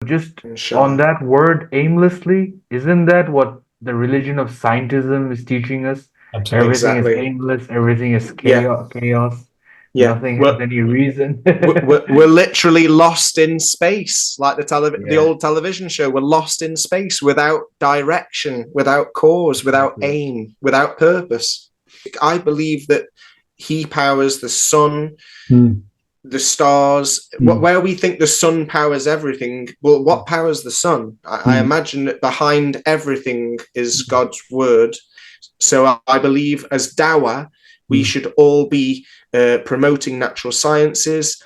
just on Inshallah. that word aimlessly, isn't that what the religion of scientism is teaching us? Absolutely. Everything is Exactly. aimless, everything is Yeah. chaos, Yeah. nothing has any reason. We're literally lost in space, like the Yeah, old television show. We're lost in space without direction, without cause, without exactly. aim, without purpose. I believe that he powers the sun, Mm, the stars. mm, Where we think the sun powers everything, well, what powers the sun? I mm, imagine that behind everything is God's word. So I believe as Dawah, we mm, should all be promoting natural sciences,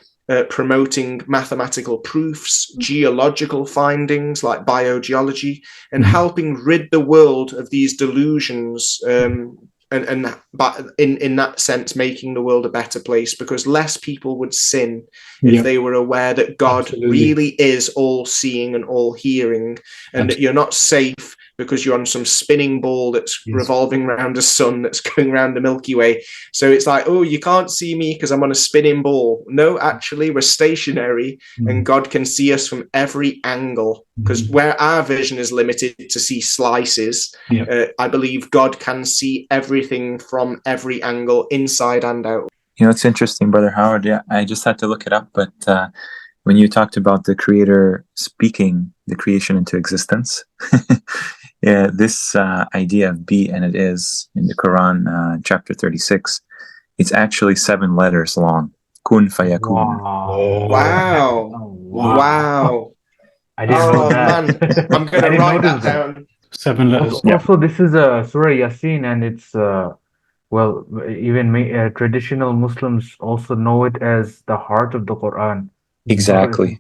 promoting mathematical proofs, geological findings like biogeology, and mm, helping rid the world of these delusions. And but in that sense, making the world a better place, because less people would sin if yeah, they were aware that God absolutely. really is all seeing and all hearing, and that Absolutely. you're not safe because you're on some spinning ball that's Yes. revolving around a sun that's going around the Milky Way. So it's like, oh, you can't see me because I'm on a spinning ball. No, actually, we're stationary and Mm, God can see us from every angle. Because mm, where our vision is limited to see slices, yeah. I believe God can see everything from every angle, inside and out. It's interesting, Brother Howard. Yeah, I just had to look it up, but when you talked about the Creator speaking the creation into existence, yeah, this idea of be and it is in the Quran, chapter 36, it's actually 7 letters long. Kun fayakun. Wow. Oh, Wow. Oh, wow. Wow. I didn't know Oh, that. man. I'm going I to didn't write notice that that. down. 7 letters. Yeah. Also, this is a Surah Yasin, and it's well, even traditional Muslims also know it as the heart of the Quran. So Exactly.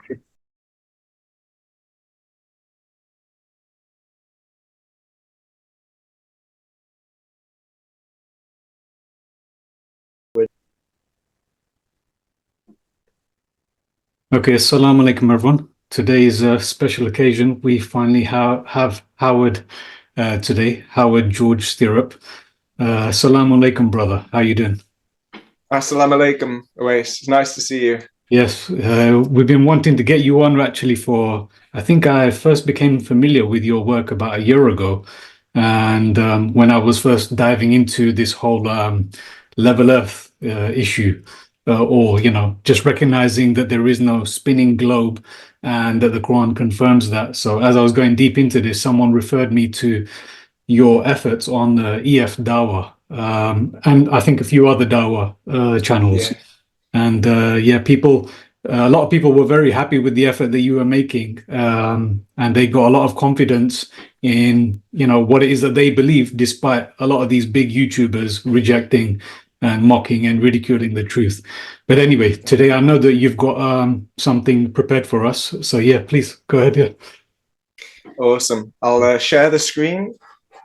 Okay, assalamu alaikum, everyone. Today is a special occasion. We finally have Howard today, Howard George Stirrup. Assalamu alaikum, brother. How you doing? Assalamu alaikum, Awais. It's nice to see you. Yes, we've been wanting to get you on actually I think I first became familiar with your work about a year ago. And when I was first diving into this whole level Earth issue, or, just recognizing that there is no spinning globe and that the Quran confirms that. So as I was going deep into this, someone referred me to your efforts on EF Dawa, and I think a few other Dawa channels. Yeah. And yeah, a lot of people were very happy with the effort that you were making, and they got a lot of confidence in what it is that they believe, despite a lot of these big YouTubers rejecting and mocking and ridiculing the truth. But anyway, today I know that you've got something prepared for us. So yeah, please go ahead. Yeah. Awesome. I'll share the screen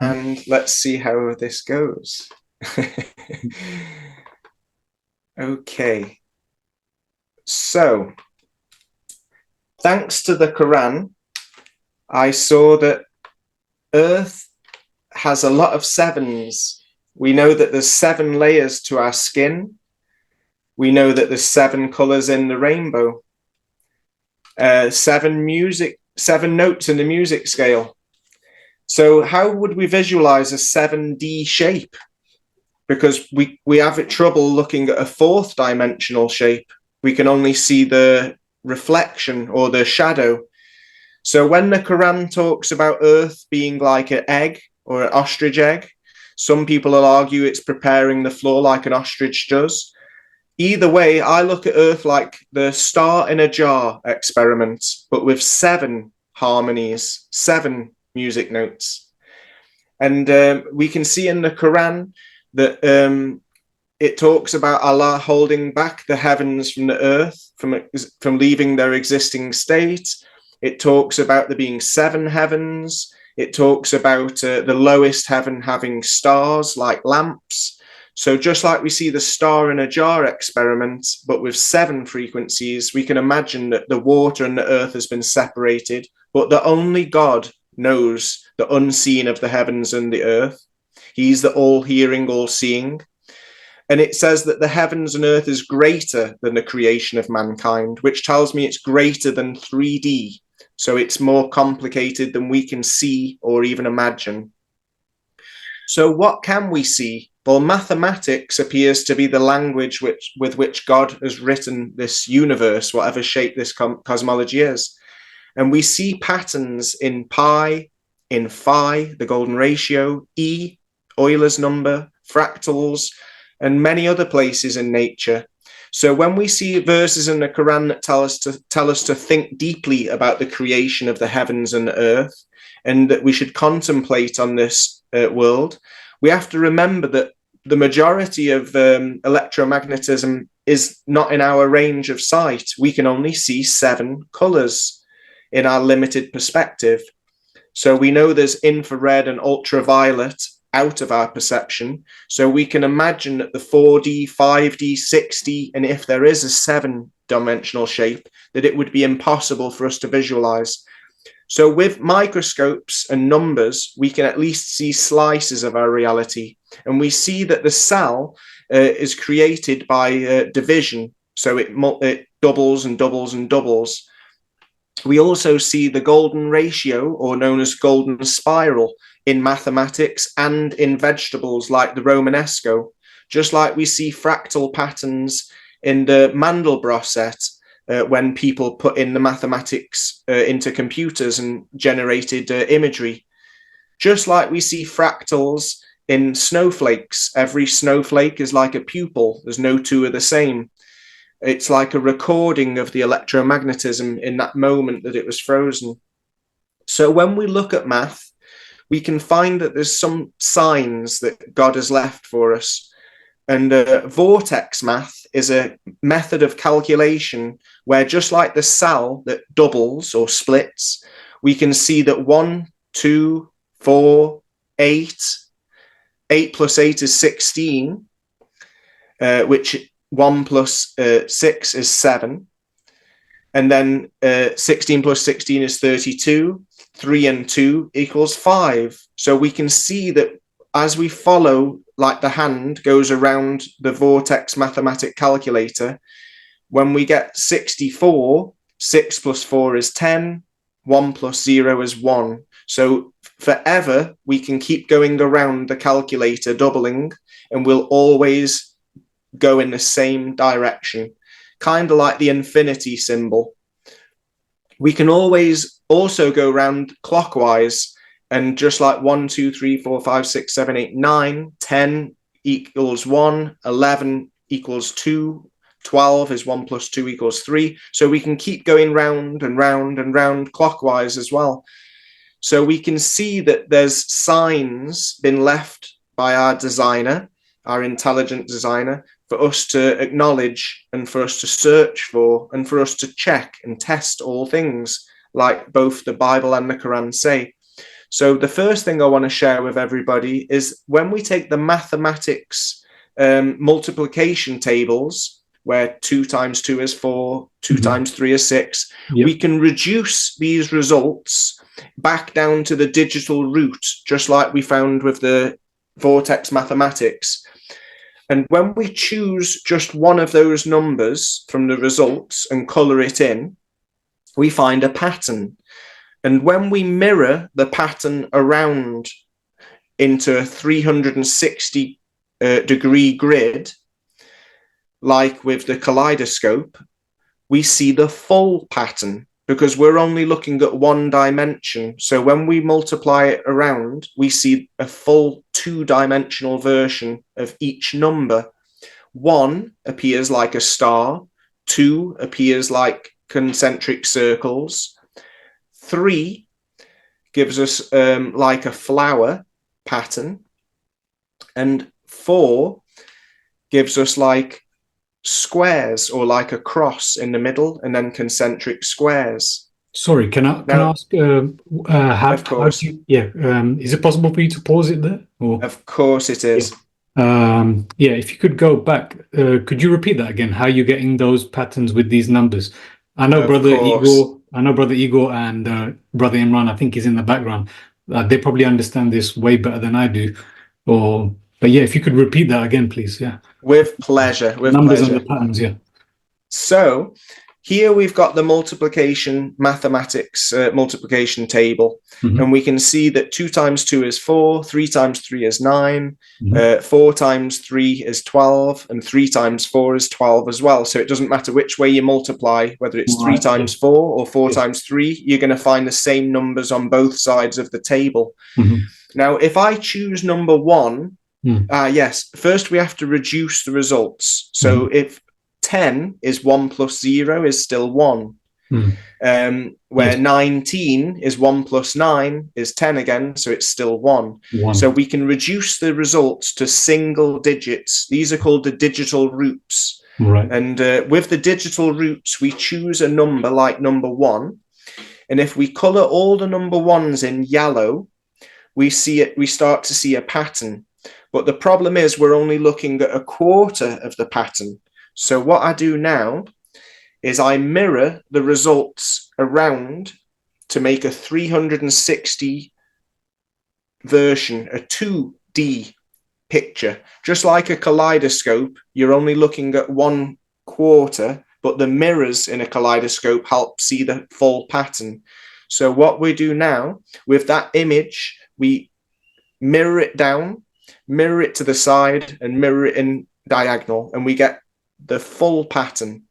and let's see how this goes. Okay. So, thanks to the Quran, I saw that Earth has a lot of sevens. We know that there's 7 layers to our skin. We know that there's 7 colors in the rainbow. 7 notes in the music scale. So how would we visualize a 7D shape? Because we have trouble looking at a 4th dimensional shape. We can only see the reflection or the shadow. So when the Quran talks about Earth being like an egg or an ostrich egg, some people will argue it's preparing the floor like an ostrich does. Either way, I look at Earth like the star in a jar experiment, but with 7 harmonies, 7 music notes. And we can see in the Quran that it talks about Allah holding back the heavens from the earth, from leaving their existing state. It talks about there being 7 heavens. It talks about the lowest heaven having stars like lamps. So just like we see the star in a jar experiment, but with 7 frequencies, we can imagine that the water and the earth has been separated, but that only God knows the unseen of the heavens and the earth. He's the all-hearing, all-seeing. And it says that the heavens and earth is greater than the creation of mankind, which tells me it's greater than 3D. So it's more complicated than we can see or even imagine. So what can we see? Well, mathematics appears to be the language with which God has written this universe, whatever shape this cosmology is. And we see patterns in pi, in phi, the golden ratio, E, Euler's number, fractals, and many other places in nature. So when we see verses in the Quran that tell us to think deeply about the creation of the heavens and earth, and that we should contemplate on this world, we have to remember that the majority of electromagnetism is not in our range of sight. We can only see 7 colors in our limited perspective. So we know there's infrared and ultraviolet out of our perception. So we can imagine that the 4D, 5D, 6D, and if there is a 7-dimensional shape, that it would be impossible for us to visualize. So with microscopes and numbers, we can at least see slices of our reality. And we see that the cell is created by division. So it doubles and doubles and doubles. We also see the golden ratio, or known as golden spiral, in mathematics and in vegetables like the Romanesco, just like we see fractal patterns in the Mandelbrot set when people put in the mathematics into computers and generated imagery. Just like we see fractals in snowflakes. Every snowflake is like a pupil. There's no two are the same. It's like a recording of the electromagnetism in that moment that it was frozen. So when we look at math, we can find that there's some signs that God has left for us. And vortex math is a method of calculation where, just like the cell that doubles or splits, we can see that 1, 2, 4, 8, 8 plus 8 is 16, which 1 plus 6 is 7. And then 16 plus 16 is 32. 3 and 2 equals 5. So we can see that as we follow, like the hand goes around the vortex mathematic calculator, when we get 64, 6 plus 4 is 10, 1 plus 0 is 1. So forever, we can keep going around the calculator doubling, and we'll always go in the same direction, kind of like the infinity symbol. We can always also go round clockwise, and just like 1, 2, 3, 4, 5, 6, 7, 8, 9, 10 equals 1, 11 equals 2, 12 is 1 plus 2 equals 3. So we can keep going round and round and round clockwise as well. So we can see that there's signs been left by our designer, our intelligent designer, for us to acknowledge and for us to search for and for us to check and test all things, like both the Bible and the Quran say. So the first thing I want to share with everybody is when we take the mathematics multiplication tables, where 2 times 2 is 4, 2 times 3 is 6, we can reduce these results back down to the digital root, just like we found with the vortex mathematics. And when we choose just one of those numbers from the results and color it in, we find a pattern. And when we mirror the pattern around into a 360 degree grid, like with the kaleidoscope, we see the full pattern, because we're only looking at one dimension. So when we multiply it around, we see a full 2-dimensional version of each number. 1 appears like a star, 2 appears like concentric circles, 3 gives us like a flower pattern, and 4 gives us like squares, or like a cross in the middle, and then concentric squares. Sorry, can I ask? Of course. Is it possible for you to pause it there? Or? Of course it is. If you could go back, could you repeat that again? How you're getting those patterns with these numbers? I know Brother Igor and Brother Imran, I think, is in the background. They probably understand this way better than I do. But yeah, if you could repeat that again, please. Yeah. With pleasure. With numbers pleasure. and the patterns. Yeah. So here we've got the multiplication mathematics multiplication table, and we can see that 2 times 2 is 4, 3 times 3 is 9, 4 times 3 is 12, and 3 times 4 is 12 as well. So it doesn't matter which way you multiply, whether it's 3 times 4 or 4 times 3, you're going to find the same numbers on both sides of the table. Now, if I choose number 1, yes, first we have to reduce the results. So if 10 is 1 plus 0 is still 1. Where 19 is 1 plus 9 is 10 again, so it's still 1. So we can reduce the results to single digits. These are called the digital roots. And with the digital roots, we choose a number like number 1. And if we color all the number 1s in yellow, we start to see a pattern. But the problem is we're only looking at a quarter of the pattern. So what I do now is I mirror the results around to make a 360 version, a 2D picture. Just like a kaleidoscope, you're only looking at 1/4, but the mirrors in a kaleidoscope help see the full pattern. So what we do now with that image, we mirror it down, mirror it to the side, and mirror it in diagonal, and we get the full pattern.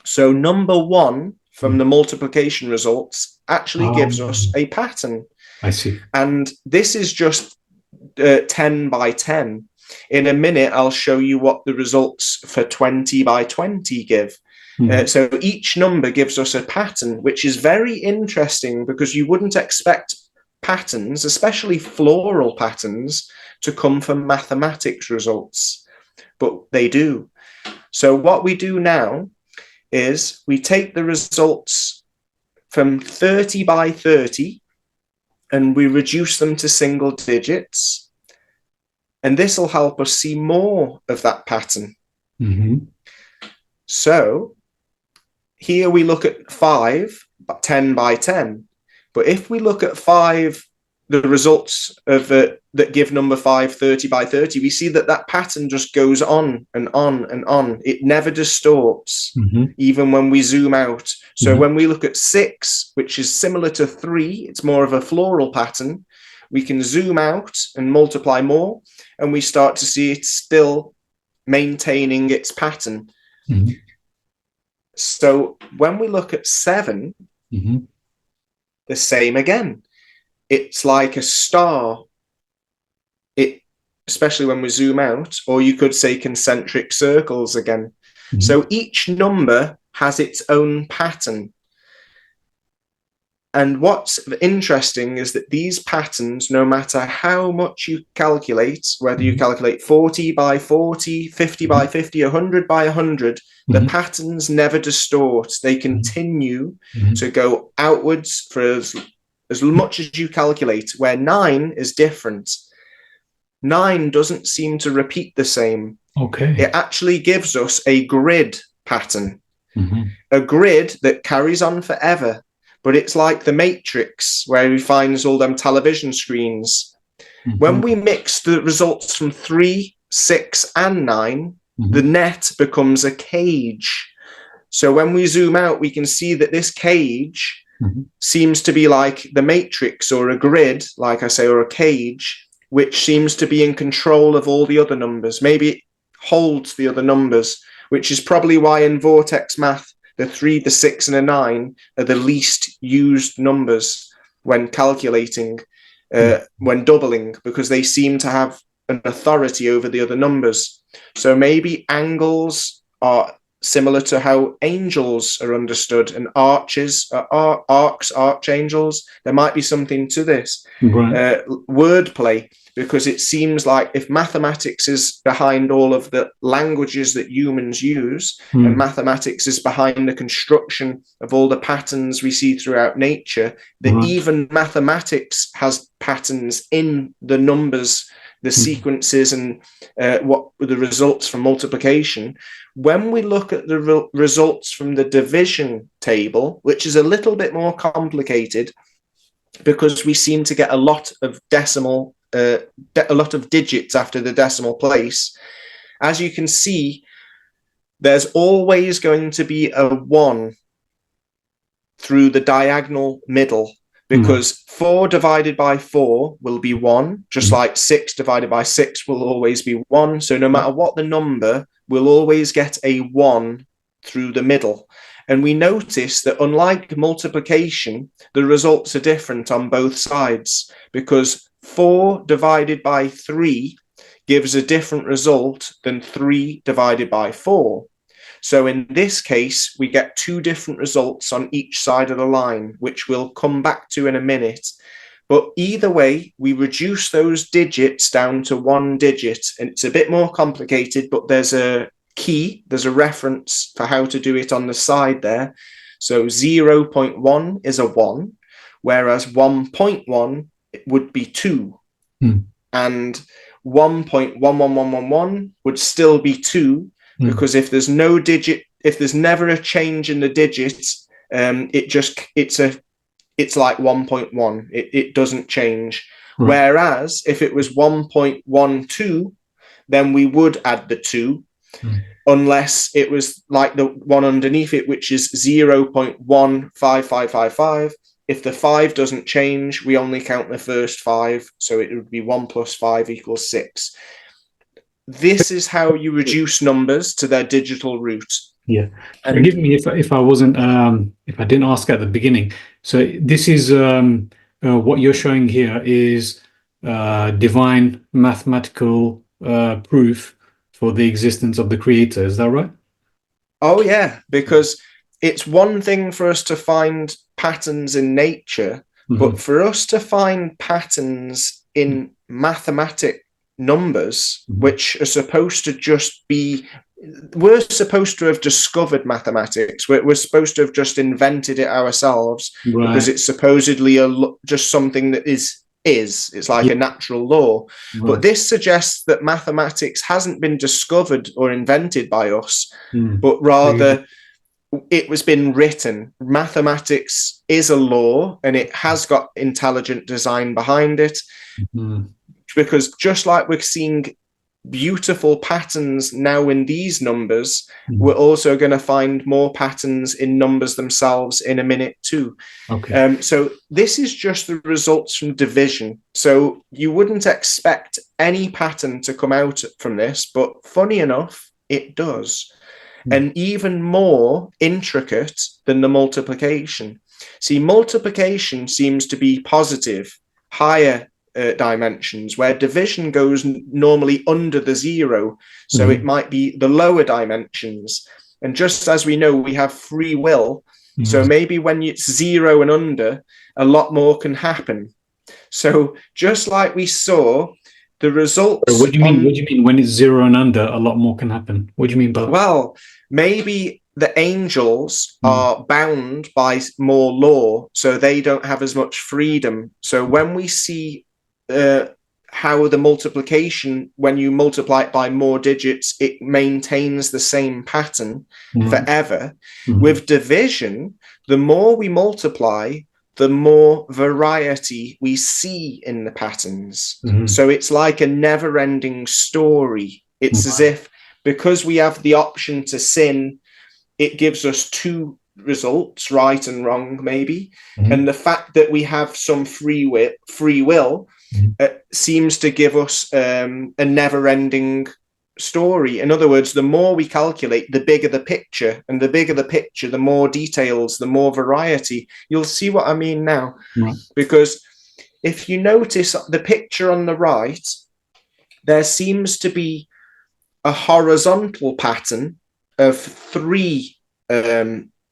So number 1 from the multiplication results actually gives us a pattern. I see. And this is just 10 by 10. In a minute, I'll show you what the results for 20 by 20 give. So each number gives us a pattern, which is very interesting because you wouldn't expect patterns, especially floral patterns, to come from mathematics results, but they do. So what we do now is we take the results from 30 by 30 and we reduce them to single digits. And this will help us see more of that pattern. So here we look at 5, 10 by 10. But if we look at 5, the results of that give number 5 30 by 30, we see that that pattern just goes on and on and on. It never distorts, even when we zoom out. So when we look at 6, which is similar to 3, it's more of a floral pattern. We can zoom out and multiply more, and we start to see it's still maintaining its pattern. So when we look at 7, the same again. It's like a star, especially when we zoom out, or you could say concentric circles again. So each number has its own pattern. And what's interesting is that these patterns, no matter how much you calculate, whether you calculate 40 by 40, 50 by 50, 100 by 100, the patterns never distort. They continue to go outwards for as much as you calculate, where 9 is different. 9 doesn't seem to repeat the same. It actually gives us a grid pattern, a grid that carries on forever. But it's like the Matrix, where we find all them television screens. When we mix the results from 3, 6, and 9, the net becomes a cage. So when we zoom out, we can see that this cage seems to be like the Matrix, or a grid, like I say, or a cage, which seems to be in control of all the other numbers. Maybe it holds the other numbers, which is probably why in Vortex Math, the 3, the 6, and the 9 are the least used numbers when calculating, when doubling, because they seem to have an authority over the other numbers. So maybe angles are similar to how angels are understood, and arches are arcs, archangels. There might be something to this. Wordplay, because it seems like if mathematics is behind all of the languages that humans use, and mathematics is behind the construction of all the patterns we see throughout nature, that even mathematics has patterns in the numbers, the sequences, and what the results from multiplication. When we look at the results from the division table, which is a little bit more complicated, because we seem to get a lot of decimal, a lot of digits after the decimal place, as you can see, there's always going to be a 1 through the diagonal middle, because 4 divided by 4 will be 1, just like 6 divided by 6 will always be 1. So no matter what the number, we'll always get a 1 through the middle. And we notice that unlike multiplication, the results are different on both sides, because 4 divided by 3 gives a different result than 3 divided by 4. So in this case, we get 2 different results on each side of the line, which we'll come back to in a minute. But either way, we reduce those digits down to 1 digit, and it's a bit more complicated, but there's a key, there's a reference for how to do it on the side there. So 0.1 is a 1, whereas 1.1 would be 2. And 1.11111 would still be 2, because if there's no digit, if there's never a change in the digits, it's like 1.1. It doesn't change. Right. Whereas if it was 1.12, then we would add the 2, unless it was like the one underneath it, which is 0.15555. If the 5 doesn't change, we only count the first 5. So it would be 1 plus 5 equals 6. This is how you reduce numbers to their digital root. Yeah. And forgive me if I wasn't, if I didn't ask at the beginning. So this is what you're showing here is divine mathematical proof for the existence of the Creator. Is that right? Oh, yeah, because it's one thing for us to find patterns in nature, but for us to find patterns in mathematic numbers, which are supposed to just be, we're supposed to have discovered mathematics. We're supposed to have just invented it ourselves, right, because it's supposedly just something that is. It's like a natural law. Right. But this suggests that mathematics hasn't been discovered or invented by us, but rather it was been written. Mathematics is a law, and it has got intelligent design behind it. Because just like we're seeing beautiful patterns now in these numbers, we're also going to find more patterns in numbers themselves in a minute too. Okay. So this is just the results from division. So you wouldn't expect any pattern to come out from this, but funny enough, it does. And even more intricate than the multiplication. See, multiplication seems to be positive, higher dimensions, where division goes normally under the 0. So it might be the lower dimensions. And just as we know, we have free will. So maybe when it's 0 and under, a lot more can happen. So just like we saw, the results... What do you mean? What do you mean when it's 0 and under, a lot more can happen? What do you mean by that? Well, maybe the angels are bound by more law, so they don't have as much freedom. So when we see how the multiplication, when you multiply it by more digits, it maintains the same pattern forever. With division, the more we multiply, the more variety we see in the patterns. So it's like a never-ending story. It's as if, because we have the option to sin, it gives us 2 results, right and wrong, maybe. And the fact that we have some free will seems to give us a never-ending story. In other words, the more we calculate, the bigger the picture, and the bigger the picture, the more details, the more variety. You'll see what I mean now. Because if you notice the picture on the right, there seems to be a horizontal pattern of 3,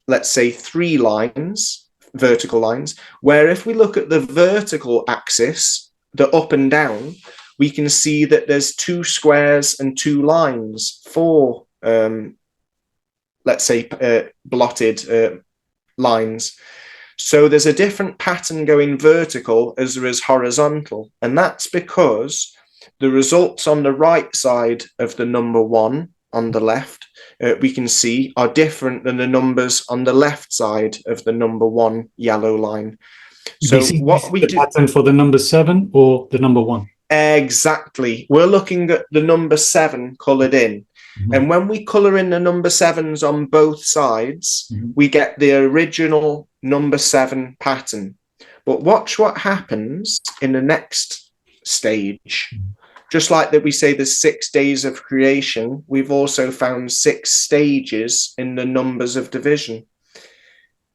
let's say 3 lines, vertical lines, where if we look at the vertical axis, the up and down, we can see that there's 2 squares and 2 lines, 4, let's say, blotted lines. So there's a different pattern going vertical as there is horizontal. And that's because the results on the right side of the number 1 on the left, we can see are different than the numbers on the left side of the number 1 yellow line. So what we do, pattern for the number 7 or the number 1? Exactly. We're looking at the number 7 coloured in. And when we colour in the number 7s on both sides, we get the original number 7 pattern. But watch what happens in the next stage. Just like that we say there's 6 days of creation, we've also found 6 stages in the numbers of division,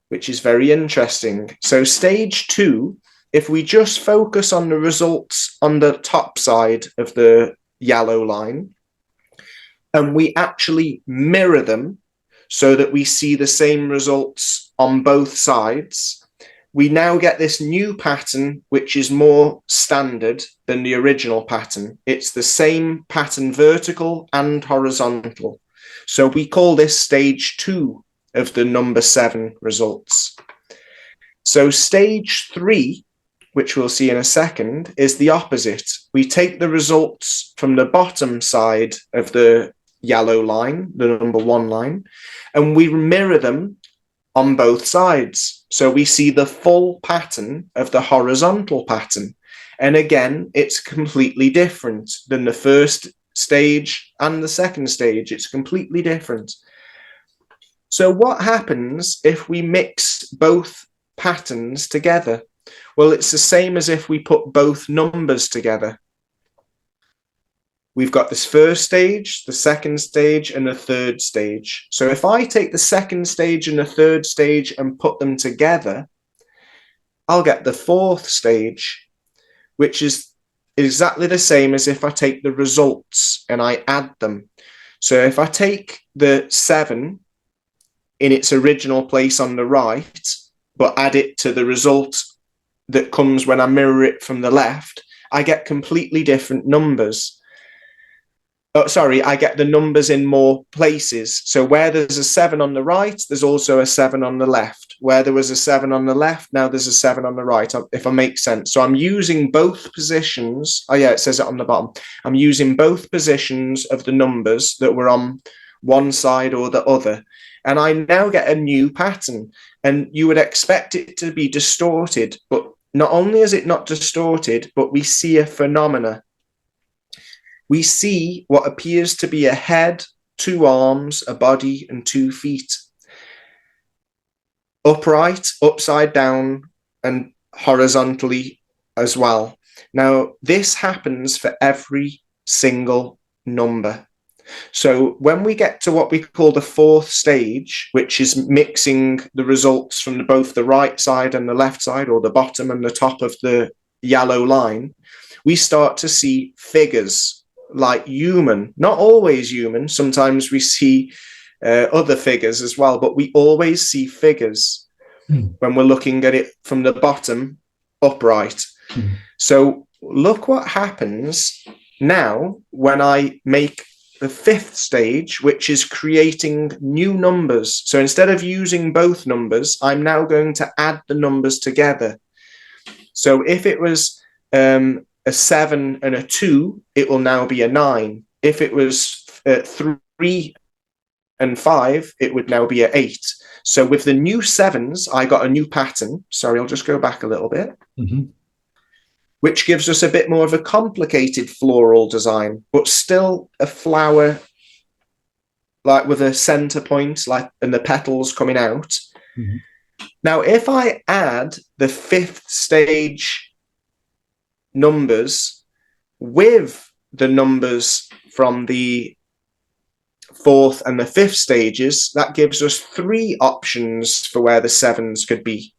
which is very interesting. So stage 2, if we just focus on the results on the top side of the yellow line, and we actually mirror them so that we see the same results on both sides, we now get this new pattern, which is more standard than the original pattern. It's the same pattern, vertical and horizontal. So we call this stage 2 of the number 7 results. So stage 3, which we'll see in a second, is the opposite. We take the results from the bottom side of the yellow line, the number 1 line, and we mirror them on both sides. So we see the full pattern of the horizontal pattern. And again, it's completely different than the first stage and the second stage. It's completely different. So what happens if we mix both patterns together? Well, it's the same as if we put both numbers together. We've got this first stage, the second stage, and the third stage. So if I take the second stage and the third stage and put them together, I'll get the fourth stage, which is exactly the same as if I take the results and I add them. So if I take the 7 in its original place on the right, but add it to the result that comes when I mirror it from the left, I get completely different numbers. I get the numbers in more places. So where there's a 7 on the right, there's also a 7 on the left. Where there was a 7 on the left, now there's a 7 on the right, if I make sense. So I'm using both positions. Oh yeah, it says it on the bottom. I'm using both positions of the numbers that were on one side or the other. And I now get a new pattern. And you would expect it to be distorted, but not only is it not distorted, but we see a phenomena. We see what appears to be a head, 2 arms, a body, and 2 feet. Upright, upside down, and horizontally as well. Now, this happens for every single number. So when we get to what we call the fourth stage, which is mixing the results from both the right side and the left side, or the bottom and the top of the yellow line, we start to see figures like human, not always human. Sometimes we see other figures as well, but we always see figures when we're looking at it from the bottom upright. So look what happens now when I make the fifth stage, which is creating new numbers. So instead of using both numbers, I'm now going to add the numbers together. So if it was a 7 and a 2, it will now be a 9. If it was 3 and 5, it would now be a 8. So with the new 7s, I got a new pattern. Sorry, I'll just go back a little bit. Which gives us a bit more of a complicated floral design, but still a flower, like with a center point, like, and the petals coming out. Now, if I add the fifth stage numbers with the numbers from the fourth and the fifth stages, that gives us 3 options for where the 7s could be.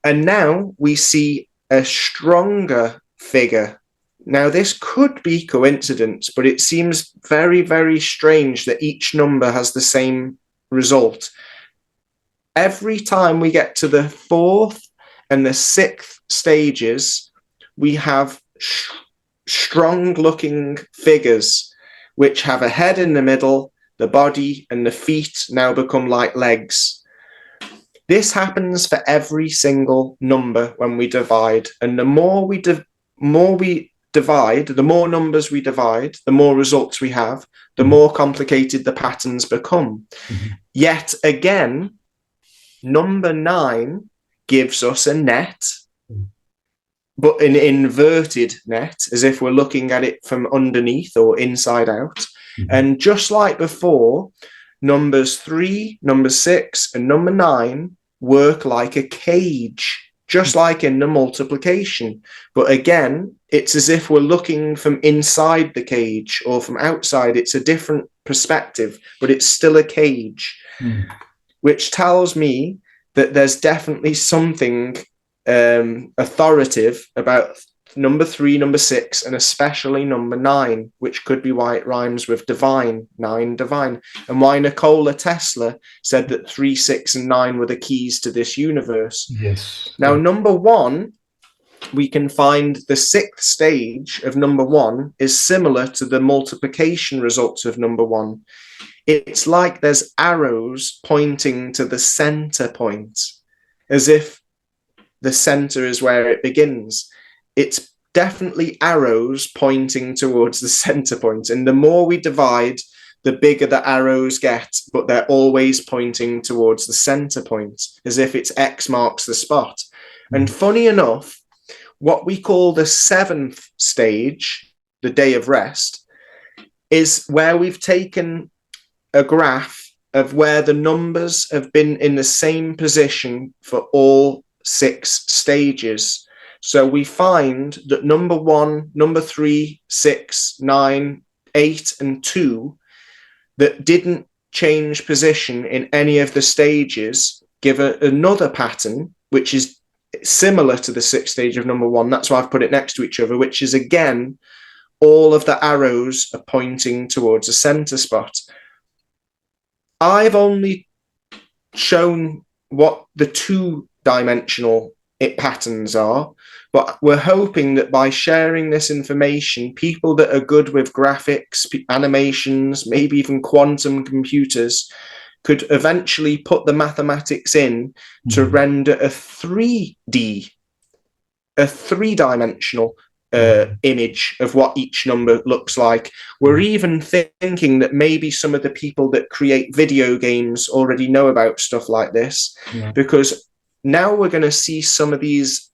And now we see a stronger figure. Now, this could be coincidence, but it seems very, very strange that each number has the same result. Every time we get to the 4th and the 6th stages, we have strong-looking figures, which have a head in the middle, the body and the feet now become like legs. This happens for every single number when we divide. And the more we divide, the more numbers we divide, the more results we have, the more complicated the patterns become. Yet again, number 9 gives us a net, but an inverted net, as if we're looking at it from underneath or inside out. And just like before, numbers 3, number 6, and number 9 work like a cage, just like in the multiplication. But again, it's as if we're looking from inside the cage or from outside. It's a different perspective, but it's still a cage, which tells me that there's definitely something authoritative about number 3, number 6, and especially number 9, which could be why it rhymes with divine, 9, divine, and why Nikola Tesla said that 3, 6, and 9 were the keys to this universe. Yes. Now, number 1, we can find the 6th stage of number 1 is similar to the multiplication results of number 1. It's like there's arrows pointing to the center point, as if the center is where it begins. It's definitely arrows pointing towards the center point. And the more we divide, the bigger the arrows get, but they're always pointing towards the center point, as if it's X marks the spot. And funny enough, what we call the 7th stage, the day of rest, is where we've taken a graph of where the numbers have been in the same position for all 6 stages. So we find that number 1, number 3, 6, 9, 8, and 2 that didn't change position in any of the stages give another pattern, which is similar to the 6th stage of number 1. That's why I've put it next to each other, which is, again, all of the arrows are pointing towards a center spot. I've only shown what the 2-dimensional patterns are, but we're hoping that by sharing this information, people that are good with graphics, animations, maybe even quantum computers, could eventually put the mathematics in to render a 3-dimensional image of what each number looks like. We're even thinking that maybe some of the people that create video games already know about stuff like this, because now we're going to see some of these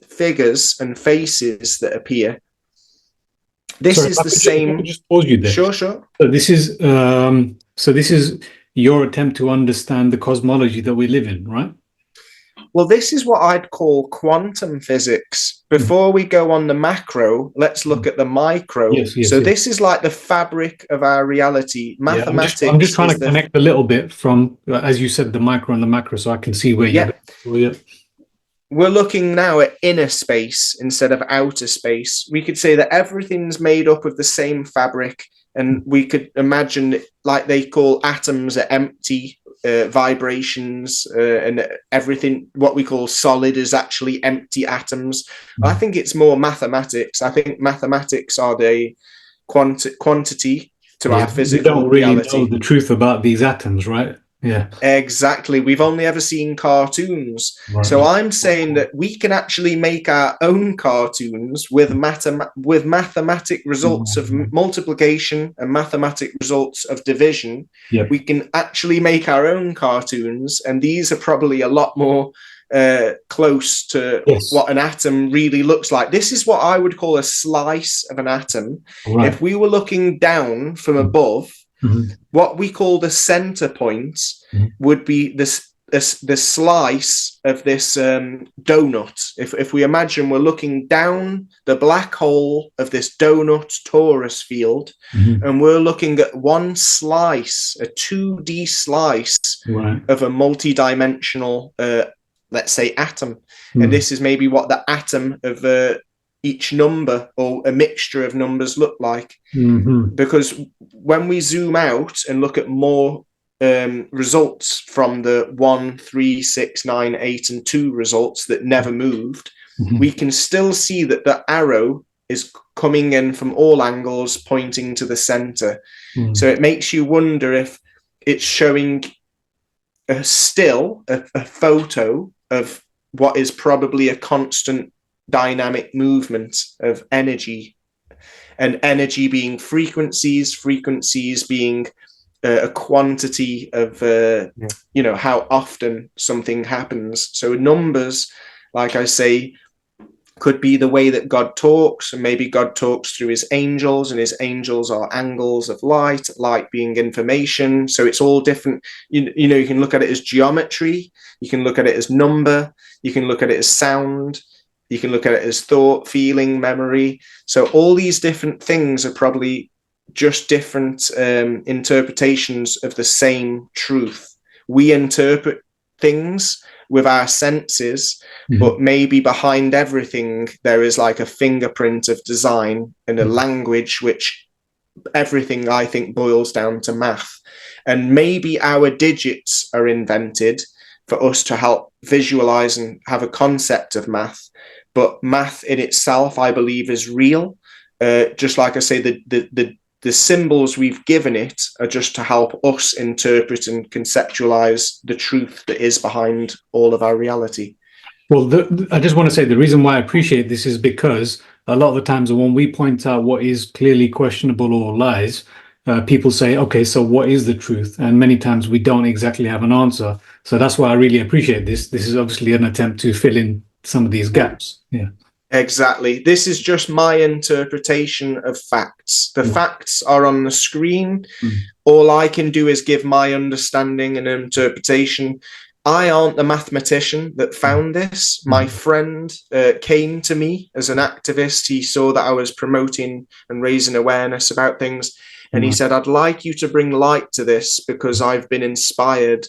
figures and faces that appear. This is the same. Just pause you there. Sure. So this is your attempt to understand the cosmology that we live in, right? Well, this is what I'd call quantum physics. Before we go on the macro, let's look at the micro. Yes, this is like the fabric of our reality. Mathematics. I'm just trying to connect a little bit from, as you said, the micro and the macro, so I can see where you're going. We're looking now at inner space instead of outer space. We could say that everything's made up of the same fabric, and we could imagine, like they call atoms, are empty vibrations, and everything, what we call solid, is actually empty atoms. I think it's more mathematics. I think mathematics are the quantity to our physical reality. We don't really know the truth about these atoms, right? Yeah, exactly. We've only ever seen cartoons. Right. So I'm saying that we can actually make our own cartoons with mathematic results of multiplication and mathematic results of division. Yep. We can actually make our own cartoons, and these are probably a lot more close to what an atom really looks like. This is what I would call a slice of an atom. Right. If we were looking down from above, what we call the center point would be the slice of this donut. If we imagine we're looking down the black hole of this donut torus field, and we're looking at one slice, a 2D slice of a multi-dimensional, let's say, atom. And this is maybe what the atom of each number or a mixture of numbers look like. Because when we zoom out and look at more results from the 1, 3, 6, 9, 8, and 2 results that never moved, we can still see that the arrow is coming in from all angles pointing to the center. So it makes you wonder if it's showing a photo of what is probably a constant dynamic movement of energy, and energy being frequencies being a quantity of how often something happens. So numbers, like I say, could be the way that God talks, and maybe God talks through his angels, and his angels are angles of light, light being information. So it's all different. You know, you can look at it as geometry, you can look at it as number, you can look at it as sound, you can look at it as thought, feeling, memory. So all these different things are probably just different interpretations of the same truth. We interpret things with our senses, but maybe behind everything there is like a fingerprint of design and a language, which everything I think boils down to math. And maybe our digits are invented for us to help visualize and have a concept of math, but math in itself, I believe, is real. Just like I say, the symbols we've given it are just to help us interpret and conceptualize the truth that is behind all of our reality. Well, I just want to say the reason why I appreciate this is because a lot of the times when we point out what is clearly questionable or lies, people say, okay, so what is the truth? And many times we don't exactly have an answer. So that's why I really appreciate this. This is obviously an attempt to fill in some of these gaps. Yeah. Exactly. This is just my interpretation of facts. The facts are on the screen. All I can do is give my understanding and interpretation. I aren't the mathematician that found this. My friend came to me as an activist. He saw that I was promoting and raising awareness about things. And he said, I'd like you to bring light to this because I've been inspired.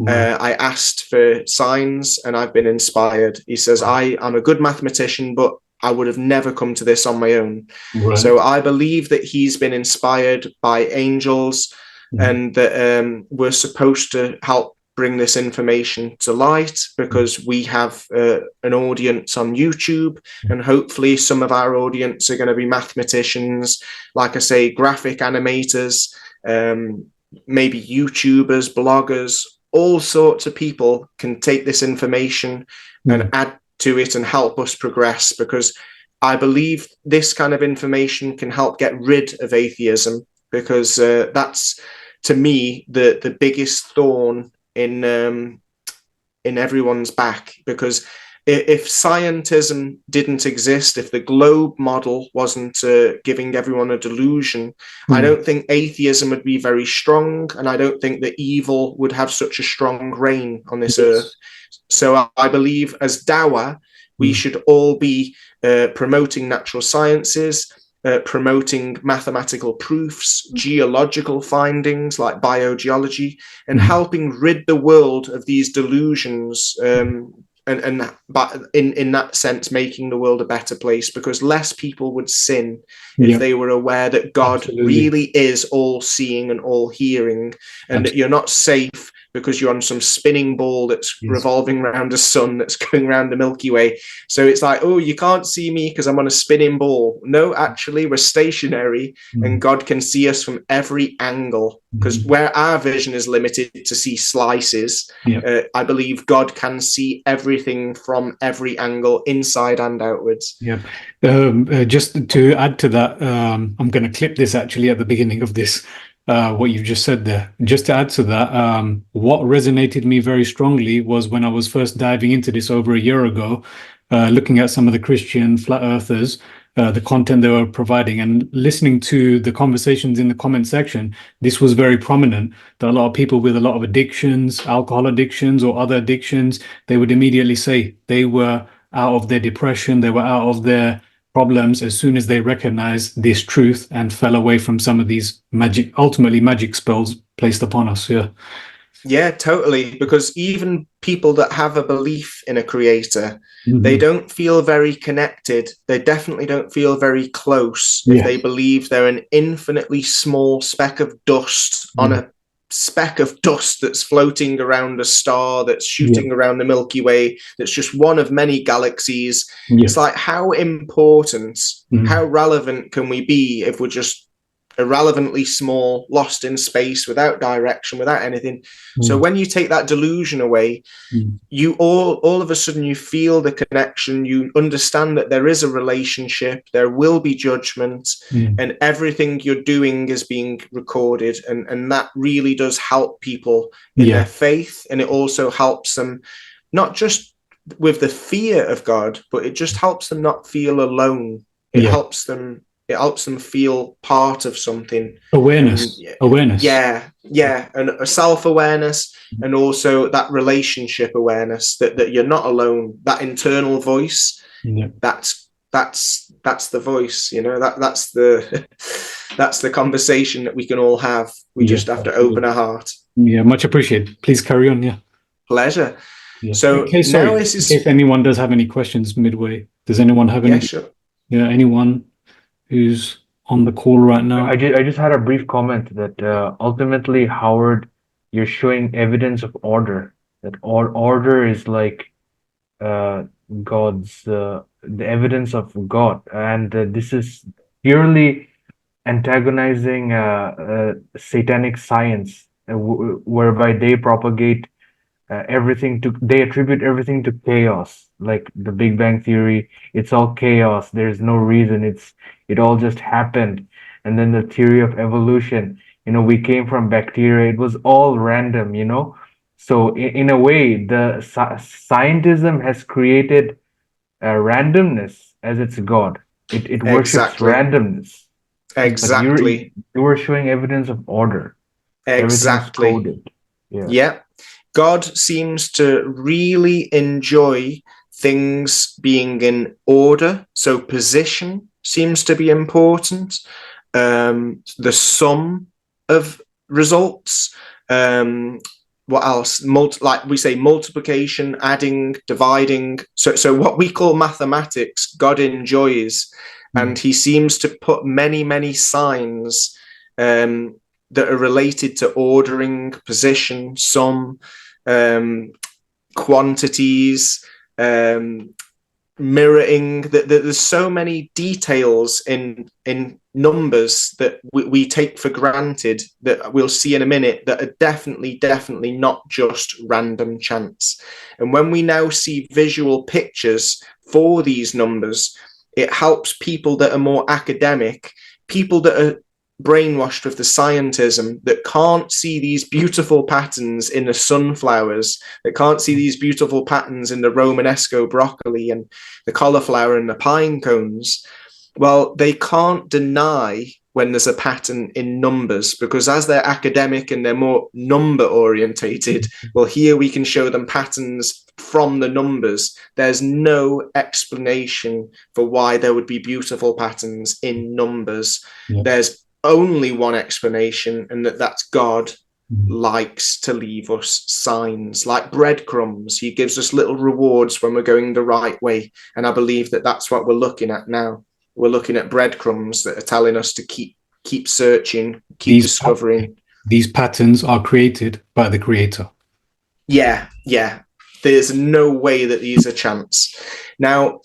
I asked for signs and I've been inspired. He says, I'm a good mathematician, but I would have never come to this on my own. So I believe that he's been inspired by angels and that we're supposed to help bring this information to light because we have an audience on YouTube, and hopefully some of our audience are going to be mathematicians, like I say, graphic animators, maybe YouTubers, bloggers. All sorts of people can take this information and add to it and help us progress, because I believe this kind of information can help get rid of atheism, because that's, to me, the biggest thorn in everyone's back. Because if scientism didn't exist, if the globe model wasn't giving everyone a delusion, I don't think atheism would be very strong, and I don't think that evil would have such a strong reign on this earth. So I believe as Dawa, we should all be promoting natural sciences, promoting mathematical proofs, geological findings like biogeology, and helping rid the world of these delusions, but in that sense, making the world a better place, because less people would sin if they were aware that God really is all seeing and all hearing, and that you're not safe because you're on some spinning ball that's revolving around a sun that's going around the Milky Way. So it's like, oh, you can't see me because I'm on a spinning ball. No, actually, we're stationary and God can see us from every angle, because where our vision is limited to see slices, I believe God can see everything from every angle, inside and outwards. Yeah. Just to add to that, I'm going to clip this actually at the beginning of this. What you've just said there. Just to add to that, what resonated me very strongly was when I was first diving into this over a year ago, looking at some of the Christian flat earthers, the content they were providing, and listening to the conversations in the comment section. This was very prominent, that a lot of people with a lot of addictions, alcohol addictions or other addictions, they would immediately say they were out of their depression, they were out of their problems as soon as they recognized this truth and fell away from some of these ultimately magic spells placed upon us. Yeah, totally. Because even people that have a belief in a creator, they don't feel very connected. They definitely don't feel very close if they believe they're an infinitely small speck of dust on a speck of dust that's floating around a star that's shooting around the Milky Way, that's just one of many galaxies. It's like, how important, how relevant can we be if we're just irrelevantly small, lost in space, without direction, without anything? So when you take that delusion away, you all of a sudden you feel the connection, you understand that there is a relationship, there will be judgment, and everything you're doing is being recorded, and that really does help people in their faith. And it also helps them not just with the fear of God, but it just helps them not feel alone. It helps them feel part of something. Awareness. And a self-awareness, and also that relationship awareness that you're not alone. That internal voice. Yeah. That's the voice. That's the that's the conversation that we can all have. We just have to open our heart. Yeah, much appreciated. Please carry on. Yeah. Pleasure. Yeah. So in case anyone does have any questions midway, does anyone have any? Sure. Yeah, anyone who's on the call right now? I just had a brief comment that ultimately, Howard, you're showing evidence of order. That order is like God's the evidence of God, and this is purely antagonizing satanic science, whereby they propagate they attribute everything to chaos, like the Big Bang Theory. It's all chaos. There's no reason. It all just happened. And then the theory of evolution, we came from bacteria. It was all random. So in a way, the scientism has created randomness as its god. It worships randomness. Exactly. But you were showing evidence of order. Exactly. Everything's coded. Yeah. God seems to really enjoy things being in order. So position seems to be important. The sum of results. What else? Like we say, multiplication, adding, dividing. So what we call mathematics, God enjoys, and he seems to put many signs that are related to ordering, position, sum, quantities, mirroring. There's so many details in numbers that we take for granted, that we'll see in a minute, that are definitely not just random chance. And when we now see visual pictures for these numbers, it helps people that are more academic, people that are brainwashed with the scientism, that can't see these beautiful patterns in the sunflowers, that can't see these beautiful patterns in the Romanesco broccoli and the cauliflower and the pine cones. Well, they can't deny when there's a pattern in numbers, because as they're academic and they're more number orientated, well, here we can show them patterns from the numbers. There's no explanation for why there would be beautiful patterns in numbers. There's only one explanation, and that's God likes to leave us signs like breadcrumbs. He gives us little rewards when we're going the right way, and I believe that that's what we're looking at now. We're looking at breadcrumbs that are telling us to keep searching, keep discovering. These patterns are created by the creator. Yeah. There's no way that these are chance. Now,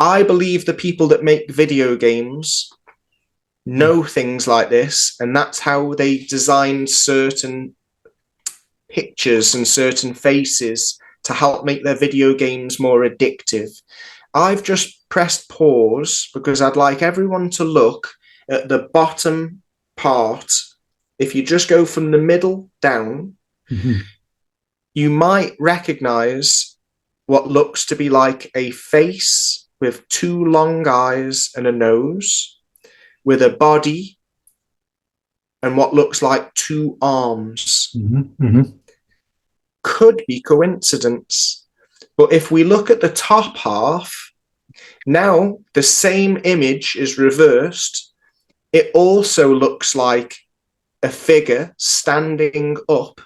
I believe the people that make video games know things like this, and that's how they designed certain pictures and certain faces to help make their video games more addictive. I've just pressed pause because I'd like everyone to look at the bottom part. If you just go from the middle down, you might recognize what looks to be like a face with two long eyes and a nose, with a body and what looks like two arms. Could be coincidence. But if we look at the top half, now the same image is reversed. It also looks like a figure standing up,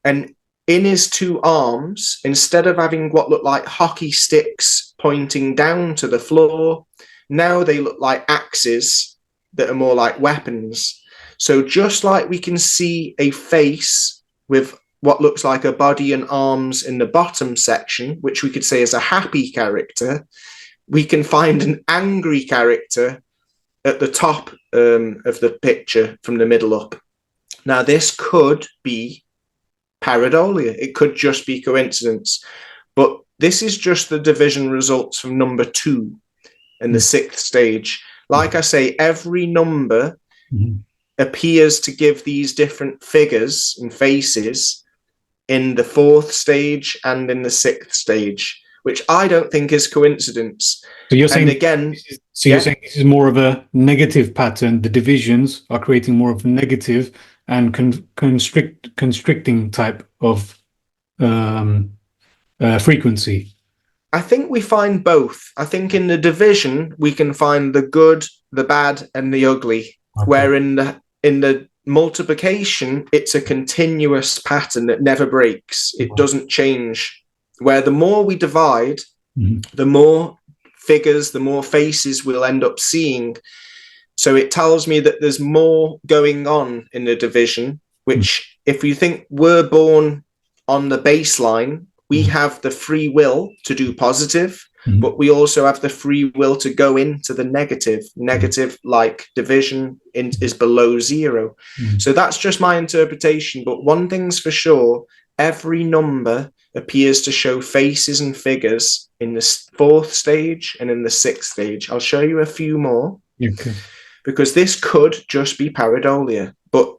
and in his two arms, instead of having what look like hockey sticks pointing down to the floor, now they look like axes that are more like weapons. So just like we can see a face with what looks like a body and arms in the bottom section, which we could say is a happy character, we can find an angry character at the top of the picture from the middle up. Now, this could be pareidolia. It could just be coincidence. But this is just the division results from number 2 in the 6th stage. Like I say, every number appears to give these different figures and faces in the 4th stage and in the 6th stage. which I don't think is coincidence. So you're saying, And again, you're saying this is more of a negative pattern. The divisions are creating more of a negative and constricting type of frequency. I think we find both. I think in the division we can find the good, the bad, and the ugly. Okay. Where in the multiplication, it's a continuous pattern that never breaks. It doesn't change. Where the more we divide, the more figures, the more faces we'll end up seeing. So it tells me that there's more going on in the division, which if you think we're born on the baseline, we have the free will to do positive, but we also have the free will to go into the negative. Negative, like division, is below zero. So that's just my interpretation. But one thing's for sure, every number appears to show faces and figures in the 4th stage and in the 6th stage. I'll show you a few more. Okay. Because this could just be pareidolia, but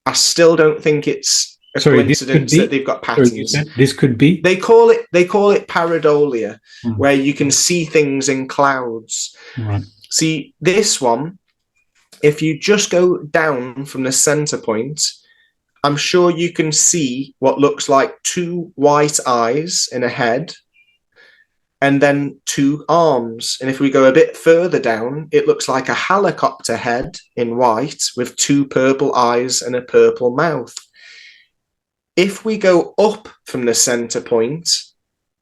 I still don't think it's a coincidence that they've got patterns. This could be. They call it pareidolia, where you can see things in clouds. Right. See this one. If you just go down from the center point, I'm sure you can see what looks like 2 white eyes in a head, and then 2 arms. And if we go a bit further down, it looks like a helicopter head in white with 2 purple eyes and a purple mouth. If we go up from the center point,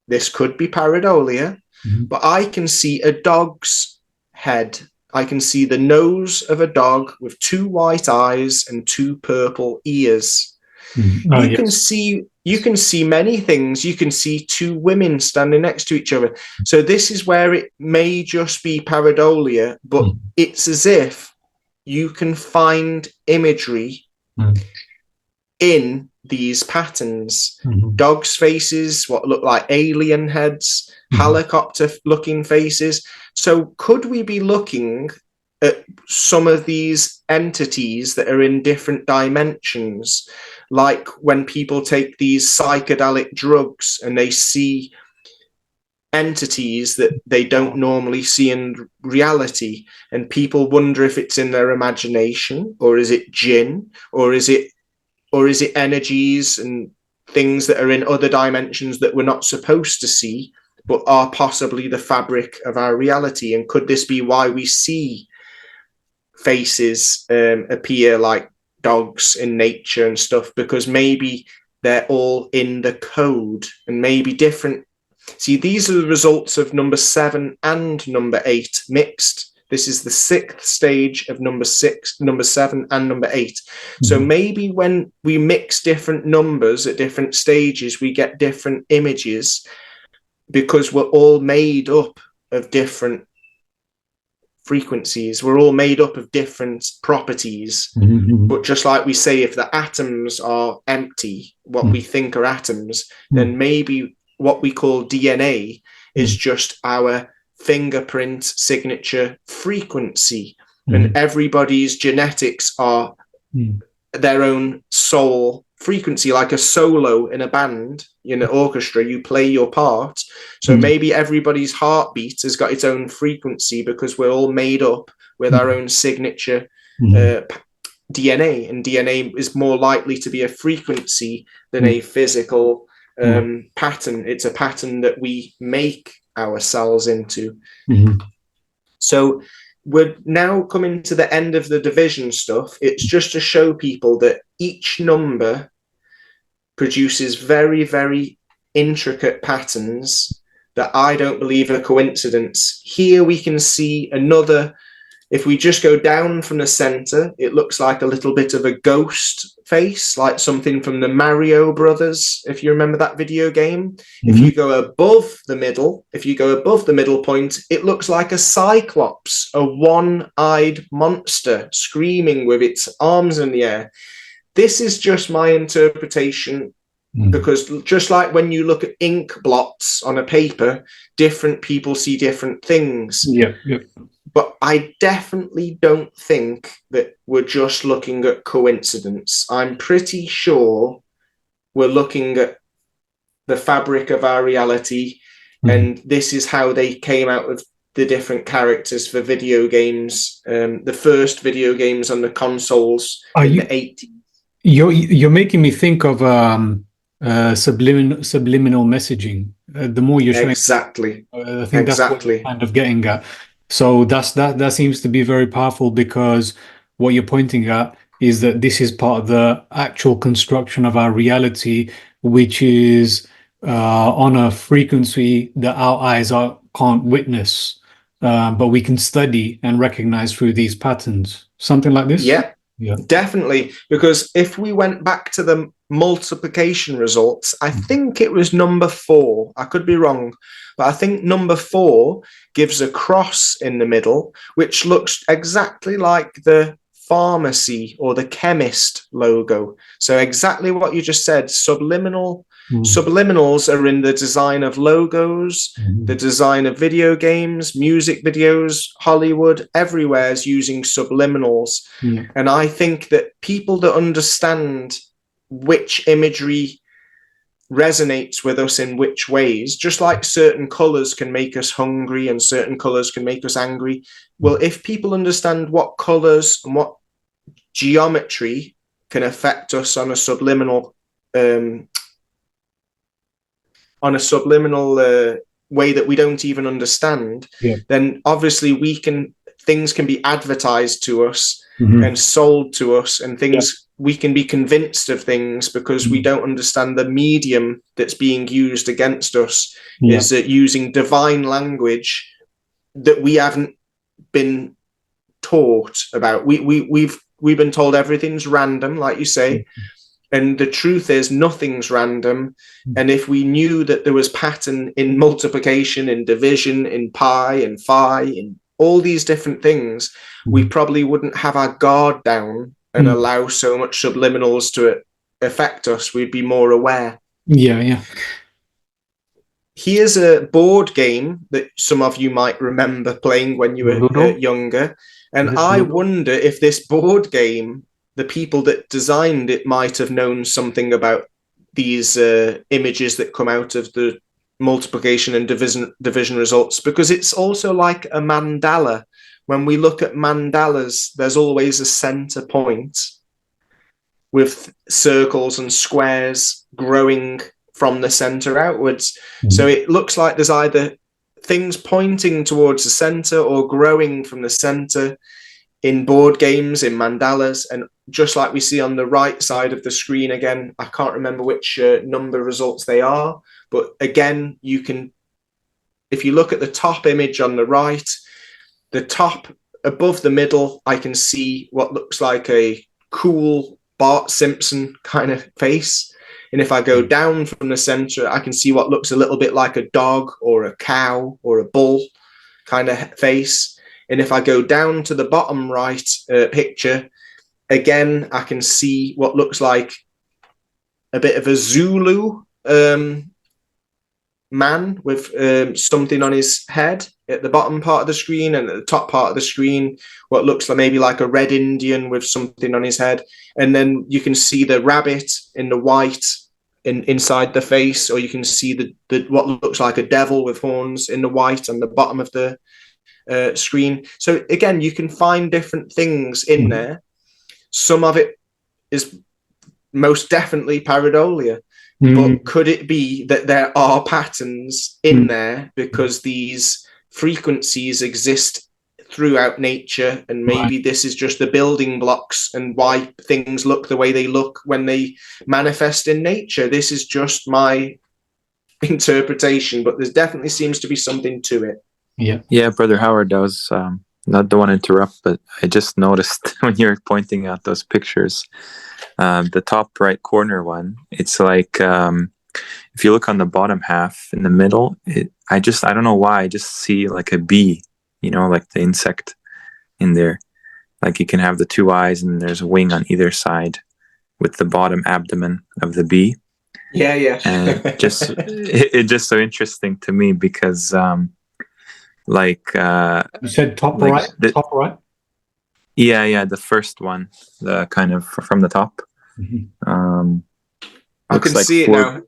this could be pareidolia, but I can see a dog's head. I can see the nose of a dog with 2 white eyes and 2 purple ears. You can see many things. You can see 2 women standing next to each other. So this is where it may just be pareidolia, but it's as if you can find imagery in these patterns. Dogs' faces, what look like alien heads, helicopter-looking faces. So could we be looking at some of these entities that are in different dimensions? Like when people take these psychedelic drugs and they see entities that they don't normally see in reality, and people wonder if it's in their imagination, or is it jinn, or is it energies and things that are in other dimensions that we're not supposed to see, but are possibly the fabric of our reality? And could this be why we see faces appear like dogs in nature and stuff? Because maybe they're all in the code and maybe different. See, these are the results of number 7 and number 8 mixed. This is the 6th stage of number 7 and number 8. So maybe when we mix different numbers at different stages, we get different images, because we're all made up of different frequencies. We're all made up of different properties. But just like we say, if the atoms are empty, what we think are atoms, then maybe what we call DNA is just our fingerprint signature frequency. And everybody's genetics are their own soul frequency, like a solo in a band, in an orchestra, you play your part. So maybe everybody's heartbeat has got its own frequency, because we're all made up with our own signature DNA, and DNA is more likely to be a frequency than a physical pattern. It's a pattern that we make ourselves into. So we're now coming to the end of the division stuff. It's just to show people that each number produces very, very intricate patterns that I don't believe are coincidence. Here we can see another. If we just go down from the center, it looks like a little bit of a ghost face, like something from the Mario Brothers, if you remember that video game. If you go above the middle point, it looks like a cyclops, a one-eyed monster screaming with its arms in the air. This is just my interpretation, because just like when you look at ink blots on a paper, different people see different things. But I definitely don't think that we're just looking at coincidence. I'm pretty sure we're looking at the fabric of our reality, and this is how they came out with the different characters for video games. The first video games on the consoles in the 80s. You're making me think of subliminal messaging. The more you're showing, Exactly. I think that's what you're kind of getting at. So that seems to be very powerful, because what you're pointing at is that this is part of the actual construction of our reality, which is on a frequency that our eyes can't witness, but we can study and recognize through these patterns. Something like this? Yeah. Yeah. Definitely, because if we went back to the multiplication results, I think it was number 4. I could be wrong, but I think number 4 gives a cross in the middle, which looks exactly like the pharmacy or the chemist logo. So exactly what you just said, subliminals are in the design of logos, the design of video games, music videos, Hollywood, everywhere is using subliminals. And I think that people that understand which imagery resonates with us in which ways, just like certain colors can make us hungry and certain colors can make us angry. Well, if people understand what colors and what geometry can affect us on a subliminal way that we don't even understand, then obviously things can be advertised to us and sold to us, and things we can be convinced of things because we don't understand the medium that's being used against us is that using divine language that we haven't been taught about. We've been told everything's random, like you say. And the truth is nothing's random. And if we knew that there was pattern in multiplication, in division, in pi, in phi, in all these different things, we probably wouldn't have our guard down and allow so much subliminals to affect us. We'd be more aware. Yeah. Here's a board game that some of you might remember playing when you were younger. And I wonder if this board game, the people that designed it might have known something about these images that come out of the multiplication and division results, because it's also like a mandala. When we look at mandalas, there's always a center point with circles and squares growing from the center outwards. So it looks like there's either things pointing towards the center or growing from the center in board games, in mandalas. And just like we see on the right side of the screen, again, I can't remember which number results they are, but again, you can, if you look at the top image on the right, the top above the middle, I can see what looks like a cool Bart Simpson kind of face. And if I go down from the center, I can see what looks a little bit like a dog or a cow or a bull kind of face. And if I go down to the bottom right picture, again, I can see what looks like a bit of a Zulu man with something on his head at the bottom part of the screen, and at the top part of the screen, what looks like maybe like a red Indian with something on his head. And then you can see the rabbit in the white inside the face, or you can see the what looks like a devil with horns in the white on the bottom of the screen. So again, you can find different things in there. Some of it is most definitely pareidolia, but could it be that there are patterns in there because these frequencies exist throughout nature, and maybe this is just the building blocks and why things look the way they look when they manifest in nature? This is just my interpretation, but there definitely seems to be something to it. Yeah, Brother Howard, that was not the one to interrupt, but I just noticed when you were pointing out those pictures, the top right corner one, it's like if you look on the bottom half in the middle, I don't know why, I just see like a bee, like the insect in there. Like you can have the two eyes and there's a wing on either side with the bottom abdomen of the bee. Yeah. And it's just so interesting to me because you said top right? Top right? Yeah, the first one, the kind of from the top. I can see it now.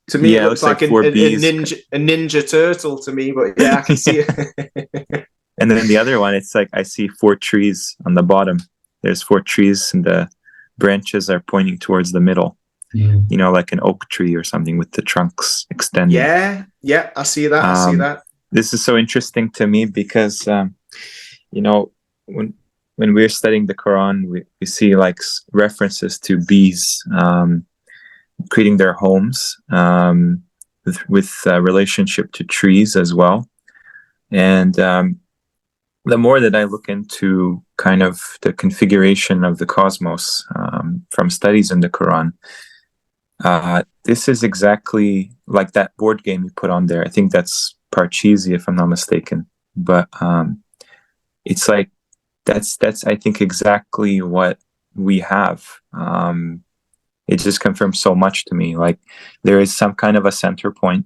To me, it Yeah, it looks looks like like four bees. a ninja turtle to me, but yeah, I can see it. And then the other one, it's like I see four trees on the bottom. There's four trees, and the branches are pointing towards the middle. Mm. You know, like an oak tree or something with the trunks extending. Yeah, I see that. I see that. This is so interesting to me because, you know, when we're studying the Quran, we see like references to bees creating their homes with relationship to trees as well. And the more that I look into kind of the configuration of the cosmos from studies in the Quran, this is exactly like that board game you put on there. I think that's Parcheesi, if I'm not mistaken. But it's like that's I think exactly what we have. It just confirms so much to me. Like there is some kind of a center point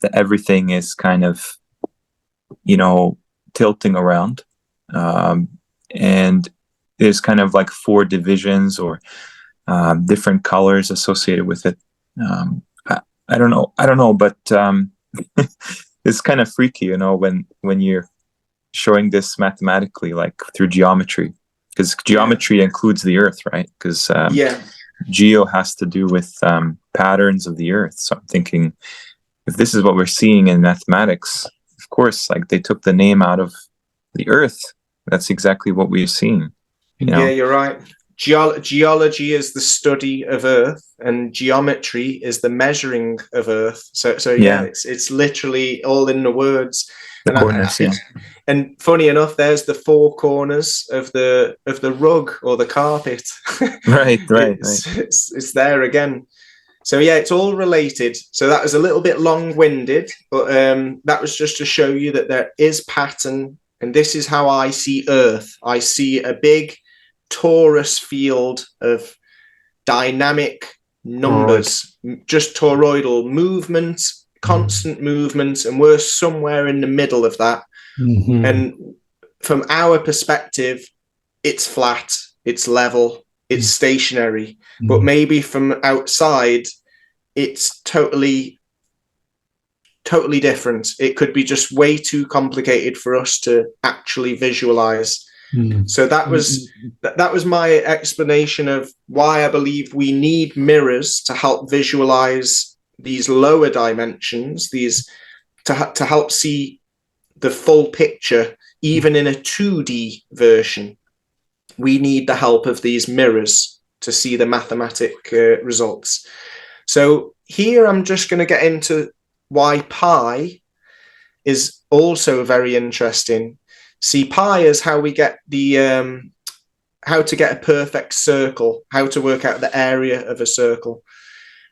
that everything is kind of, you know, tilting around, and there's kind of like four divisions or different colors associated with it. I don't know, but it's kind of freaky, you know, when you're showing this mathematically, like through geometry, because geometry includes the earth, right? Because geo has to do with patterns of the earth. So I'm thinking, if this is what we're seeing in mathematics, of course, like they took the name out of the earth. That's exactly what we're seeing. You know? Yeah, you're right. Geology is the study of Earth, and geometry is the measuring of Earth. So yeah, it's literally all in the words. The corners, and funny enough, there's the four corners of the rug or the carpet. Right. It's there again. So yeah, it's all related. So that was a little bit long-winded, but that was just to show you that there is pattern, and this is how I see Earth. I see a big torus field of dynamic numbers, just toroidal movement, constant movement, and we're somewhere in the middle of that. Mm-hmm. And from our perspective, it's flat, it's level, it's stationary. But maybe from outside, it's totally different. It could be just way too complicated for us to actually visualize. So that was my explanation of why I believe we need mirrors to help visualize these lower dimensions, these to help see the full picture, even in a 2D version. We need the help of these mirrors to see the mathematic results. So here I'm just going to get into why pi is also very interesting. See, pi is how we get the how to get a perfect circle, how to work out the area of a circle.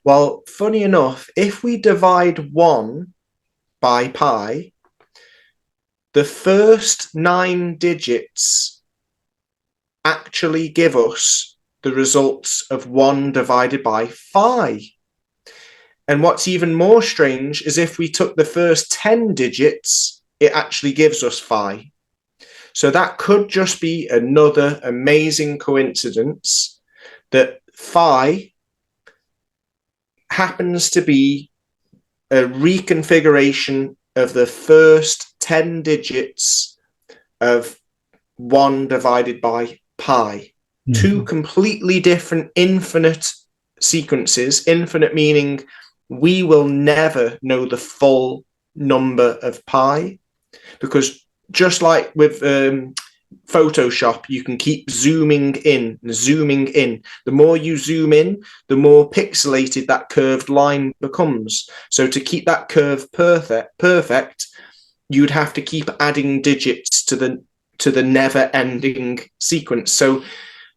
Well, funny enough, if we divide 1 by pi, the first 9 digits actually give us the results of 1 divided by phi. And what's even more strange is if we took the first 10 digits, it actually gives us phi. So that could just be another amazing coincidence that phi happens to be a reconfiguration of the first 10 digits of 1 divided by pi. Two completely different infinite sequences. Infinite meaning we will never know the full number of pi, because just like with Photoshop, you can keep zooming in. The more you zoom in, the more pixelated that curved line becomes. So to keep that curve perfect, you'd have to keep adding digits to the never-ending sequence. So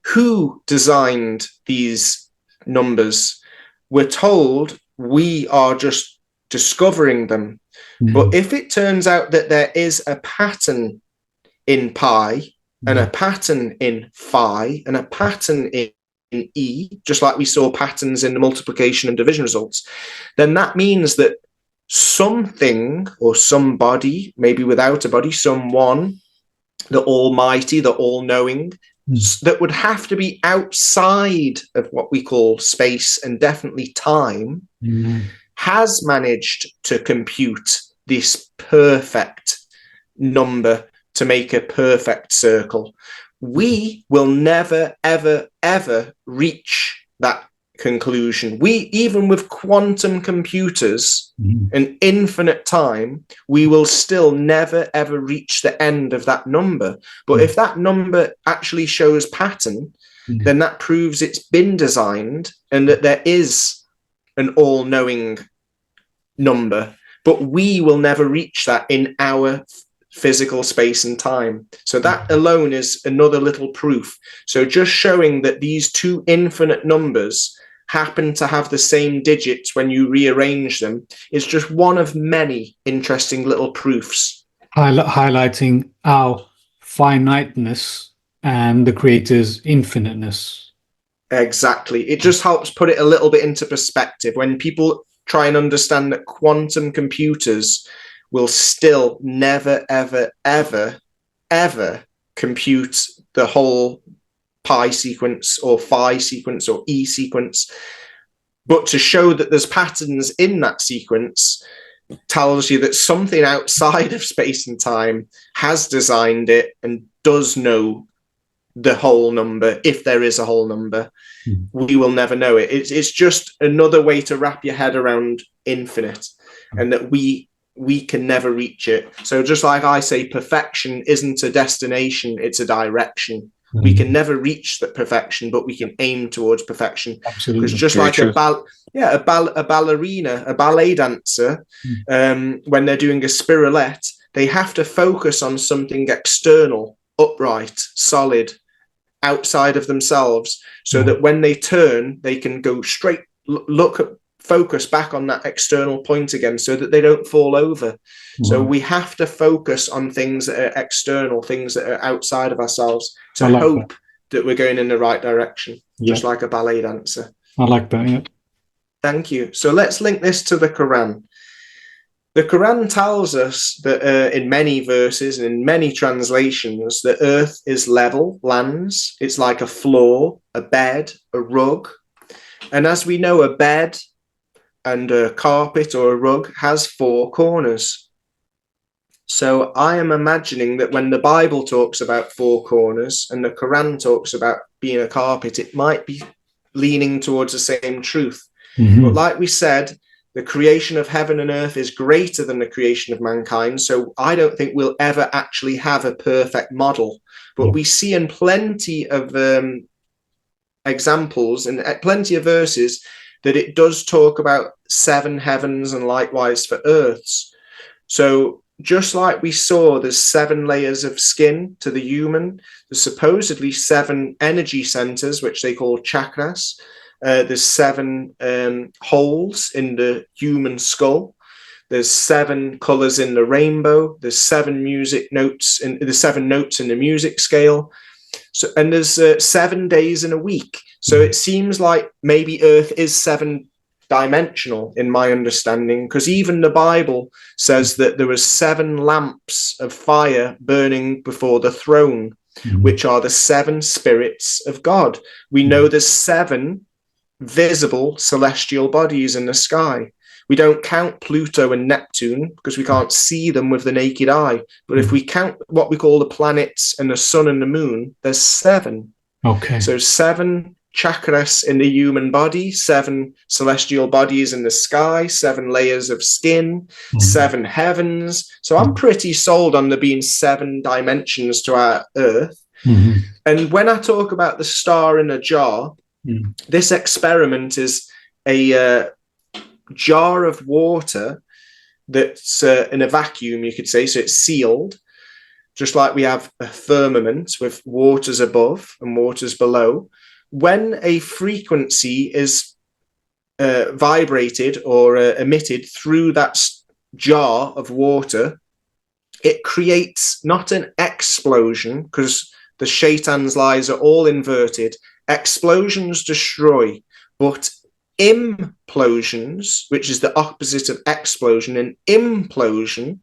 who designed these numbers? We're told we are just discovering them. But if it turns out that there is a pattern in pi and a pattern in phi and a pattern in E, just like we saw patterns in the multiplication and division results, then that means that something or somebody, maybe without a body, someone, the almighty, the all-knowing, that would have to be outside of what we call space and definitely time, has managed to compute this perfect number to make a perfect circle. We will never, ever, ever reach that conclusion. We, even with quantum computers and infinite time, we will still never, ever reach the end of that number. But if that number actually shows pattern, then that proves it's been designed and that there is an all-knowing number. But we will never reach that in our physical space and time. So that alone is another little proof. So just showing that these two infinite numbers happen to have the same digits when you rearrange them is just one of many interesting little proofs. Highlighting our finiteness and the creator's infiniteness. Exactly. It just helps put it a little bit into perspective when people try and understand that quantum computers will still never, ever, ever, ever compute the whole pi sequence or phi sequence or e sequence. But to show that there's patterns in that sequence tells you that something outside of space and time has designed it and does know the whole number, if there is a whole number. We will never know it. It's just another way to wrap your head around infinite, and that we can never reach it. So just like I say, perfection isn't a destination, it's a direction. We can never reach that perfection, but we can aim towards perfection. Absolutely. Because just Very like true. a ballerina, a ballet dancer, when they're doing a spiralette, they have to focus on something external, upright, solid, outside of themselves, so that when they turn, they can go straight, focus back on that external point again, so that they don't fall over. So we have to focus on things that are external, things that are outside of ourselves, to hope that we're going in the right direction, just like a ballet dancer. I like that, yeah. Thank you. So let's link this to the Quran. The Quran tells us that in many verses and in many translations, the earth is level, lands. It's like a floor, a bed, a rug. And as we know, a bed and a carpet or a rug has four corners. So I am imagining that when the Bible talks about four corners and the Quran talks about being a carpet, it might be leaning towards the same truth. But like we said, the creation of heaven and earth is greater than the creation of mankind. So I don't think we'll ever actually have a perfect model. But we see in plenty of examples and plenty of verses that it does talk about 7 heavens and likewise for earths. So just like we saw there's 7 layers of skin to the human, there's supposedly 7 energy centers, which they call chakras. There's 7 holes in the human skull. There's 7 colors in the rainbow. There's 7 music notes in the 7 notes in the music scale. So, and there's 7 days in a week. So it seems like maybe Earth is 7-dimensional in my understanding, because even the Bible says that there were 7 lamps of fire burning before the throne, which are the 7 spirits of God. We know there's 7 visible celestial bodies in the sky. We don't count Pluto and Neptune because we can't see them with the naked eye. But if we count what we call the planets and the sun and the moon, there's 7. Okay. So 7 chakras in the human body, 7 celestial bodies in the sky, 7 layers of skin, 7 heavens. So I'm pretty sold on there being 7 dimensions to our Earth. And when I talk about the star in a jar, this experiment is a jar of water that's in a vacuum, you could say, so it's sealed, just like we have a firmament with waters above and waters below. When a frequency is vibrated or emitted through that jar of water, it creates not an explosion, because the shaitan's lies are all inverted. Explosions destroy, but implosions, which is the opposite of explosion, an implosion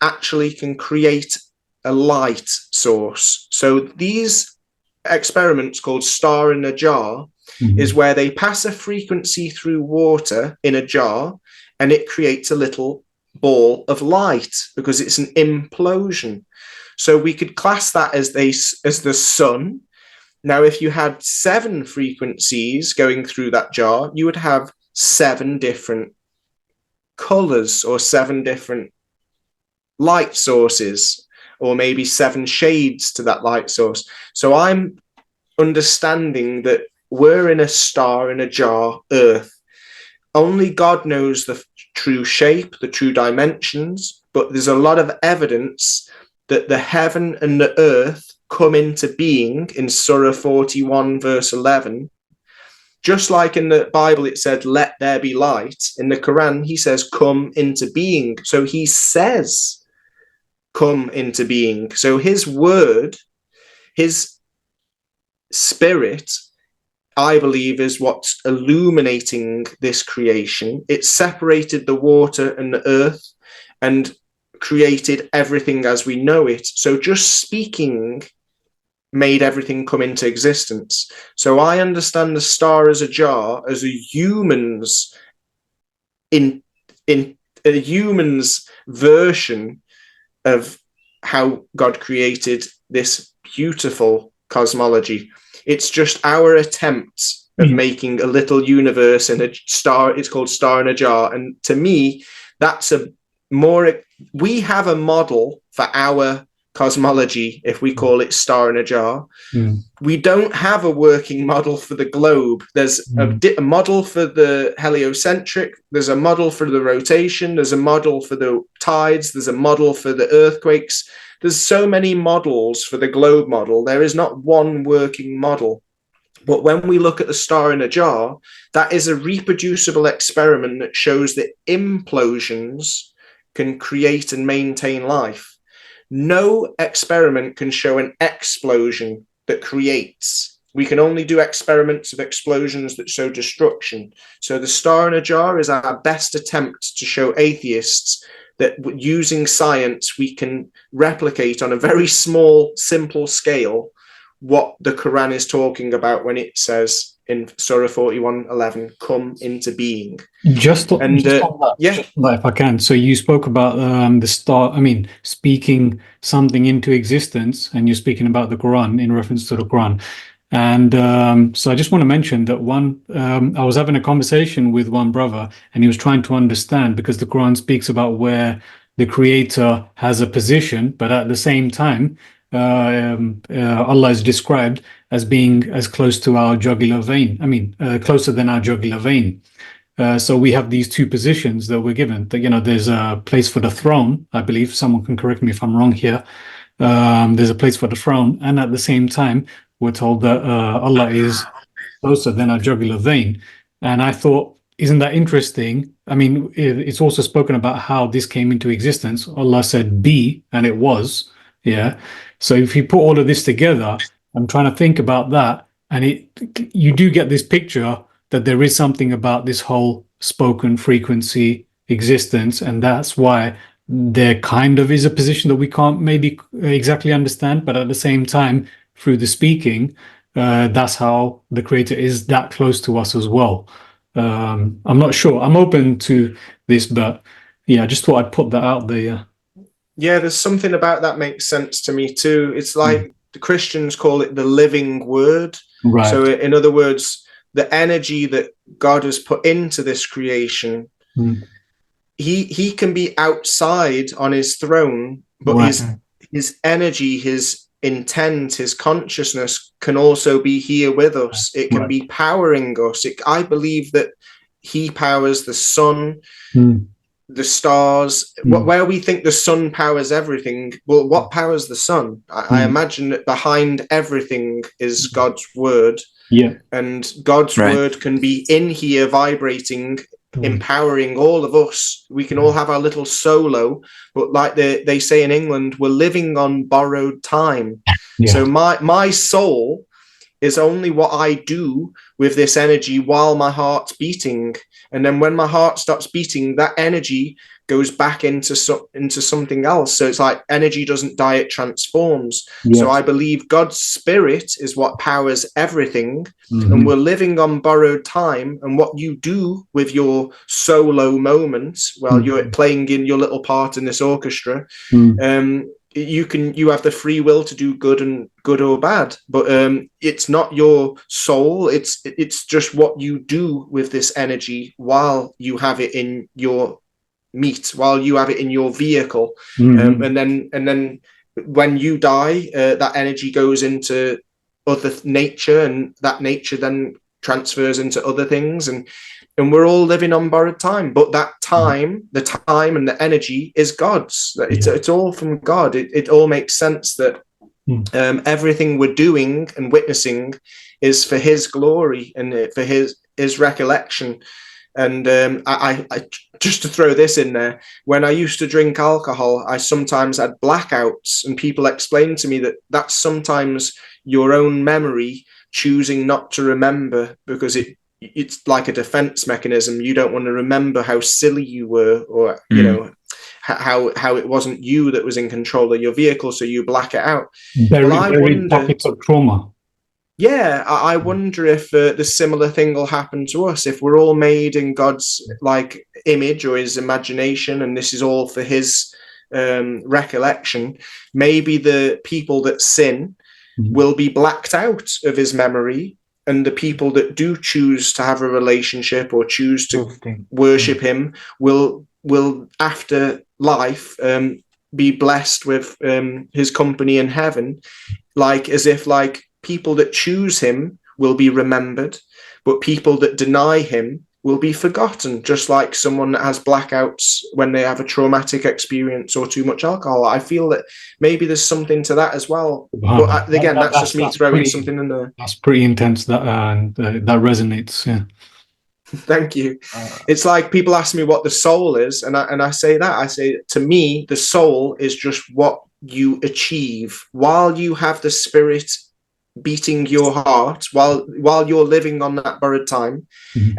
actually can create a light source. So these experiments called Star in a Jar is where they pass a frequency through water in a jar and it creates a little ball of light because it's an implosion. So we could class that as the sun. Now, if you had 7 frequencies going through that jar, you would have 7 different colors or 7 different light sources, or maybe 7 shades to that light source. So I'm understanding that we're in a star in a jar, Earth. Only God knows the true shape, the true dimensions, but there's a lot of evidence that the heaven and the earth come into being in Surah 41, verse 11. Just like in the Bible it said, let there be light, in the Quran he says, come into being. So he says, come into being. So his word, his spirit, I believe, is what's illuminating this creation. It separated the water and the earth and created everything as we know it. So just speaking made everything come into existence. So I understand the star as a jar as a human's in a human's version of how God created this beautiful cosmology. It's just our attempt of making a little universe in a star. It's called Star in a Jar. And to me, that's we have a model for our cosmology if we call it Star in a Jar. We don't have a working model for the globe. There's a model for the heliocentric, there's a model for the rotation, there's a model for the tides, there's a model for the earthquakes. There's so many models for the globe model. There is not one working model. But when we look at the star in a jar, that is a reproducible experiment that shows that implosions can create and maintain life. No experiment can show an explosion that creates. We can only do experiments of explosions that show destruction. So the star in a jar is our best attempt to show atheists that using science, we can replicate on a very small, simple scale what the Quran is talking about when it says in Surah 41:11, come into being. Just on that, if I can. So you spoke about the star, speaking something into existence, and you're speaking about the Quran in reference to the Quran. And so I just want to mention that I was having a conversation with one brother, and he was trying to understand, because the Quran speaks about where the Creator has a position, but at the same time, Allah is described as being as close to our jugular vein. Closer than our jugular vein. So we have these 2 positions that we're given. That, there's a place for the throne, I believe. Someone can correct me if I'm wrong here. There's a place for the throne, and at the same time, we're told that Allah is closer than our jugular vein. And I thought, isn't that interesting? It's also spoken about how this came into existence. Allah said, be, and it was. Yeah. So if you put all of this together, I'm trying to think about that, and you do get this picture that there is something about this whole spoken frequency existence, and that's why there kind of is a position that we can't maybe exactly understand, but at the same time, through the speaking, that's how the Creator is that close to us as well. I'm not sure. I'm open to this, but yeah, I just thought I'd put that out there. Yeah, there's something about that makes sense to me too. It's like the Christians call it the living word. Right. So in other words, the energy that God has put into this creation, he can be outside on his throne, but his energy, his intent, his consciousness can also be here with us. It can be powering us. I believe that he powers the sun, the stars. Where we think the sun powers everything, well, what powers the sun? I imagine that behind everything is God's word. Yeah. And God's word can be in here vibrating, empowering all of us. We can all have our little solo, but like they say in England, we're living on borrowed time. Yeah. So my soul is only what I do with this energy while my heart's beating. And then when my heart stops beating, that energy goes back into something else. So it's like energy doesn't die, it transforms. Yes. So I believe God's spirit is what powers everything. Mm-hmm. And we're living on borrowed time. And what you do with your solo moments while you're playing in your little part in this orchestra, you have the free will to do good or bad, but it's not your soul. It's just what you do with this energy while you have it in your meat, while you have it in your vehicle. And then when you die, that energy goes into other nature, and that nature then transfers into other things, and we're all living on borrowed time. But that time, the time and the energy is God's. It's all from God. It all makes sense that everything we're doing and witnessing is for His glory and for His recollection. And I just to throw this in there, when I used to drink alcohol, I sometimes had blackouts, and people explained to me that that's sometimes your own memory choosing not to remember, because it's like a defense mechanism. You don't want to remember how silly you were, or you know, how it wasn't you that was in control of your vehicle, so you black it out. Buried pockets of trauma. Yeah, I wonder if the similar thing will happen to us if we're all made in God's like image or His imagination, and this is all for His recollection. Maybe the people that sin will be blacked out of His memory, and the people that do choose to have a relationship or choose to worship Him will after life be blessed with His company in heaven, like as if like people that choose Him will be remembered, but people that deny Him will be forgotten, just like someone that has blackouts when they have a traumatic experience or too much alcohol. I feel that maybe there's something to that as well. But again, that's just me throwing something in there. That's pretty intense. That resonates. Yeah. Thank you. It's like people ask me what the soul is, and I say that. I say, to me, the soul is just what you achieve while you have the spirit beating your heart, while you're living on that borrowed time.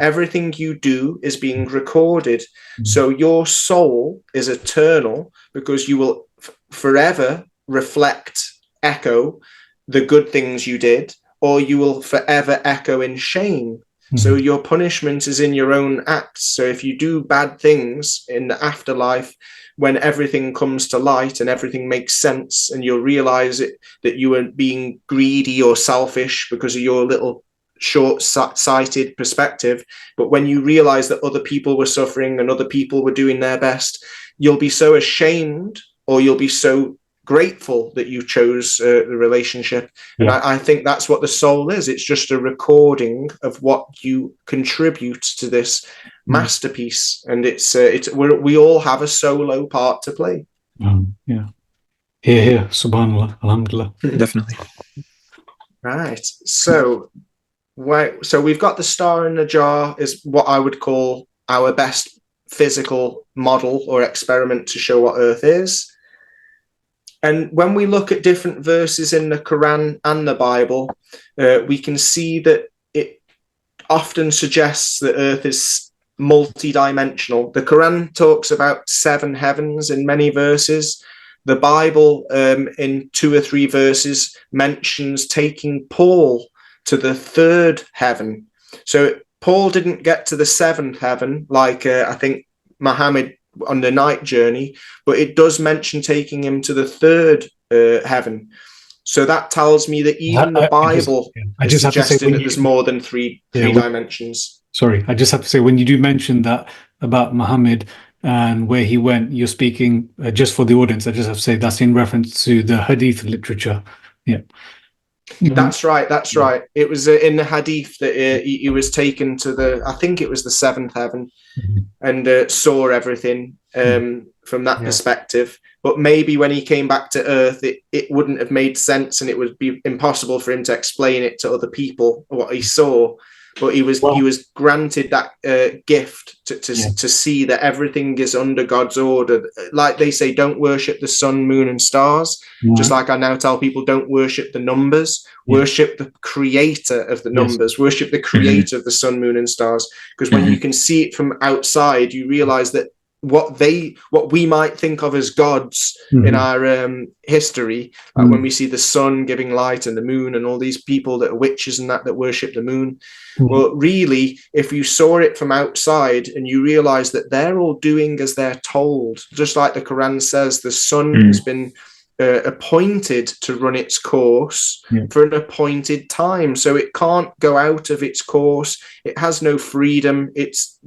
Everything you do is being recorded. So your soul is eternal, because you will forever reflect, echo the good things you did, or you will forever echo in shame. So your punishment is in your own acts. So if you do bad things in the afterlife, when everything comes to light and everything makes sense, and you'll realize that you were being greedy or selfish because of your little short-sighted perspective. But when you realize that other people were suffering and other people were doing their best, you'll be so ashamed, or you'll be so grateful that you chose the relationship. And I think that's what the soul is. It's just a recording of what you contribute to this masterpiece, and we all have a solo part to play. Here, subhanallah, alhamdulillah. Definitely. Right, so we've got the star in the jar is what I would call our best physical model or experiment to show what Earth is. And when we look at different verses in the Quran and the Bible, we can see that it often suggests that Earth is multi-dimensional. The Quran talks about 7 heavens in many verses. The Bible, in 2 or 3 verses, mentions taking Paul to the 3rd heaven. So Paul didn't get to the 7th heaven like I think Muhammad on the night journey, but it does mention taking him to the 3rd heaven. So that tells me that even the Bible is suggesting that there's more than three dimensions. Sorry, I just have to say, when you do mention that about Muhammad and where he went, you're speaking, just for the audience, I just have to say that's in reference to the Hadith literature. Yeah. That's right. That's right. It was in the Hadith that he was taken to I think it was the 7th heaven, and saw everything from that perspective. But maybe when he came back to Earth, it wouldn't have made sense, and it would be impossible for him to explain it to other people what he saw. but he was granted that gift to see that everything is under God's order. Like they say, don't worship the sun, moon, and stars. Just like I now tell people, don't worship the numbers. Worship the creator of the numbers. Worship the creator of the sun, moon, and stars. Because when you can see it from outside, you realize that what we might think of as gods in our history, like when we see the sun giving light and the moon and all these people that are witches and that worship the moon, well, really, if you saw it from outside and you realize that they're all doing as they're told, just like the Quran says, the sun has been appointed to run its course for an appointed time, so it can't go out of its course. It has no freedom. It's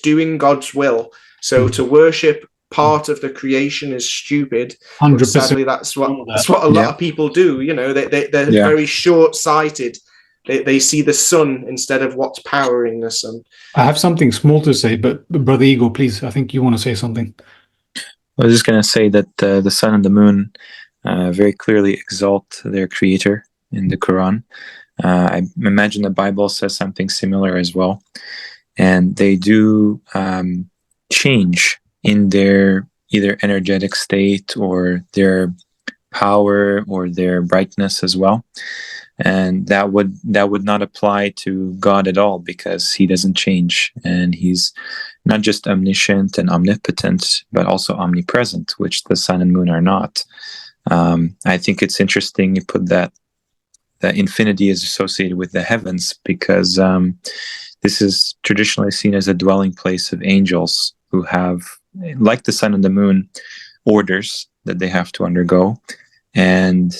doing God's will. So to worship part of the creation is stupid. 100%. But sadly, that's what a lot of people do. You know, they're very short-sighted. They see the sun instead of what's powering the sun. I have something small to say, but Brother Eagle, please, I think you want to say something. I was just going to say that the sun and the moon very clearly exalt their creator in the Quran. I imagine the Bible says something similar as well. And they do change in their either energetic state or their power or their brightness as well. And that would not apply to God at all, because he doesn't change, and he's not just omniscient and omnipotent, but also omnipresent, which the sun and moon are not. I think it's interesting you put that infinity is associated with the heavens, because this is traditionally seen as a dwelling place of angels who have, like the sun and the moon, orders that they have to undergo. And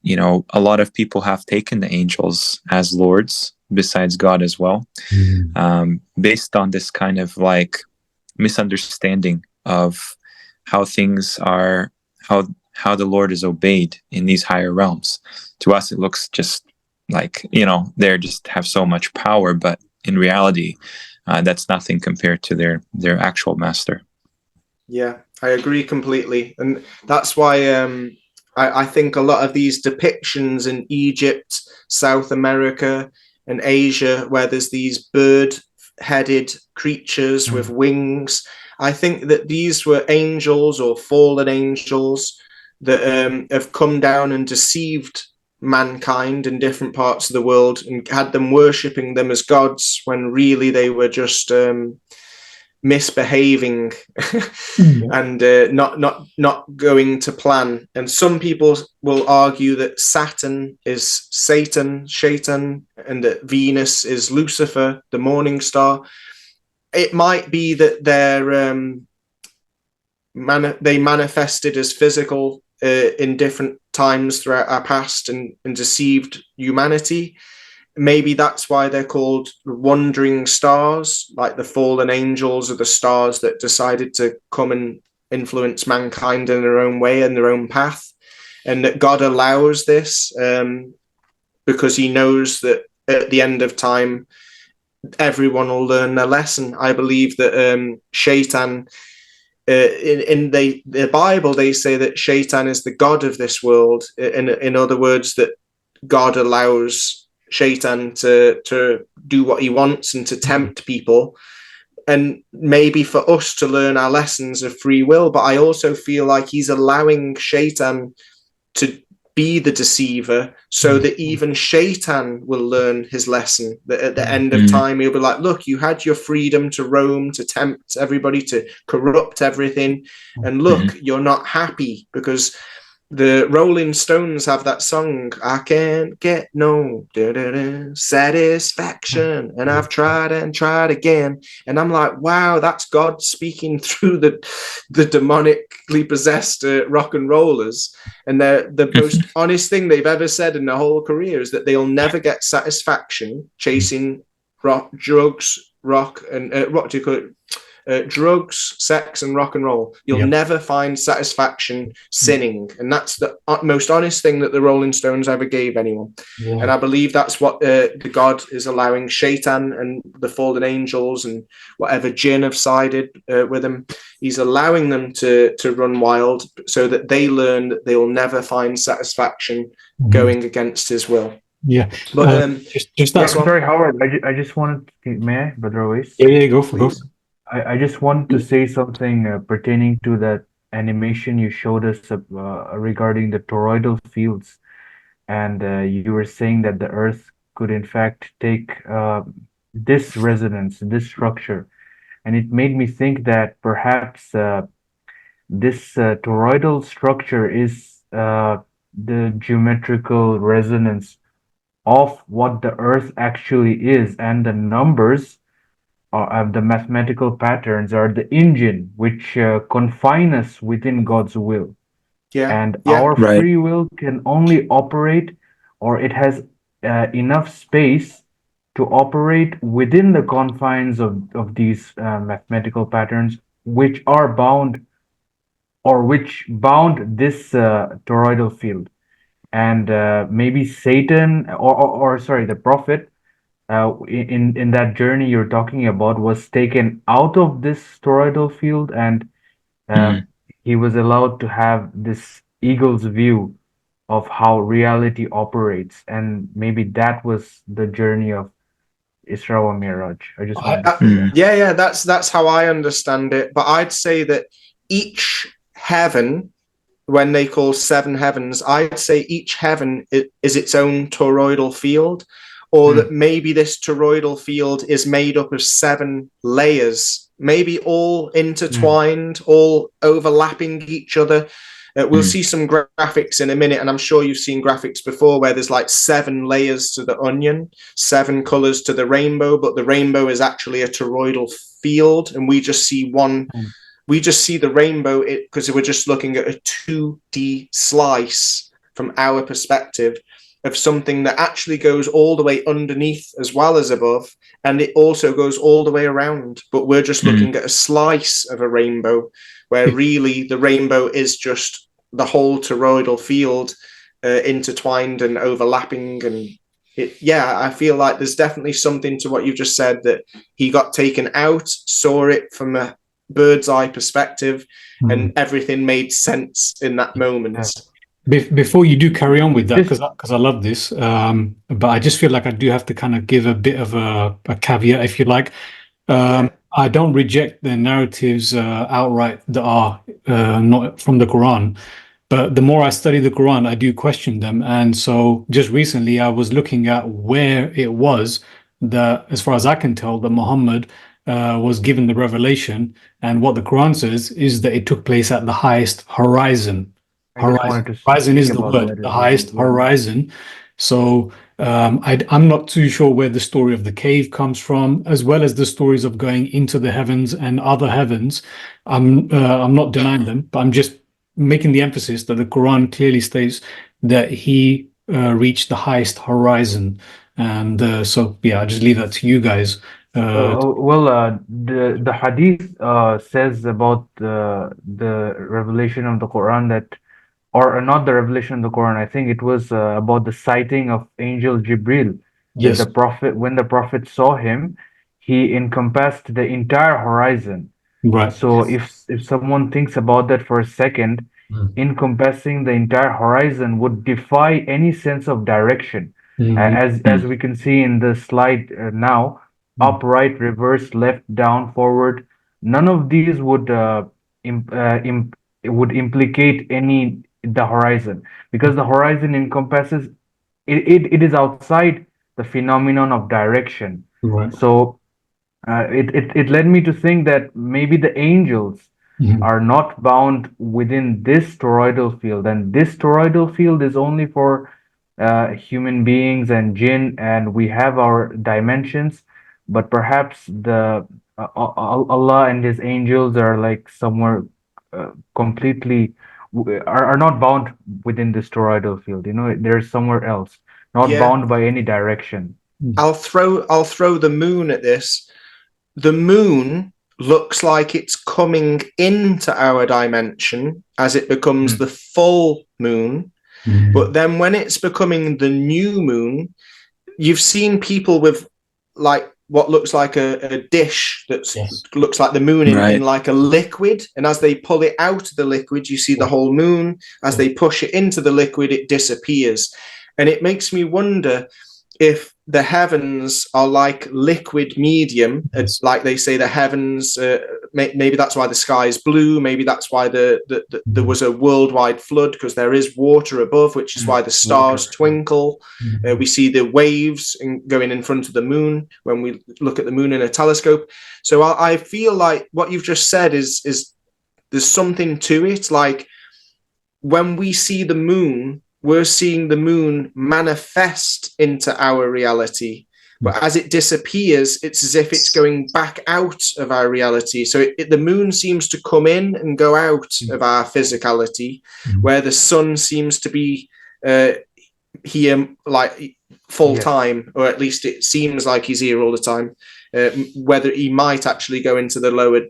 you know, a lot of people have taken the angels as lords, besides God as well, based on this kind of like misunderstanding of how things are, how the Lord is obeyed in these higher realms. To us, it looks just like, you know, they just have so much power, but in reality, that's nothing compared to their actual master. Yeah, I agree completely, and that's why I think a lot of these depictions in Egypt, South America, and Asia, where there's these bird-headed creatures with wings, I think that these were angels or fallen angels that have come down and deceived mankind in different parts of the world and had them worshipping them as gods, when really they were just misbehaving and not going to plan. And some people will argue that Saturn is Satan, and that Venus is Lucifer, the morning star. It might be that they manifested as physical in different times throughout our past and deceived humanity. Maybe that's why they're called wandering stars, like the fallen angels are the stars that decided to come and influence mankind in their own way and their own path. And that God allows this because he knows that at the end of time, everyone will learn their lesson. I believe that Shaitan, in the Bible, they say that Shaitan is the god of this world. In other words, that God allows Shaitan to do what he wants and to tempt people, and maybe for us to learn our lessons of free will. But I also feel like he's allowing Shaitan to be the deceiver, so that even Shaitan will learn his lesson, that at the end of time he'll be like, look, you had your freedom to roam, to tempt everybody, to corrupt everything, and look, you're not happy because the Rolling Stones have that song, I can't get no satisfaction, and I've tried and tried again. And I'm like, wow, that's God speaking through the demonically possessed rock and rollers. And the most honest thing they've ever said in their whole career is that they'll never get satisfaction chasing drugs, sex, and rock and roll. You'll never find satisfaction sinning. And that's the most honest thing that the Rolling Stones ever gave anyone. And I believe that's what the God is allowing Shaitan and the fallen angels and whatever jinn have sided with him. He's allowing them to run wild so that they learn that they will never find satisfaction going against his will. Yeah. But Just yes, that. I'm one. sorry, Howard. I just wanted to, may I, Brother Oais? Yeah, go for go. Please. I just wanted to say something pertaining to that animation you showed us regarding the toroidal fields, and you were saying that the Earth could in fact take this resonance, this structure, and it made me think that perhaps this toroidal structure is the geometrical resonance of what the Earth actually is, and the numbers of the mathematical patterns are the engine which confine us within God's will. Yeah, And yeah, our Right. free will can only operate, or it has enough space to operate within the confines of these mathematical patterns, which are bound or which bound this toroidal field. And maybe Satan, or sorry, the prophet, in that journey you're talking about, was taken out of this toroidal field, and uh, Mm. he was allowed to have this eagle's view of how reality operates, and maybe that was the journey of Isra and Miraj. I just wanted to say that. Mm. yeah. That's how I understand it. But I'd say that each heaven, when they call seven heavens, I'd say each heaven is its own toroidal field, or that maybe this toroidal field is made up of seven layers, maybe all Mm. intertwined, all overlapping each other. We'll Mm. see some graphics in a minute, and I'm sure you've seen graphics before where there's like seven layers to the onion, seven colors to the rainbow, but the rainbow is actually a toroidal field, and we just see one. Mm. We just see the rainbow because we're just looking at a 2D slice from our perspective of something that actually goes all the way underneath as well as above, and it also goes all the way around. But we're just Mm. looking at a slice of a rainbow, where really the rainbow is just the whole toroidal field intertwined and overlapping. And yeah, I feel like there's definitely something to what you've just said, that he got taken out, saw it from a bird's eye perspective, and everything made sense in that moment. Yeah. Before you do carry on with that, Just because I love this, but I just feel like I do have to kind of give a bit of a caveat, if you like. Yeah, I don't reject the narratives outright that are not from the Quran, but the more I study the Quran, I do question them. And so just recently, I was looking at where it was that, as far as I can tell, that Muhammad was given the revelation. And what the Quran says is that it took place at the highest horizon. I just wanted Horizon. to Horizon speak is the about word, that the as well. highest Yeah. horizon. So I'm not too sure where the story of the cave comes from, as well as the stories of going into the heavens and other heavens. I'm not denying them, but I'm just making the emphasis that the Quran clearly states that he reached the highest horizon. And so, yeah, I'll just leave that to you guys. Well, the hadith says about the revelation of the Quran that, or not the revelation of the Quran. I think it was about the sighting of Angel Jibril, that Yes, when the prophet saw him, he encompassed the entire horizon. right. So if someone thinks about that for a second, Mm. encompassing the entire horizon would defy any sense of direction. Mm. As we can see in the slide now, Mm. up, right, reverse, left, down, forward, none of these would implicate any the horizon, because the horizon encompasses it is outside the phenomenon of direction. Right. So it led me to think that maybe the angels Mm. are not bound within this toroidal field, and this toroidal field is only for human beings and jinn, and we have our dimensions, but perhaps Allah and His angels are like somewhere completely are not bound within this toroidal field. They're somewhere else, not yeah. bound by any direction. Mm. I'll throw the moon at this. The moon looks like it's coming into our dimension as it becomes Mm. the full moon. But Mm. then when it's becoming the new moon, you've seen people with like what looks like a dish that Yes. looks like the moon in Right. like a liquid. And as they pull it out of the liquid, you see the whole moon. As they push it into the liquid, it disappears. And it makes me wonder if the heavens are like liquid medium, Yes. like they say the heavens, maybe that's why the sky is blue, maybe that's why there was a worldwide flood, because there is water above, which is why the stars Water. twinkle. We see the waves going in front of the moon when we look at the moon in a telescope. So I feel like what you've just said is there's something to it. Like when we see the moon, we're seeing the moon manifest into our reality. But as it disappears, it's as if it's going back out of our reality. So the moon seems to come in and go out of our physicality, where the sun seems to be here like full time, or at least it seems like he's here all the time. Whether he might actually go into the lower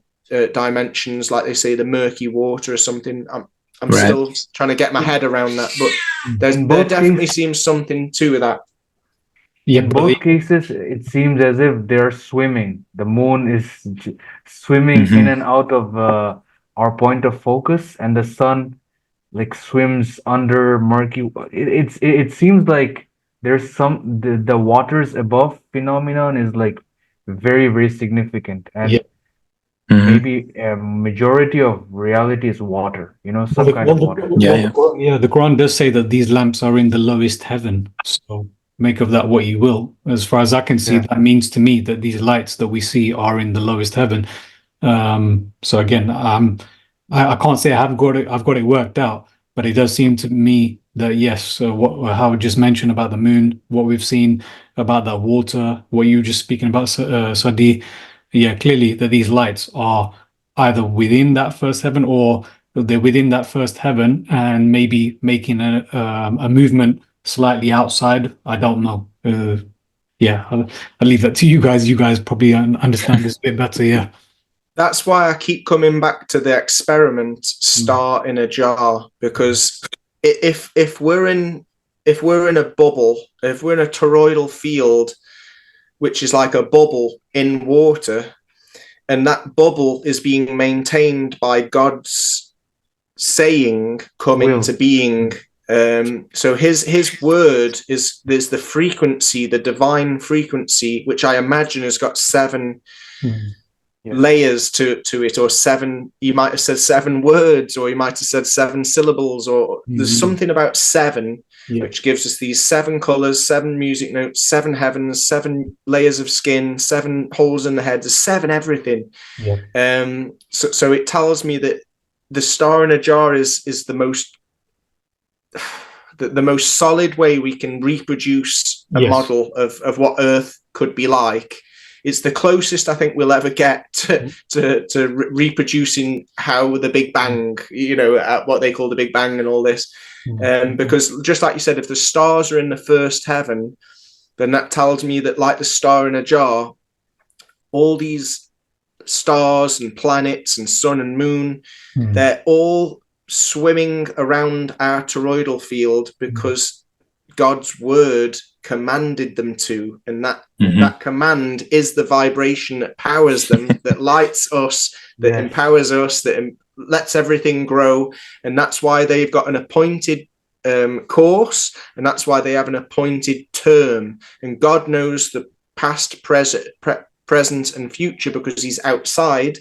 dimensions, like they say, the murky water or something. I'm Right. still trying to get my head around that, but there definitely seems something to that. Yeah, In both cases, it seems as if they're swimming. The moon is swimming in and out of our point of focus, and the sun like swims under murky. It seems like there's the waters above phenomenon is like very significant, and Yeah. maybe a majority of reality is water. You know, some kind of water. The Quran does say that these lamps are in the lowest heaven. So make of that what you will. As far as I can see, that means to me that these lights that we see are in the lowest heaven. So again, I can't say I've got it worked out, but it does seem to me that yes, what Howard just mentioned about the moon, what we've seen about that water, what you were just speaking about, Sadi, yeah, clearly that these lights are either within that first heaven or they're within that first heaven and maybe making a movement slightly outside. I don't know. Yeah, I'll leave that to you guys. You guys probably understand this a bit better. Yeah. That's why I keep coming back to the experiment star in a jar, because if we're in a bubble, if we're in a toroidal field, which is like a bubble in water, and that bubble is being maintained by God's saying coming to being. So his word there's the frequency, the divine frequency, which I imagine has got seven layers to it, or seven, you might have said 7 words, or you might have said 7 syllables, or there's something about 7 which gives us these 7 colors, 7 music notes, 7 heavens, 7 layers of skin, 7 holes in the head, there's 7 everything. So it tells me that the star in a jar is the most the most solid way we can reproduce a model of what Earth could be like. It's the closest I think we'll ever get to reproducing how the Big Bang, what they call the Big Bang and all this. Because just like you said, if the stars are in the first heaven, then that tells me that, like the star in a jar, all these stars and planets and sun and moon, they're all swimming around our toroidal field because God's word commanded them to, and that command is the vibration that powers them, that lights us, that empowers us, that lets everything grow. And that's why they've got an appointed course, and that's why they have an appointed term. And God knows the past, present and future, because he's outside.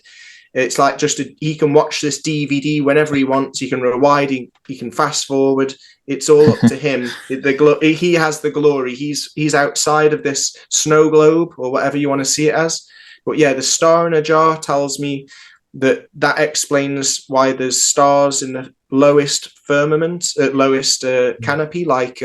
It's like he can watch this DVD whenever he wants. He can rewind, he can fast forward. It's all up to him. He has the glory. He's outside of this snow globe, or whatever you want to see it as. But yeah, the star in a jar tells me that explains why there's stars in the lowest firmament, lowest canopy, like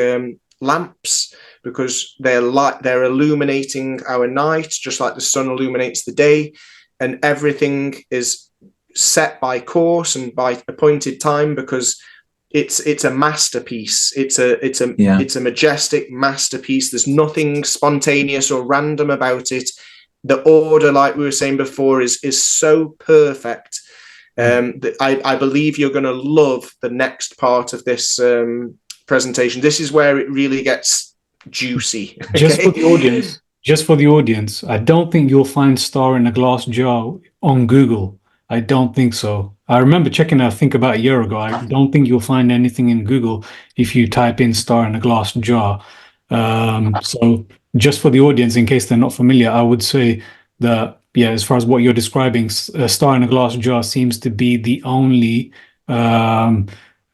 lamps, because they're illuminating our night, just like the sun illuminates the day. And everything is set by course and by appointed time, because it's a masterpiece. It's a majestic masterpiece. There's nothing spontaneous or random about it. The order, like we were saying before, is so perfect. That I believe you're going to love the next part of this presentation. This is where it really gets juicy. Just for the audience, I don't think you'll find star in a glass jar on Google. I don't think so. I remember checking, I think about a year ago. I don't think you'll find anything in Google if you type in star in a glass jar. So just for the audience, in case they're not familiar, I would say that, yeah, as far as what you're describing, a star in a glass jar seems to be the only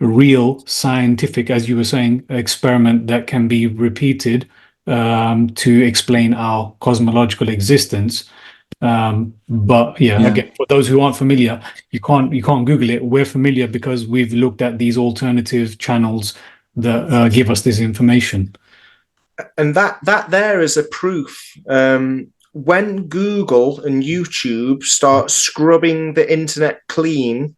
real scientific, as you were saying, experiment that can be repeated to explain our cosmological existence. But yeah, again, for those who aren't familiar, you can't Google it. We're familiar because we've looked at these alternative channels that give us this information. And that there is a proof. When Google and YouTube start scrubbing the internet clean,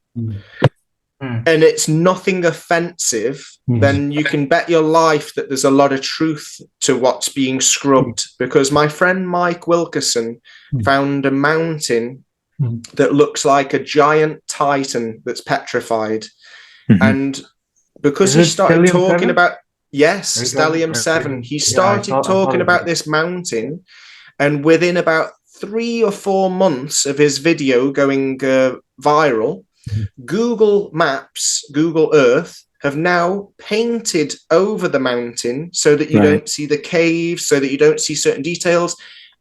and it's nothing offensive, then you can bet your life that there's a lot of truth to what's being scrubbed. Because my friend Mike Wilkerson found a mountain that looks like a giant titan that's petrified. And because he started talking about, yes, Stellium 7, he started talking about this mountain, and within about 3 or 4 months of his video going viral, Google Maps, Google Earth have now painted over the mountain so that you don't see the caves, so that you don't see certain details.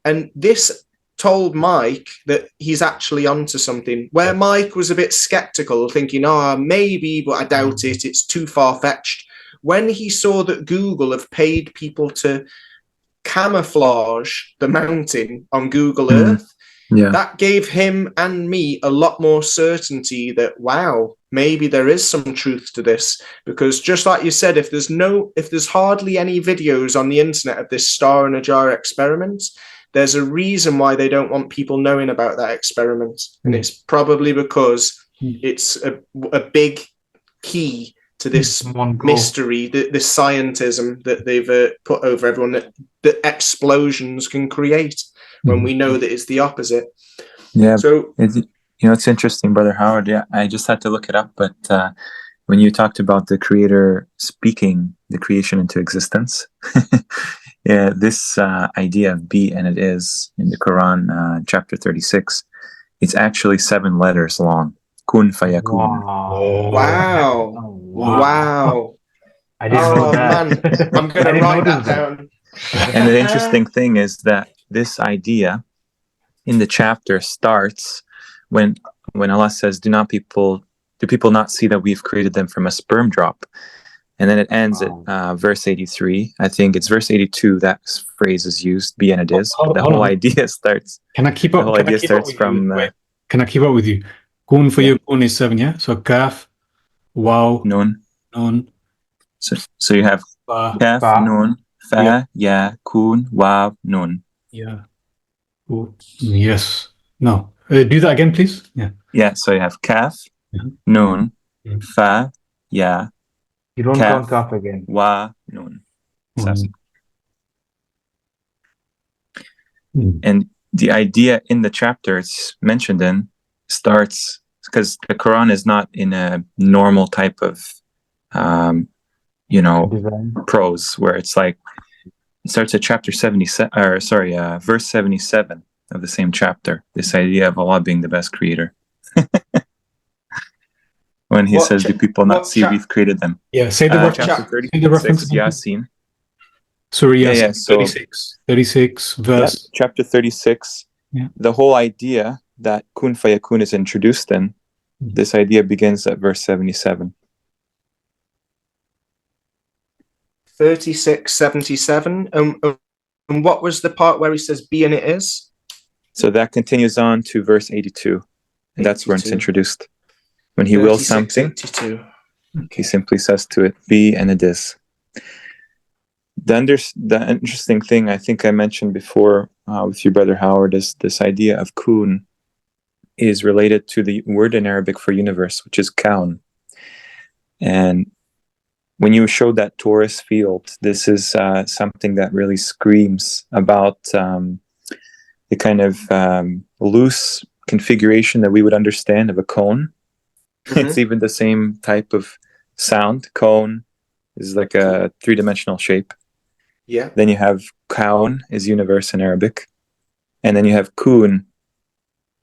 And this told Mike that he's actually onto something, where Mike was a bit skeptical, thinking, maybe, but I doubt it, it's too far-fetched. When he saw that Google have paid people to camouflage the mountain on Google Earth, that gave him and me a lot more certainty that, wow, maybe there is some truth to this. Because just like you said, if there's hardly any videos on the internet of this star in a jar experiment, there's a reason why they don't want people knowing about that experiment. And it's probably because it's a big key to this mystery, this scientism that they've put over everyone, that explosions can create when we know that it's the opposite. Yeah. So it's interesting, Brother Howard. Yeah, I just had to look it up, but when you talked about the Creator speaking the creation into existence, yeah, this idea of be and it is in the Quran, chapter 36, it's actually 7 letters long. Kun fayakun. Wow. I didn't know that. Man, I'm going to write that down. And the interesting thing is that this idea in the chapter starts when Allah says, do people not see that we've created them from a sperm drop? And then it ends at verse 83. I think it's verse 82 that phrase is used, be and it is. The whole idea starts. Can I keep up? The whole idea starts from. Can I keep up with you? Kun for you, kun is 7, yeah? So kaf, wow, nun. So you have kaf, nun, fa, ya, kun, waw, nun. Yeah. Ooh. Yes. No. Do that again, please. Yeah. Yeah. So you have kaf, nun, fa, ya. You don't count kaf again. Wa, nun. And the idea in the chapter it's mentioned in starts because the Quran is not in a normal type of, prose where it's like it starts at chapter 77, verse 77 of the same chapter. This idea of Allah being the best creator. When he says, "Do people not see we've created them?" Yeah, say the chapter 36, Yasin. Sorry, Yasin. So 36 verse. Yeah, chapter 36. Yeah. The whole idea that kun fayakun is introduced in, this idea begins at verse 77. 36:77. And what was the part where he says be and it is? So that continues on to verse 82. And that's where it's introduced. When he wills something, he simply says to it, be and it is. The interesting thing I think I mentioned before with your Brother Howard is this idea of kun is related to the word in Arabic for universe, which is kaun. And when you show that torus field, this is something that really screams about the kind of loose configuration that we would understand of a cone. It's even the same type of sound. Cone is like a 3-dimensional shape. Yeah. Then you have kaun is universe in Arabic. And then you have kun.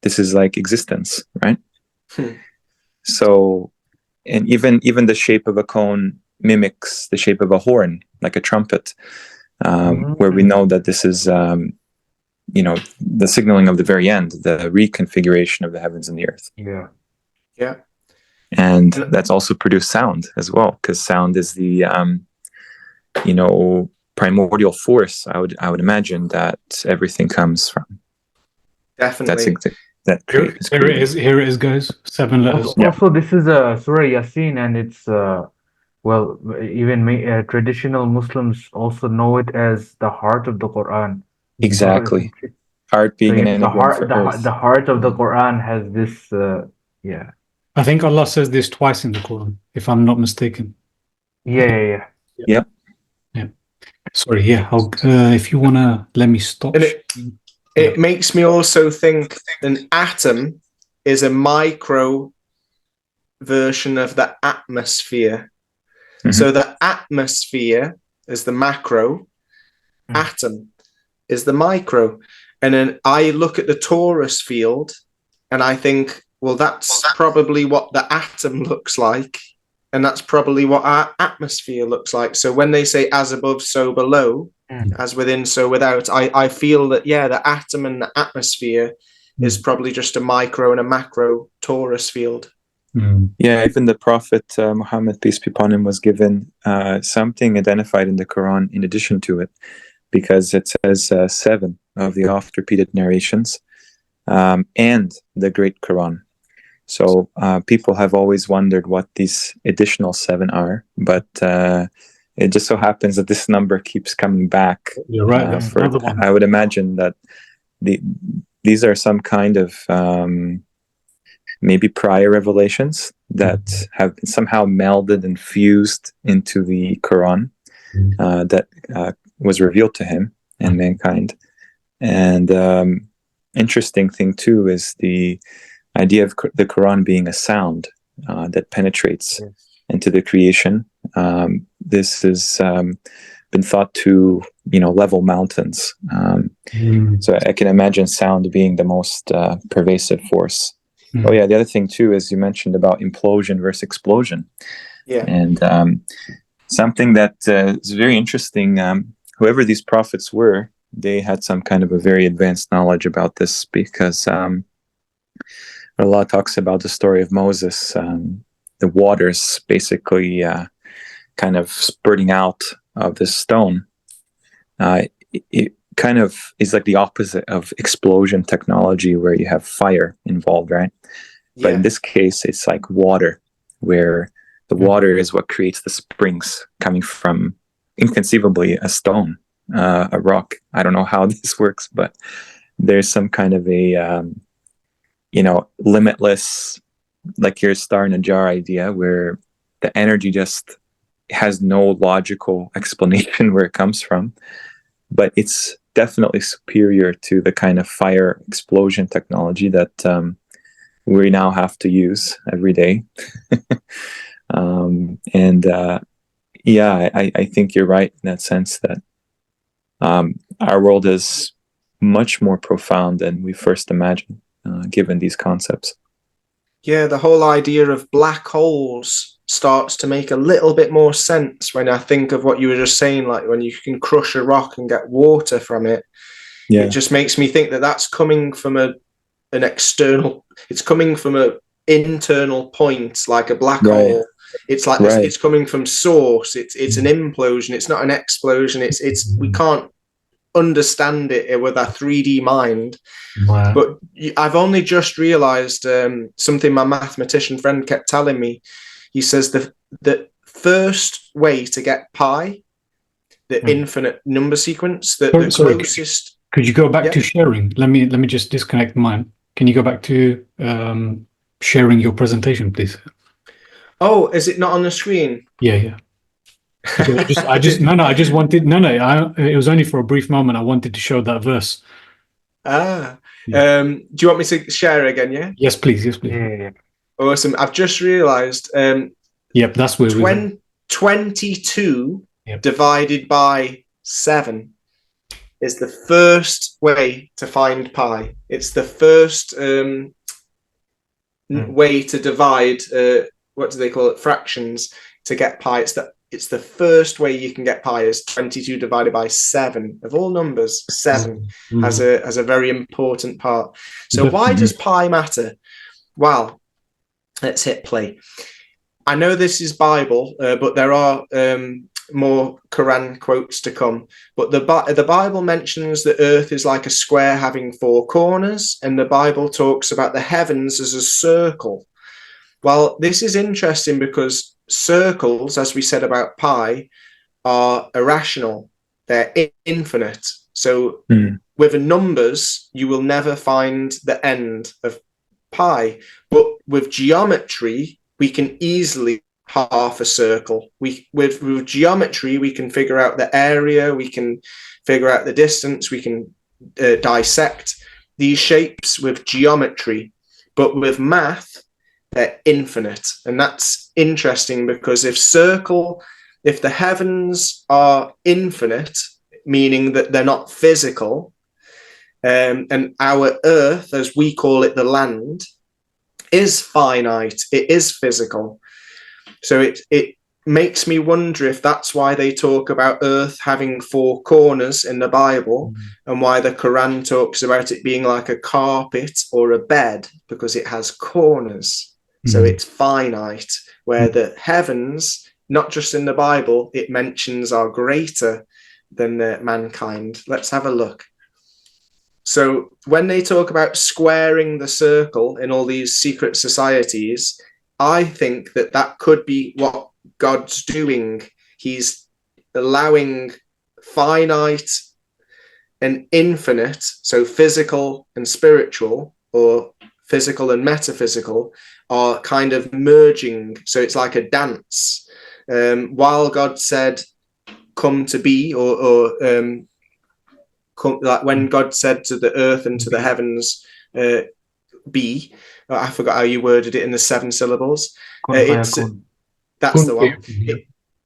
This is like existence, right? So, and even the shape of a cone mimics the shape of a horn, like a trumpet, where we know that this is, the signaling of the very end, the reconfiguration of the heavens and the earth. Yeah. Yeah. And that's also produced sound as well, because sound is the, primordial force. I would imagine that everything comes from. Definitely. Here it is, guys. 7 letters. Also, this is a Surah Yasin, and it's well, even traditional Muslims also know it as the heart of the Quran. Exactly. Heart being an It's the anagram heart. for earth. The heart of the Quran has this. Yeah. I think Allah says this twice in the Quran, if I'm not mistaken. Yeah. Yep. Yeah. Sorry. Yeah. If you wanna let me stop. And it makes me also think an atom is a micro version of the atmosphere. Mm-hmm. So the atmosphere is the macro, atom is the micro. And then I look at the torus field and I think, well, that's probably what the atom looks like. And that's probably what our atmosphere looks like. So when they say as above, so below, as within, so without, I feel that, yeah, the atom and the atmosphere is probably just a micro and a macro torus field. Yeah, even the Prophet Muhammad, peace be upon him, was given something identified in the Quran in addition to it, because it says 7 of the oft-repeated narrations and the Great Quran. So people have always wondered what these additional 7 are, but it just so happens that this number keeps coming back. You're right. That's another one. I would imagine that these are some kind of maybe prior revelations that have been somehow melded and fused into the Quran that was revealed to him and mankind. And interesting thing too is the idea of the Quran being a sound that penetrates into the creation. This has been thought to, level mountains. So I can imagine sound being the most pervasive force. Oh yeah, the other thing too is you mentioned about implosion versus explosion. Yeah. And something that is very interesting, whoever these prophets were, they had some kind of a very advanced knowledge about this, because Allah talks about the story of Moses, the waters basically kind of spurting out of this stone. It kind of is like the opposite of explosion technology, where you have fire involved, right? But in this case, it's like water, where the water is what creates the springs coming from, inconceivably, a stone, a rock. I don't know how this works, but there's some kind of a, limitless, like your star in a jar idea, where the energy just has no logical explanation where it comes from, but it's definitely superior to the kind of fire explosion technology that we now have to use every day. I think you're right in that sense that our world is much more profound than we first imagined, given these concepts. Yeah, the whole idea of black holes starts to make a little bit more sense when I think of what you were just saying, like when you can crush a rock and get water from it. Yeah. It just makes me think that that's coming from an external, it's coming from an internal point, like a black hole. It's like this, it's coming from source. It's an implosion. It's not an explosion. It's we can't understand it with our 3D mind. Wow. But I've only just realized something my mathematician friend kept telling me. He says the first way to get pi, the infinite number sequence, the closest. Could you go back to sharing? Let me just disconnect mine. Can you go back to sharing your presentation, please? Oh, is it not on the screen? Yeah. I just wanted it was only for a brief moment. I wanted to show that verse. Do you want me to share again? Yeah. Yes, please. Yeah. Awesome. I've just realized. Yep, that's where 22 divided by 7 is the first way to find pi. It's the first way to divide, what do they call it, fractions to get pi. It's the first way you can get pi is 22 divided by 7. Of all numbers, 7 has a very important part. So why does pi matter? Well, let's hit play. I know this is Bible, but there are more Quran quotes to come. But the Bible mentions the earth is like a square having 4 corners, and the Bible talks about the heavens as a circle. Well, this is interesting because circles, as we said about pi, are irrational. They're infinite. So with numbers, you will never find the end of pi. But with geometry, we can easily half a circle. With geometry, we can figure out the area, we can figure out the distance, we can dissect these shapes with geometry. But with math, they're infinite. And that's interesting because if the heavens are infinite, meaning that they're not physical, and our earth, as we call it, the land, is finite, it is physical. So it makes me wonder if that's why they talk about earth having 4 corners in the Bible, and why the Quran talks about it being like a carpet or a bed, because it has corners. So it's finite, where the heavens, not just in the Bible, it mentions are greater than mankind. Let's have a look. So when they talk about squaring the circle in all these secret societies, I think that could be what God's doing. He's allowing finite and infinite, so physical and spiritual, or physical and metaphysical, are kind of merging. So it's like a dance. While God said, come to be, like when God said to the earth and to the heavens, be, I forgot how you worded it in the 7 syllables. That's the one.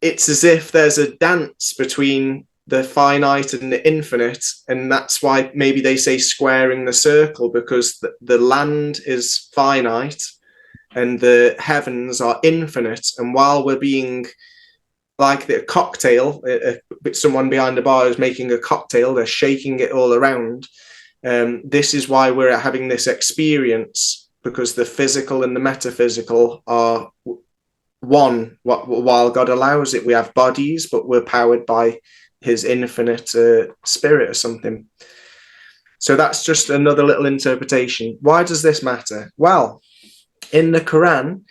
It's as if there's a dance between the finite and the infinite, and that's why maybe they say squaring the circle, because the land is finite and the heavens are infinite. And while we're being like the cocktail, someone behind the bar is making a cocktail, they're shaking it all around. This is why we're having this experience, because the physical and the metaphysical are one. While God allows it, we have bodies, but we're powered by his infinite spirit or something. So that's just another little interpretation. Why does this matter? Well, in the Quran,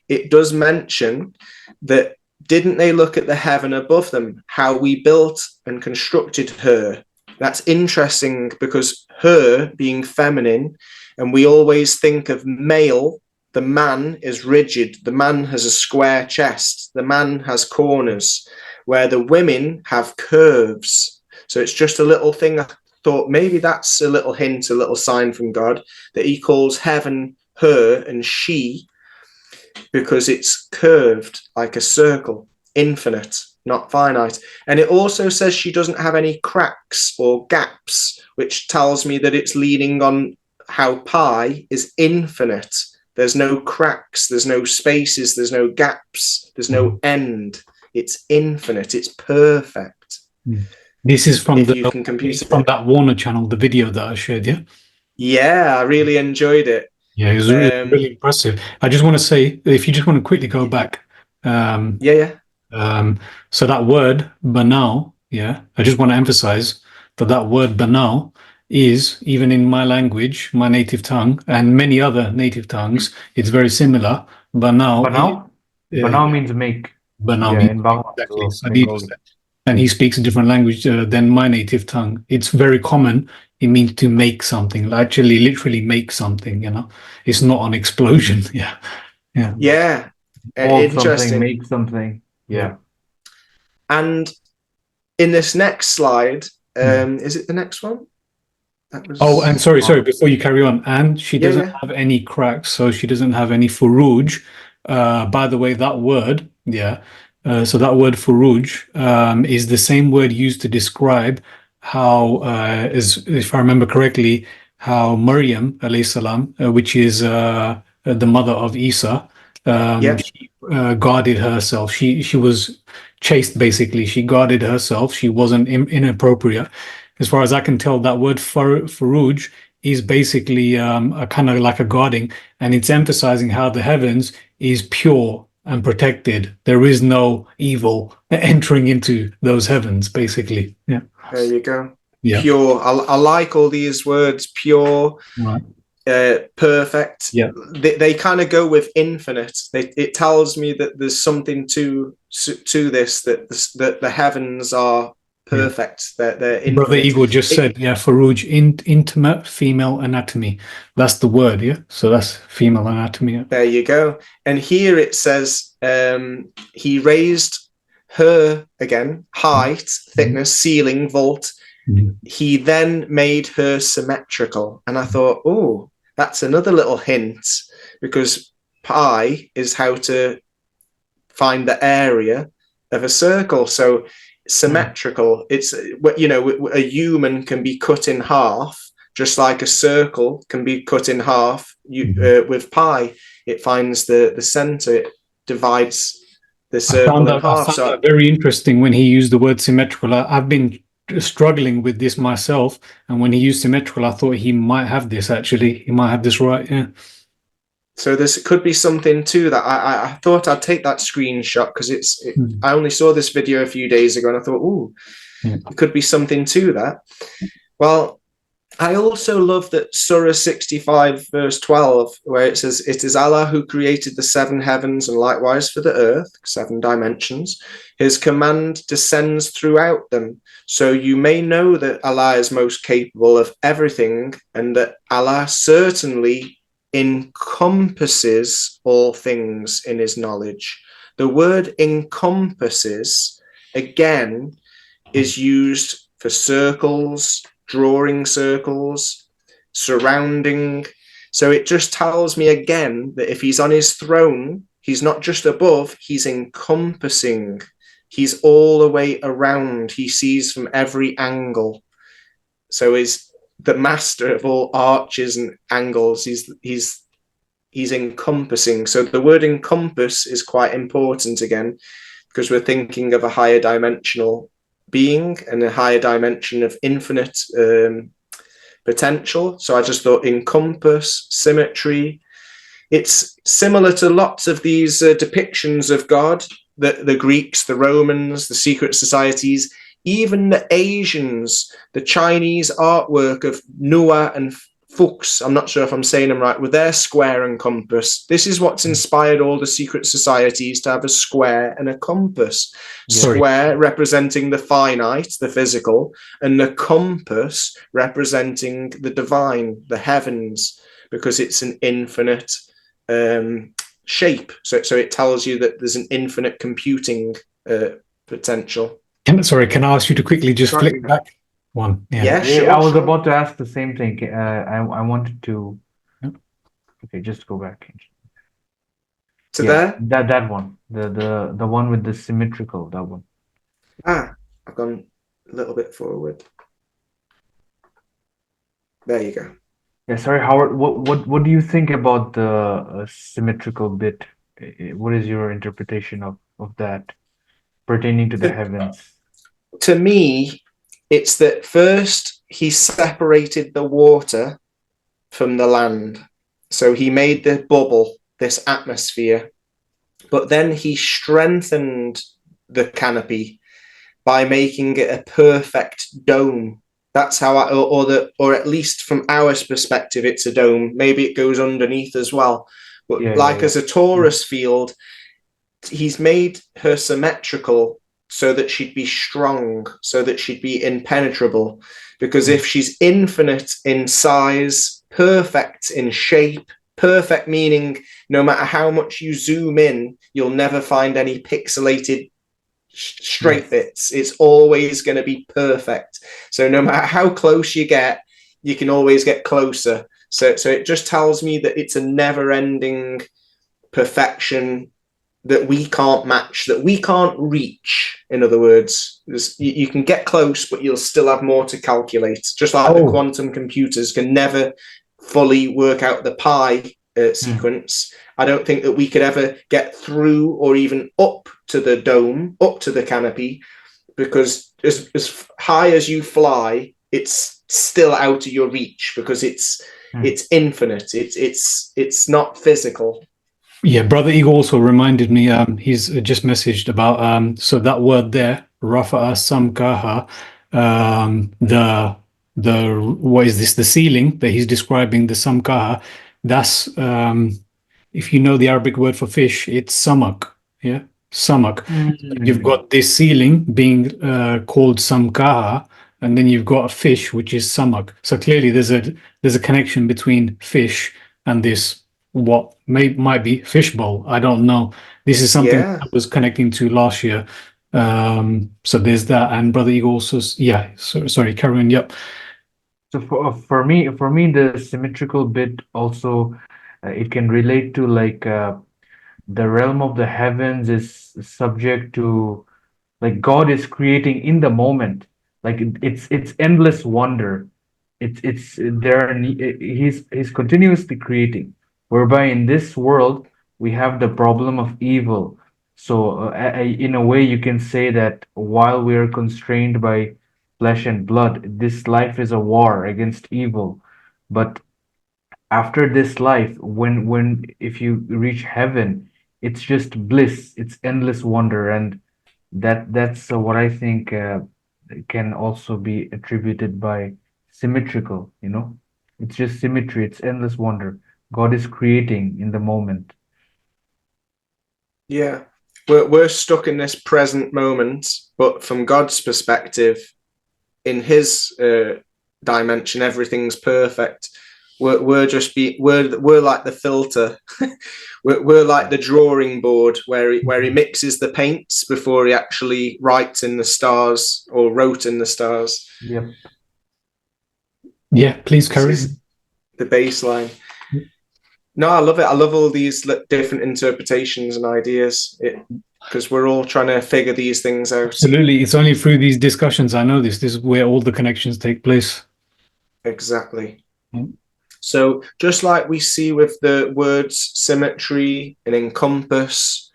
it does mention that, didn't they look at the heaven above them, how we built and constructed her? That's interesting, because her being feminine, and we always think of male, the man is rigid, the man has a square chest, the man has corners, where the women have curves. So it's just a little thing. I thought maybe that's a little hint, a little sign from God, that he calls heaven her and she, because it's curved like a circle, infinite, not finite. And it also says she doesn't have any cracks or gaps, which tells me that it's leaning on how pi is infinite. There's no cracks, there's no spaces, there's no gaps, there's no end. It's infinite, it's perfect. This is from from that Warner channel, the video that I showed you. Yeah, I really enjoyed it. Yeah, it was really impressive. I just want to say, if you just want to quickly go back. So that word, banal, I just want to emphasize that word banal is, even in my language, my native tongue, and many other native tongues, it's very similar. Banal. Banal means make. Banal means exactly. And he speaks a different language than my native tongue. It's very common. It means to make something, actually, literally make something. It's not an explosion. Yeah. Interesting. Make something. Yeah. And in this next slide, is it the next one? And sorry, before you carry on. And she doesn't have any cracks, so she doesn't have any furuj. By the way, that word, so that word furuj is the same word used to describe how, if I remember correctly, how Maryam, alayhi salam, which is the mother of Isa, Yeah. she guarded herself. She was chaste, basically. She guarded herself. She wasn't inappropriate. As far as I can tell, that word faruj is basically a kind of like a guarding, and it's emphasizing how the heavens is pure and protected. There is no evil entering into those heavens, basically. Yeah. There you go. Yeah. Pure. I like all these words. Pure, Right. perfect. Yeah. They kind of go with infinite. It tells me that there's something to this, that the heavens are perfect. They're infinite. Brother Eagle just said, yeah, Farouj, intimate female anatomy. That's the word, yeah? So that's female anatomy. Yeah. There you go. And here it says he raised her again, height, thickness, ceiling, vault. He then made her symmetrical. And I thought, oh, that's another little hint, because pi is how to find the area of a circle. So symmetrical, it's, you know, a human can be cut in half, just like a circle can be cut in half. With pi, it finds the center, it divides the circle in half. I found that very interesting when he used the word symmetrical. I've been struggling with this myself, and when he used symmetrical, I thought he might have this, actually. He might have this right, yeah. So this could be something too that I thought I'd take that screenshot, because I only saw this video a few days ago, and I thought, ooh, it could be something to that. Well, I also love that Surah 65 verse 12, where it says, it is Allah who created the 7 heavens and likewise for the earth, 7 dimensions. His command descends throughout them. So you may know that Allah is most capable of everything, and that Allah certainly encompasses all things in his knowledge. The word encompasses, again, is used for circles, drawing circles, surrounding. So it just tells me again that if he's on his throne, he's not just above, he's encompassing. He's all the way around. He sees from every angle. So he's the master of all arches and angles. He's encompassing. So the word encompass is quite important again, because we're thinking of a higher dimensional being and a higher dimension of infinite potential. So I just thought encompass, symmetry. It's similar to lots of these depictions of God, the Greeks, the Romans, the secret societies, even the Asians, the Chinese artwork of Noah and Fuchs, I'm not sure if I'm saying them right, with their square and compass. This is what's inspired all the secret societies to have a square and a compass. Square representing the finite, the physical, and the compass representing the divine, the heavens, because it's an infinite shape. So it tells you that there's an infinite computing potential. Can I ask you to quickly just flick back one? Yeah, sure. I was about to ask the same thing. I wanted to. Okay, just go back to there. That one, the one with the symmetrical, that one. I've gone a little bit forward. There you go. Yeah, sorry, Howard. What do you think about the symmetrical bit? What is your interpretation of that pertaining to the heavens? To me, it's that first he separated the water from the land. So he made the bubble, this atmosphere, but then he strengthened the canopy by making it a perfect dome. That's how or at least from our perspective, it's a dome. Maybe it goes underneath as well. But as a torus field, he's made her symmetrical so that she'd be strong, so that she'd be impenetrable. Because if she's infinite in size, perfect in shape, perfect meaning no matter how much you zoom in, you'll never find any pixelated straight bits. It's always going to be perfect. So no matter how close you get, you can always get closer. So it just tells me that it's a never-ending perfection that we can't match, that we can't reach. In other words, you can get close, but you'll still have more to calculate. Just like the quantum computers can never fully work out the pi sequence. I don't think that we could ever get through or even up to the dome, up to the canopy, because as high as you fly, it's still out of your reach because it's infinite. It's not physical. Yeah, Brother Eagle also reminded me, he's just messaged about so that word there, Rafa'a Samkaha, the what is this, the ceiling that he's describing, the Samkaha, that's if you know the Arabic word for fish, it's samak. Yeah, samak. You've got this ceiling being called Samkaha, and then you've got a fish which is samak. So clearly there's a connection between fish and this what might be fishbowl. I don't know. This is something Yeah. I was connecting to last year. So there's that, and Brother Eagle also, yeah. Sorry, Karen. Yep. So for me, the symmetrical bit also, it can relate to like the realm of the heavens is subject to, like, God is creating in the moment, like it's endless wonder. It's there. He's continuously creating. Whereby in this world we have the problem of evil. So in a way, you can say that while we are constrained by flesh and blood, this life is a war against evil. But after this life, when if you reach heaven, it's just bliss. It's endless wonder, and that's what I think can also be attributed by symmetrical, you know? It's just symmetry, it's endless wonder. God is creating in the moment. Yeah. We're stuck in this present moment, but from God's perspective, in his dimension, everything's perfect. We're like the filter. we're like the drawing board where he mixes the paints before he actually writes in the stars or wrote in the stars. Yep. Yeah, please This carry. is the baseline. No, I love it. I love all these different interpretations and ideas because we're all trying to figure these things out. Absolutely. It's only through these discussions I know this. This is where all the connections take place. Exactly. Mm. So just like we see with the words symmetry and encompass,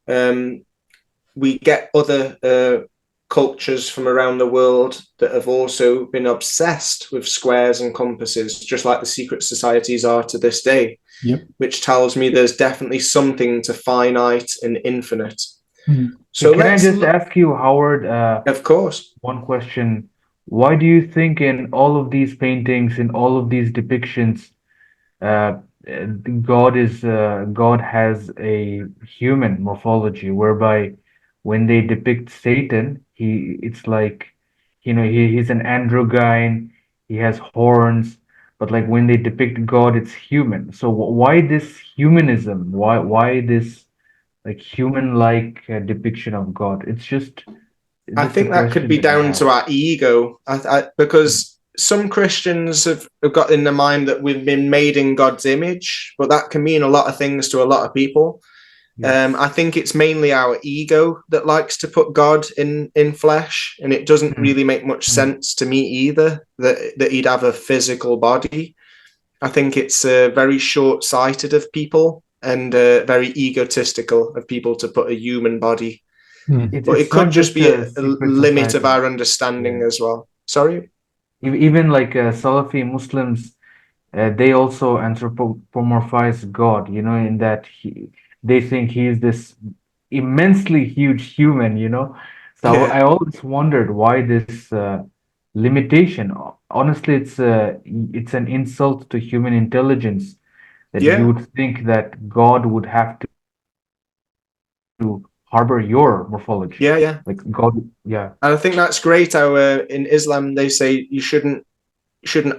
we get other cultures from around the world that have also been obsessed with squares and compasses, just like the secret societies are to this day. Yep. Which tells me there's definitely something to finite and infinite. So can I just ask you, Howard, of course, one question? Why do you think in all of these paintings, in all of these depictions, uh, God has a human morphology, whereby when they depict Satan, it's like, he's an androgyne, he has horns, but like when they depict God, it's human. So why this humanism? Why this like human-like depiction of God? It's just I a think that could question be that I down have. to our ego, because some Christians have got in their mind that we've been made in God's image, but that can mean a lot of things to a lot of people. Yes. I think it's mainly our ego that likes to put God in flesh, and it doesn't really make much sense to me either that he'd have a physical body. I think it's very short-sighted of people and very egotistical of people to put a human body. But it It's could not just just be a a secret limit of society. our understanding as well. Sorry? Even like Salafi Muslims, they also anthropomorphize God, in that they think he is this immensely huge human. So Yeah. I always wondered why this limitation. Honestly, it's an insult to human intelligence that you Yeah. would think that God would have to harbor your morphology. Yeah. Yeah. Like God, yeah. And I think that's great how in Islam they say you shouldn't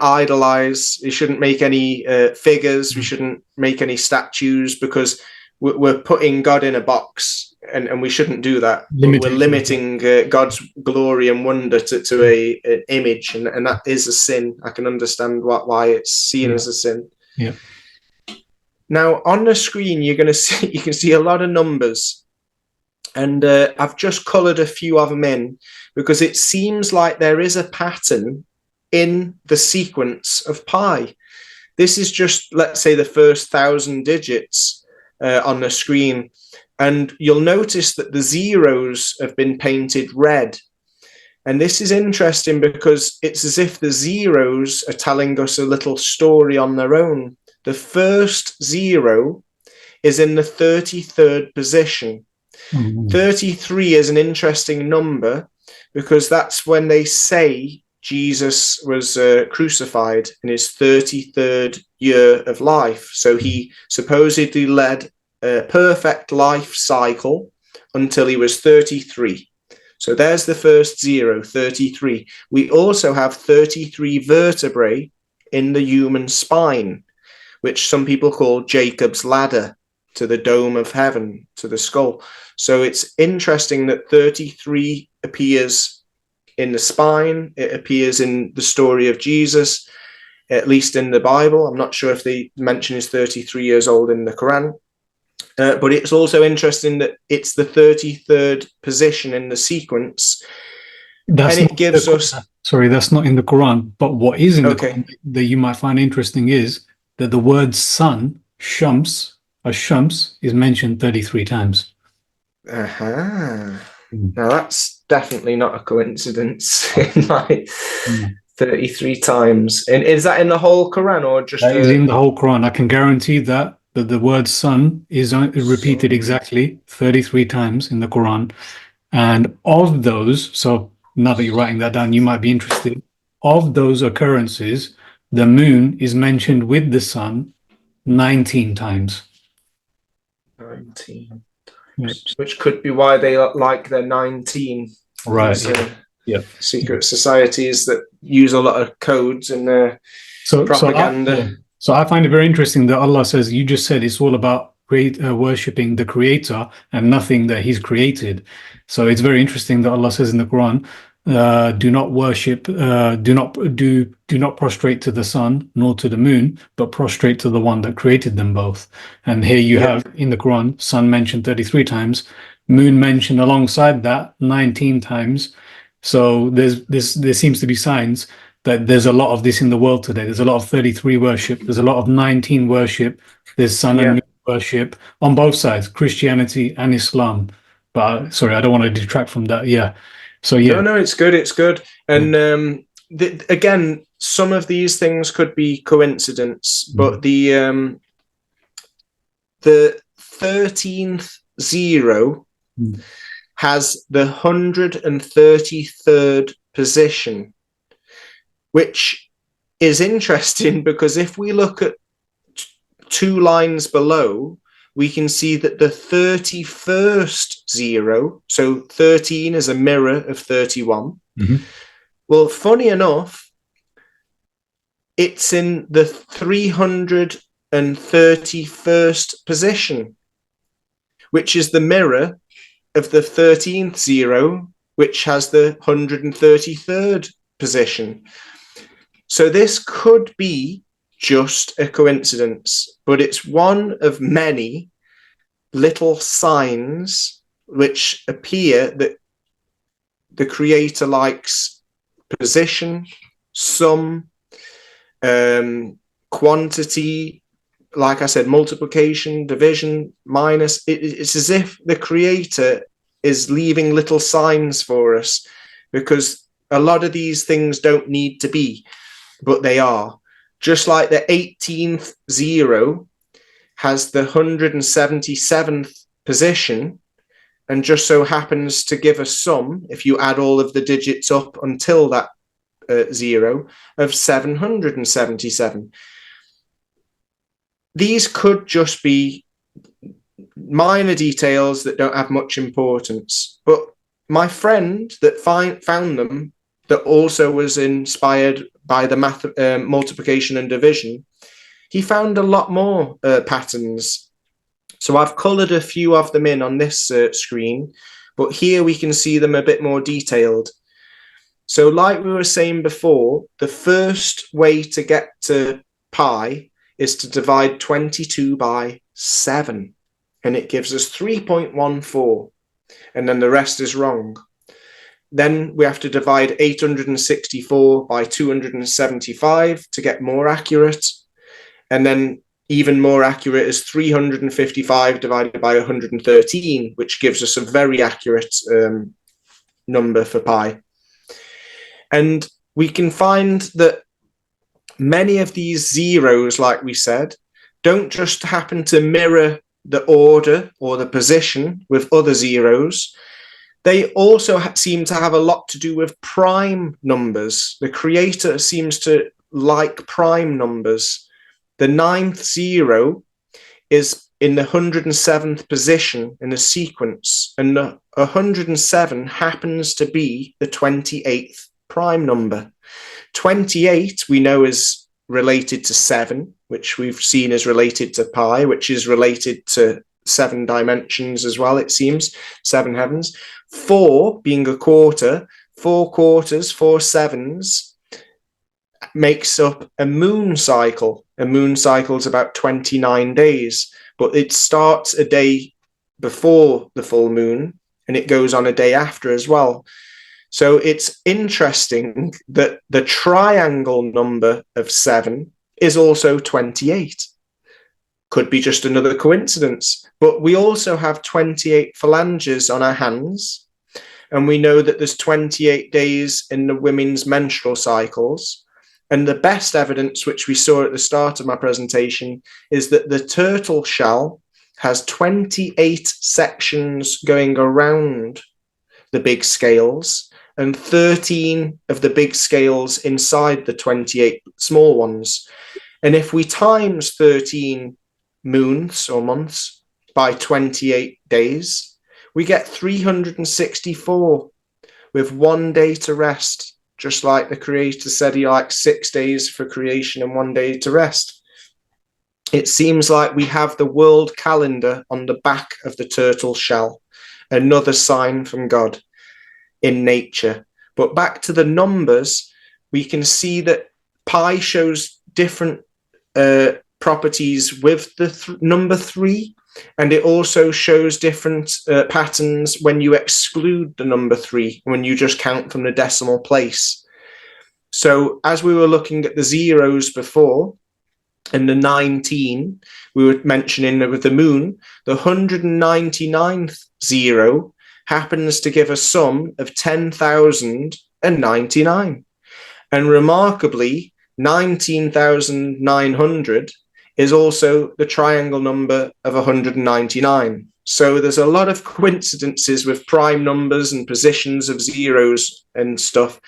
idolize, you shouldn't make any figures, we shouldn't make any statues because we're putting God in a box and we shouldn't do that. We're limiting God's glory and wonder to an image, and that is a sin. I can understand why it's seen as a sin. Yeah. Now on the screen you can see a lot of numbers, and I've just coloured a few of them in because it seems like there is a pattern in the sequence of pi. This is just, let's say, the first 1,000 digits on the screen. And you'll notice that the zeros have been painted red. And this is interesting because it's as if the zeros are telling us a little story on their own. The first zero is in the 33rd position. 33 is an interesting number because that's when they say Jesus was crucified in his 33rd year of life. So he supposedly led a perfect life cycle until he was 33. So there's the first zero, 33. We also have 33 vertebrae in the human spine, which some people call Jacob's ladder to the dome of heaven, to the skull. So it's interesting that 33 appears in the spine. It appears in the story of Jesus, at least in the Bible. I'm not sure if they mention he's 33 years old in the Quran. But it's also interesting that it's the 33rd position in the sequence. That's and it gives us... Sorry, that's not in the Quran. But what is in the Okay. Quran that you might find interesting is that the word sun, shams, shams, is mentioned 33 times. Now that's definitely not a coincidence. In like 33 times. And is that in the whole Quran or just... That is in the whole Quran. I can guarantee that the word sun is repeated exactly 33 times in the Quran. And of those, so now that you're writing that down, you might be interested. Of those occurrences, the moon is mentioned with the sun 19 times. 19 times. Which could be why they like their 19. Right. Secret societies that use a lot of codes and propaganda. So I find it very interesting that Allah says, you just said it's all about worshipping the creator and nothing that he's created. So it's very interesting that Allah says in the Quran, do not worship, do not prostrate to the sun nor to the moon, but prostrate to the one that created them both. And here you have in the Quran, sun mentioned 33 times, moon mentioned alongside that 19 times. So there seems to be signs that there's a lot of this in the world today. There's a lot of 33 worship. There's a lot of 19 worship. There's sun and moon worship on both sides, Christianity and Islam. But sorry, I don't want to detract from that. So No, it's good. It's good. And again, some of these things could be coincidence, but the 13th zero has the 133rd position, which is interesting because if we look at two lines below, we can see that the 31st zero, so 13 is a mirror of 31. Well, funny enough, it's in the 331st position, which is the mirror of the 13th zero, which has the 133rd position. So this could be just a coincidence, but it's one of many little signs which appear that the creator likes position, sum, quantity, like I said, multiplication, division, minus. It's as if the creator is leaving little signs for us, because a lot of these things don't need to be, but they are. Just like the 18th zero has the 177th position, and just so happens to give a sum, if you add all of the digits up until that zero, of 777. These could just be minor details that don't have much importance. But my friend that found them, that also was inspired by the multiplication and division, he found a lot more patterns. So I've coloured a few of them in on this screen, but here we can see them a bit more detailed. So like we were saying before, the first way to get to pi is to divide 22 by 7, and it gives us 3.14, and then the rest is wrong. Then we have to divide 864 by 275 to get more accurate. And then even more accurate is 355 divided by 113, which gives us a very accurate number for pi. And we can find that many of these zeros, like we said, don't just happen to mirror the order or the position with other zeros. They also seem to have a lot to do with prime numbers. The creator seems to like prime numbers. The 9th zero is in the 107th position in the sequence, and the 107 happens to be the 28th prime number. 28 we know is related to 7, which we've seen is related to pi, which is related to 7 dimensions as well, it seems, 7 heavens. 4 being a quarter, 4 quarters, 4 sevens makes up a moon cycle. A moon cycle is about 29 days, but it starts a day before the full moon and it goes on a day after as well. So it's interesting that the triangle number of 7 is also 28. Could be just another coincidence, but we also have 28 phalanges on our hands, and we know that there's 28 days in the women's menstrual cycles. And the best evidence, which we saw at the start of my presentation, is that the turtle shell has 28 sections going around the big scales and 13 of the big scales inside the 28 small ones. And if we times 13 moons or months by 28 days, we get 364 with 1 day to rest. Just like the creator said he likes 6 days for creation and 1 day to rest. It seems like we have the world calendar on the back of the turtle shell, another sign from God in nature. But back to the numbers, we can see that pi shows different properties with the number 3, and it also shows different patterns when you exclude the number 3, when you just count from the decimal place. So as we were looking at the zeros before, and the 19, we were mentioning that with the moon, the 199th zero happens to give a sum of 10,099. And remarkably, 19,900 is also the triangle number of 199. So there's a lot of coincidences with prime numbers and positions of zeros and stuff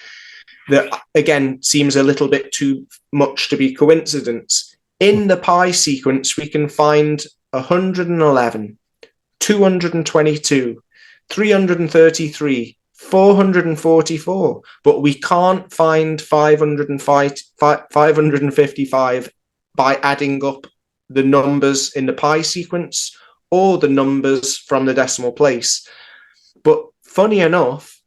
that, again, seems a little bit too much to be coincidence. In the pi sequence, we can find 111, 222, 333, 444, but we can't find 555 by adding up the numbers in the pi sequence or the numbers from the decimal place. But funny enough,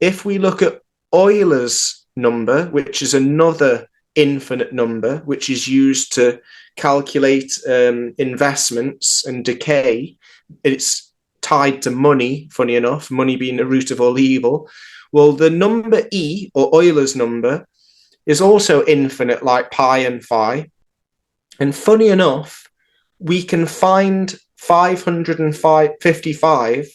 if we look at Euler's number, which is another infinite number, which is used to calculate investments and decay, it's tied to money, funny enough, money being the root of all evil. Well, the number E, or Euler's number, is also infinite like pi and phi. And funny enough, we can find 555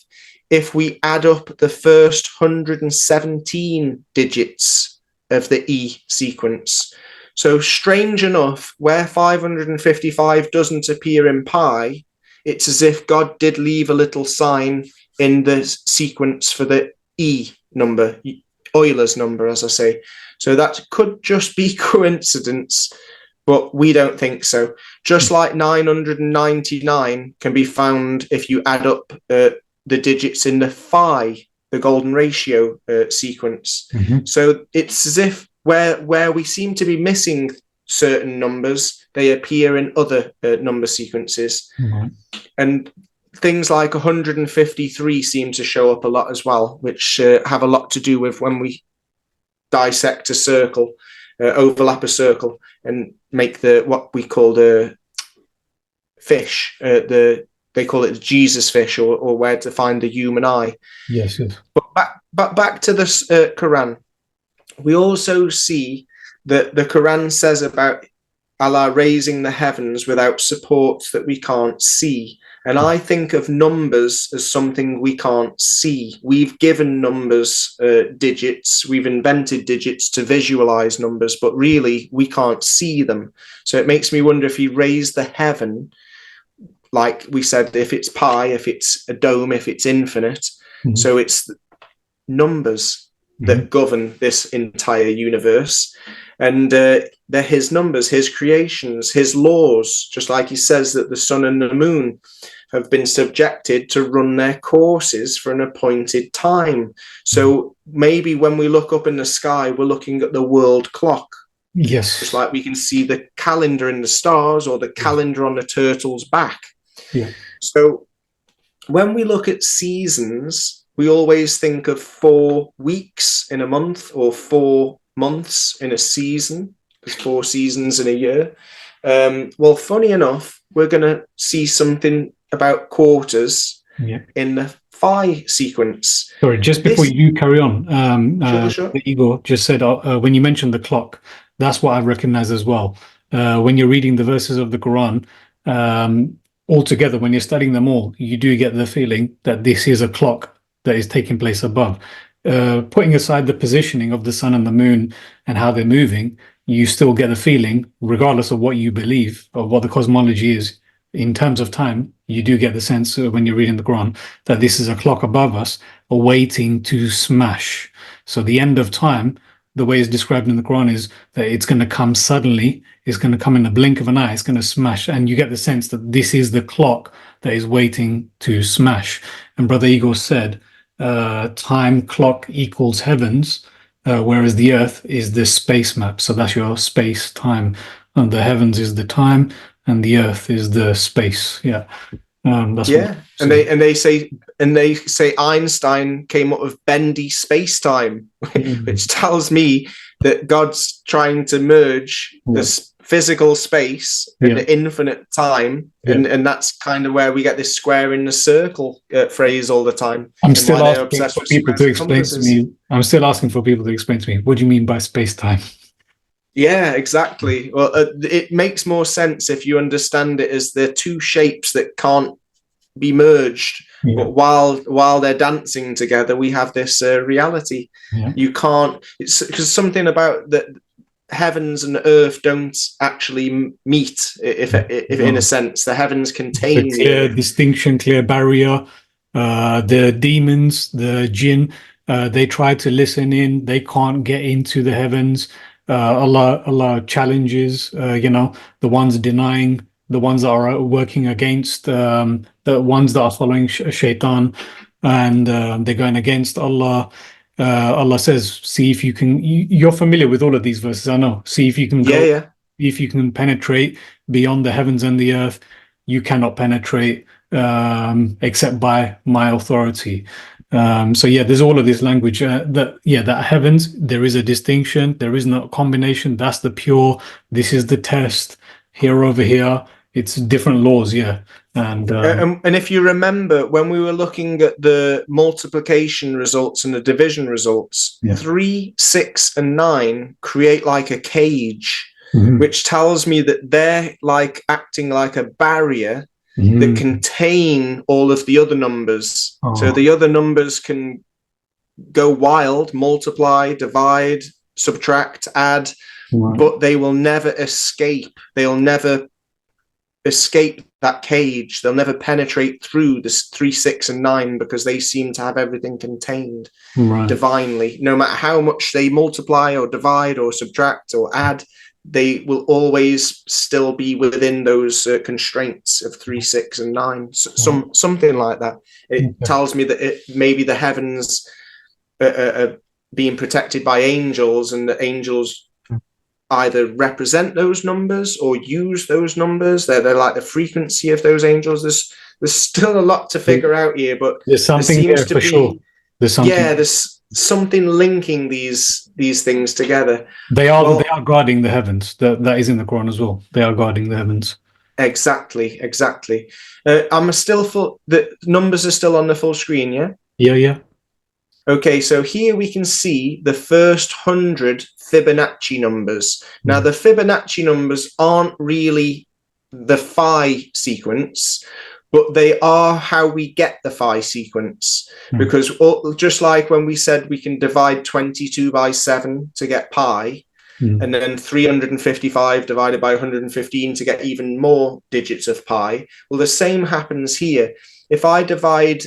if we add up the first 117 digits of the E sequence. So strange enough, where 555 doesn't appear in pi, it's as if God did leave a little sign in the sequence for the E number, Euler's number, as I say. So that could just be coincidence, but we don't think so. Just like 999 can be found if you add up the digits in the phi, the golden ratio sequence. Mm-hmm. So it's as if where we seem to be missing certain numbers, they appear in other number sequences. Mm-hmm. And things like 153 seem to show up a lot as well, which have a lot to do with when we dissect a circle, overlap a circle, and make what we call the fish, they call it the Jesus fish, or where to find the human eye. Yes, yes. But back to the Quran, we also see that the Quran says about Allah raising the heavens without support that we can't see. And I think of numbers as something we can't see. We've given numbers digits, we've invented digits to visualize numbers, but really we can't see them. So it makes me wonder if he raised the heaven, like we said, if it's pi, if it's a dome, if it's infinite. Mhm. So it's numbers that govern this entire universe. And they're his numbers, his creations, his laws, just like he says that the sun and the moon have been subjected to run their courses for an appointed time. So maybe when we look up in the sky, we're looking at the world clock. Yes. Just like we can see the calendar in the stars or the calendar on the turtle's back. Yeah. So when we look at seasons, we always think of 4 weeks in a month or 4 months in a season. There's 4 seasons in a year. Well, funny enough, we're going to see something about quarters in the phi sequence. Sorry, just before you carry on, Sure. Igor just said when you mentioned the clock, that's what I recognize as well. When you're reading the verses of the Quran, altogether, when you're studying them all, you do get the feeling that this is a clock that is taking place above. Putting aside the positioning of the sun and the moon and how they're moving, you still get the feeling, regardless of what you believe or what the cosmology is in terms of time, you do get the sense when you're reading the Quran that this is a clock above us waiting to smash. So the end of time, the way it's described in the Quran, is that it's going to come suddenly, it's going to come in the blink of an eye, it's going to smash. And you get the sense that this is the clock that is waiting to smash. And Brother Igor said, time clock equals heavens, whereas the earth is the space map. So that's your space time. And the heavens is the time, and the earth is the space. Yeah. That's and they say Einstein came up with bendy space-time, which tells me that God's trying to merge this physical space and the infinite time, and that's kind of where we get this square in the circle phrase all the time. I'm still asking for people to explain to me. I'm still asking for people to explain to me, what do you mean by space-time? Yeah, exactly. Well, it makes more sense if you understand it as the two shapes that can't be merged, but while they're dancing together, we have this reality. You can't. It's because something about that heavens and earth don't actually meet. If in a sense, the heavens contain the clear distinction, clear barrier. The demons, the jinn, they try to listen in. They can't get into the heavens. Allah challenges, the ones denying, the ones that are working against, the ones that are following shaitan, and they're going against Allah. Allah says, see if you can, you're familiar with all of these verses, I know. See if you can go, if you can penetrate beyond the heavens and the earth. You cannot penetrate except by my authority. So there's all of this language that heavens, there is a distinction, there is no combination. That's the pure, this is the test, here over here, it's different laws. And if you remember, when we were looking at the multiplication results and the division results, 3, 6, and 9 create like a cage, which tells me that they're like acting like a barrier that contain all of the other numbers. So the other numbers can go wild, multiply, divide, subtract, add, but they will never escape. They'll never escape that cage. They'll never penetrate through this 3, 6, and 9 because they seem to have everything contained divinely. No matter how much they multiply or divide or subtract or add, they will always still be within those constraints of 3, 6, and 9. Something like that. It tells me that maybe the heavens are being protected by angels, and the angels either represent those numbers or use those numbers. They're like the frequency of those angels. There's still a lot to figure out here, but there's something there for sure. There's something linking these things together. They are guarding the heavens. That is in the Quran as well. They are guarding the heavens. Exactly. I'm still the numbers are still on the full screen. Yeah. Okay, so here we can see the first 100 Fibonacci numbers. Now, the Fibonacci numbers aren't really the phi sequence, but they are how we get the phi sequence. Because just like when we said we can divide 22 by 7 to get pi, and then 355 divided by 115 to get even more digits of pi, well, the same happens here. If I divide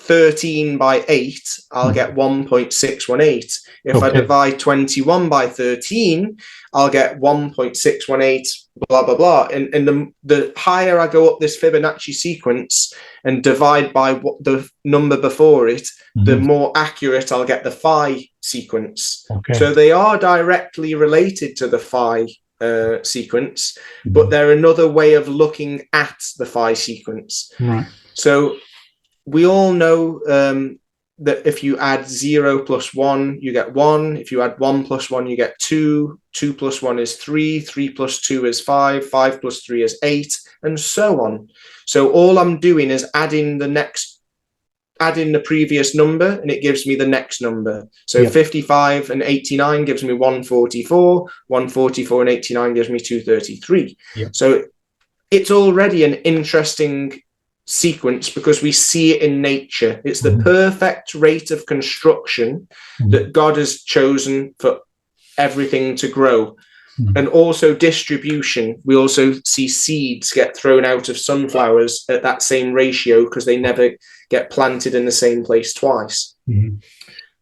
13 by 8, I'll get 1.618. If I divide 21 by 13, I'll get 1.618, blah, blah, blah. And the higher I go up this Fibonacci sequence and divide by the number before it, the more accurate I'll get the phi sequence. So they are directly related to the phi sequence, but they're another way of looking at the phi sequence. Right. So we all know that if you add 0 plus 1, you get 1. If you add 1 plus 1, you get 2. 2 plus 1 is 3. 3 plus 2 is 5. 5 plus 3 is 8, and so on. So all I'm doing is adding the previous number, and it gives me the next number. So 55 and 89 gives me 144. 144 and 89 gives me 233. So it's already an interesting sequence because we see it in nature. It's the perfect rate of construction that God has chosen for everything to grow. And also distribution. We also see seeds get thrown out of sunflowers at that same ratio because they never get planted in the same place twice.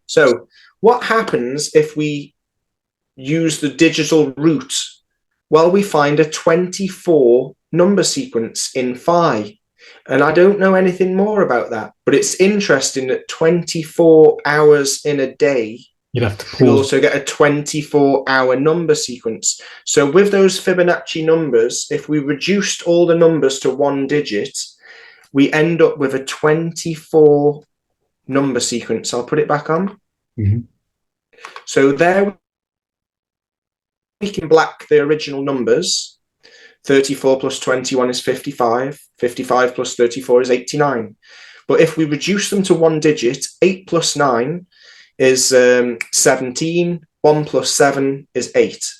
So what happens if we use the digital root? Well, we find a 24 number sequence in phi. And I don't know anything more about that, but it's interesting that 24 hours in a day, you'd have to pause. You also get a 24-hour number sequence. So with those Fibonacci numbers, if we reduced all the numbers to one digit, we end up with a 24 number sequence. I'll put it back on. So there we can black the original numbers. 34 plus 21 is 55. 55 plus 34 is 89. But if we reduce them to one digit, 8 plus 9 is 17. 1 plus 7 is 8.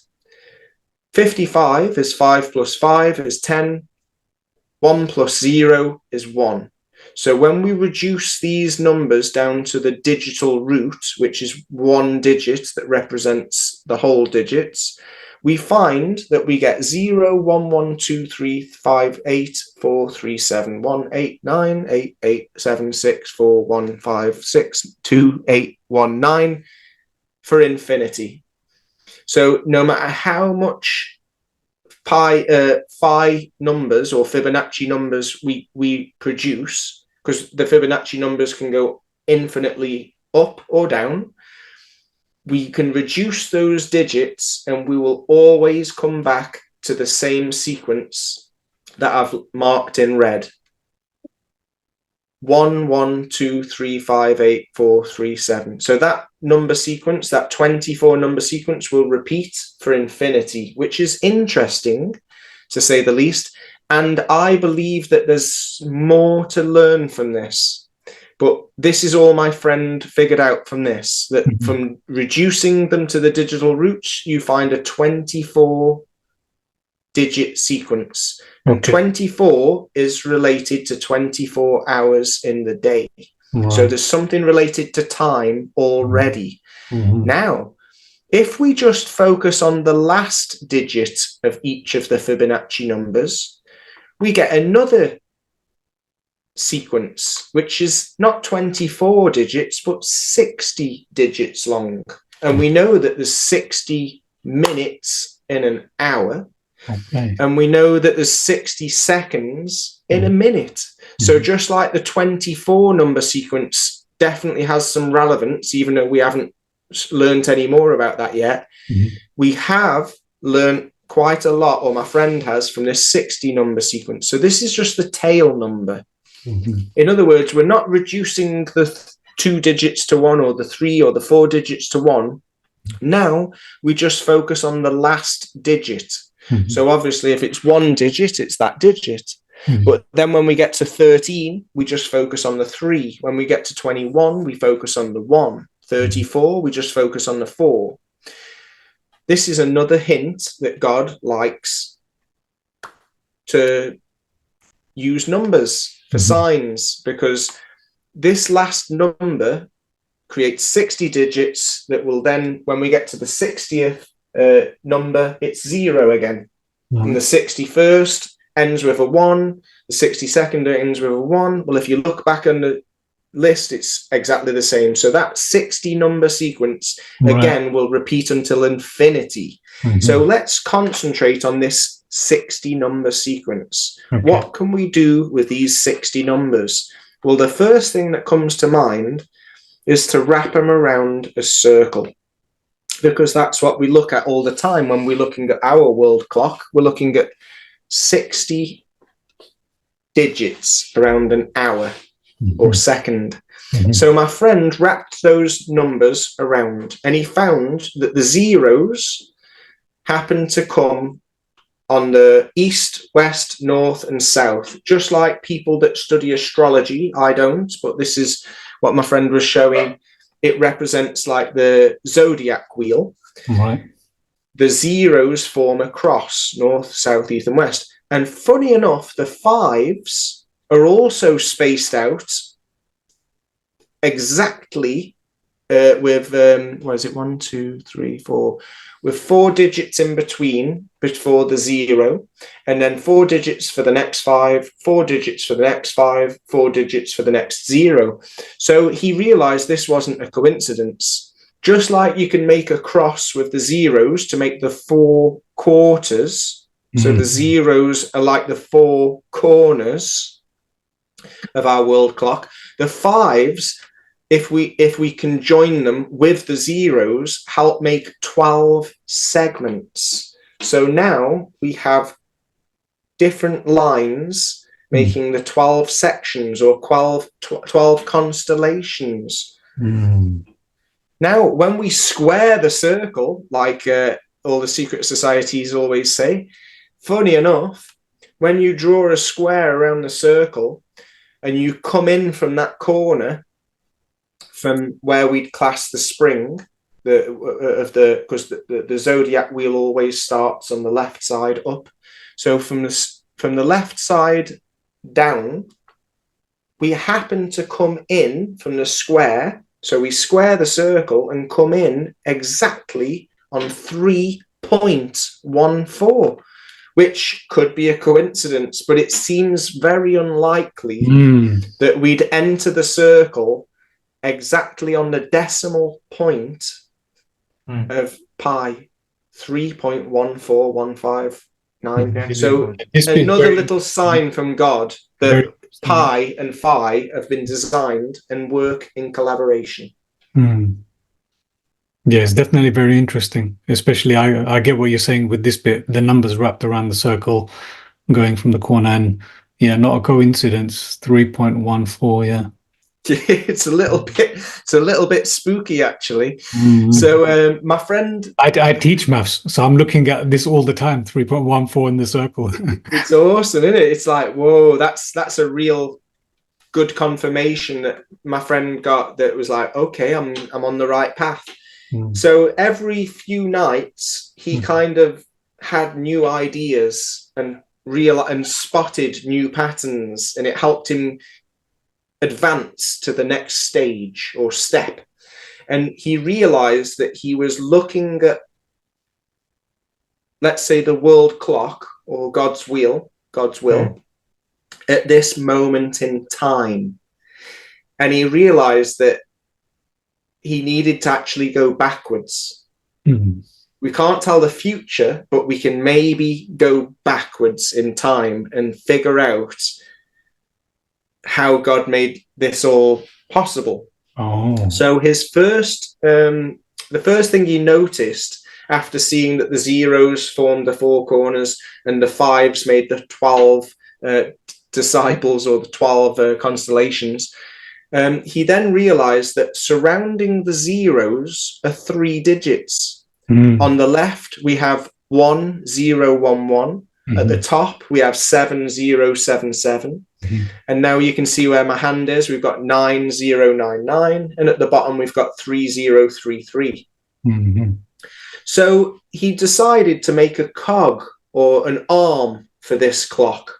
55 is 5 plus 5 is 10. 1 plus 0 is 1. So when we reduce these numbers down to the digital root, which is one digit that represents the whole digits, we find that we get 0, 1, 1, 2, 3, 5, 8, 4, 3, 7, 1, 8, 9, 8, 8, 7, 6, 4, 1, 5, 6, 2, 8, 1, 9 for infinity. So no matter how much phi numbers or Fibonacci numbers we produce, because the Fibonacci numbers can go infinitely up or down, we can reduce those digits and we will always come back to the same sequence that I've marked in red. 1, 1, 2, 3, 5, 8, 4, 3, 7. So that number sequence, that 24 number sequence will repeat for infinity, which is interesting to say the least. And I believe that there's more to learn from this. But this is all my friend figured out from this, that from reducing them to the digital roots, you find a 24-digit sequence. And 24 is related to 24 hours in the day. So there's something related to time already. Now, if we just focus on the last digit of each of the Fibonacci numbers, we get another sequence, which is not 24 digits, but 60 digits long. And we know that there's 60 minutes in an hour. And we know that there's 60 seconds in a minute. So just like the 24 number sequence definitely has some relevance, even though we haven't learned any more about that yet, we have learned quite a lot, or my friend has, from this 60 number sequence. So this is just the tail number. In other words, we're not reducing the 2 digits to 1 or the 3 or the 4 digits to 1. Now we just focus on the last digit. So obviously if it's one digit, it's that digit. But then when we get to 13, we just focus on the 3. When we get to 21, we focus on the 1. 34, we just focus on the 4. This is another hint that God likes to use numbers for signs, because this last number creates 60 digits that will then, when we get to the 60th number, it's 0 again. And the 61st ends with a 1. The 62nd ends with a 1. Well, if you look back on the list, it's exactly the same. So that 60 number sequence again will repeat until infinity. So let's concentrate on this 60 number sequence. What can we do with these 60 numbers? Well, the first thing that comes to mind is to wrap them around a circle, because that's what we look at all the time when we're looking at our world clock. We're looking at 60 digits around an hour or second. So my friend wrapped those numbers around, and he found that the zeros happened to come on the east, west, north, and south, just like people that study astrology. I don't, but this is what my friend was showing. It represents like the zodiac wheel. The zeros form a cross, north, south, east, and west. And funny enough, the 5s are also spaced out exactly with, what is it, 1, 2, 3, 4, with 4 digits in between before the 0, and then 4 digits for the next 5, 4 digits for the next 5, 4 digits for the next 0. So he realized this wasn't a coincidence. Just like you can make a cross with the zeros to make the 4 quarters, so the zeros are like the 4 corners of our world clock. The 5s, if we can join them with the zeros, help make 12 segments. So now we have different lines making the 12 sections, or 12 constellations. Now, when we square the circle, like all the secret societies always say, funny enough, when you draw a square around the circle and you come in from that corner, from where we'd class the spring, because the zodiac wheel always starts on the left side up. So from the left side down, we happen to come in from the square. So we square the circle and come in exactly on 3.14, which could be a coincidence, but it seems very unlikely that we'd enter the circle exactly on the decimal point of pi, 3.14159. So another little sign from God that pi and phi have been designed and work in collaboration. Yeah, it's definitely very interesting. Especially, I get what you're saying with this bit, the numbers wrapped around the circle, going from the corner, and yeah, not a coincidence. 3.14, yeah. It's a little bit spooky, actually. So my friend, I teach maths, so I'm looking at this all the time. 3.14 in the circle. It's awesome, isn't it? It's like, whoa, that's a real good confirmation that my friend got, that was like, okay, I'm on the right path. So every few nights he kind of had new ideas and spotted new patterns, and it helped him advance to the next stage or step. And he realized that he was looking at, let's say, the world clock or God's will at this moment in time. And he realized that he needed to actually go backwards. We can't tell the future, but we can maybe go backwards in time and figure out how God made this all possible. So his first, the first thing he noticed after seeing that the zeros formed the 4 corners and the 5s made the 12 disciples, or the 12 constellations, he then realized that surrounding the zeros are 3 digits. On the left, we have 1011. At the top, we have 7077. And now you can see where my hand is. We've got 9099. And at the bottom, we've got 3033. So he decided to make a cog or an arm for this clock,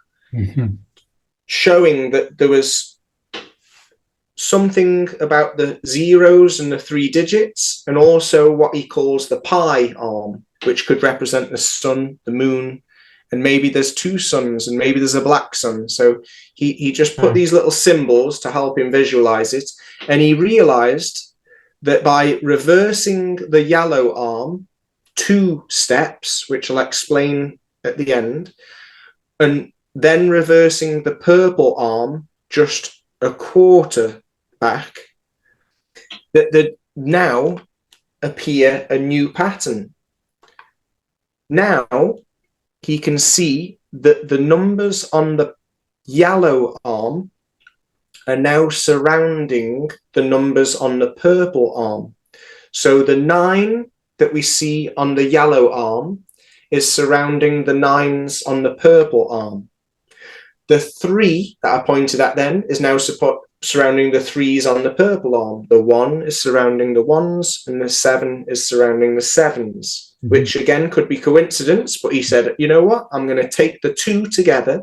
showing that there was something about the zeros and the 3 digits, and also what he calls the pi arm, which could represent the sun, the moon, and maybe there's 2 suns, and maybe there's a black sun. So he just put these little symbols to help him visualize it. And he realized that by reversing the yellow arm 2 steps, which I'll explain at the end, and then reversing the purple arm just a quarter back, that now appear a new pattern. Now he can see that the numbers on the yellow arm are now surrounding the numbers on the purple arm. So the 9 that we see on the yellow arm is surrounding the 9s on the purple arm. The 3 that I pointed at then is now surrounding the 3s on the purple arm. The 1 is surrounding the 1s, and the 7 is surrounding the 7s, which again could be coincidence, but he said, you know what, I'm going to take the 2 together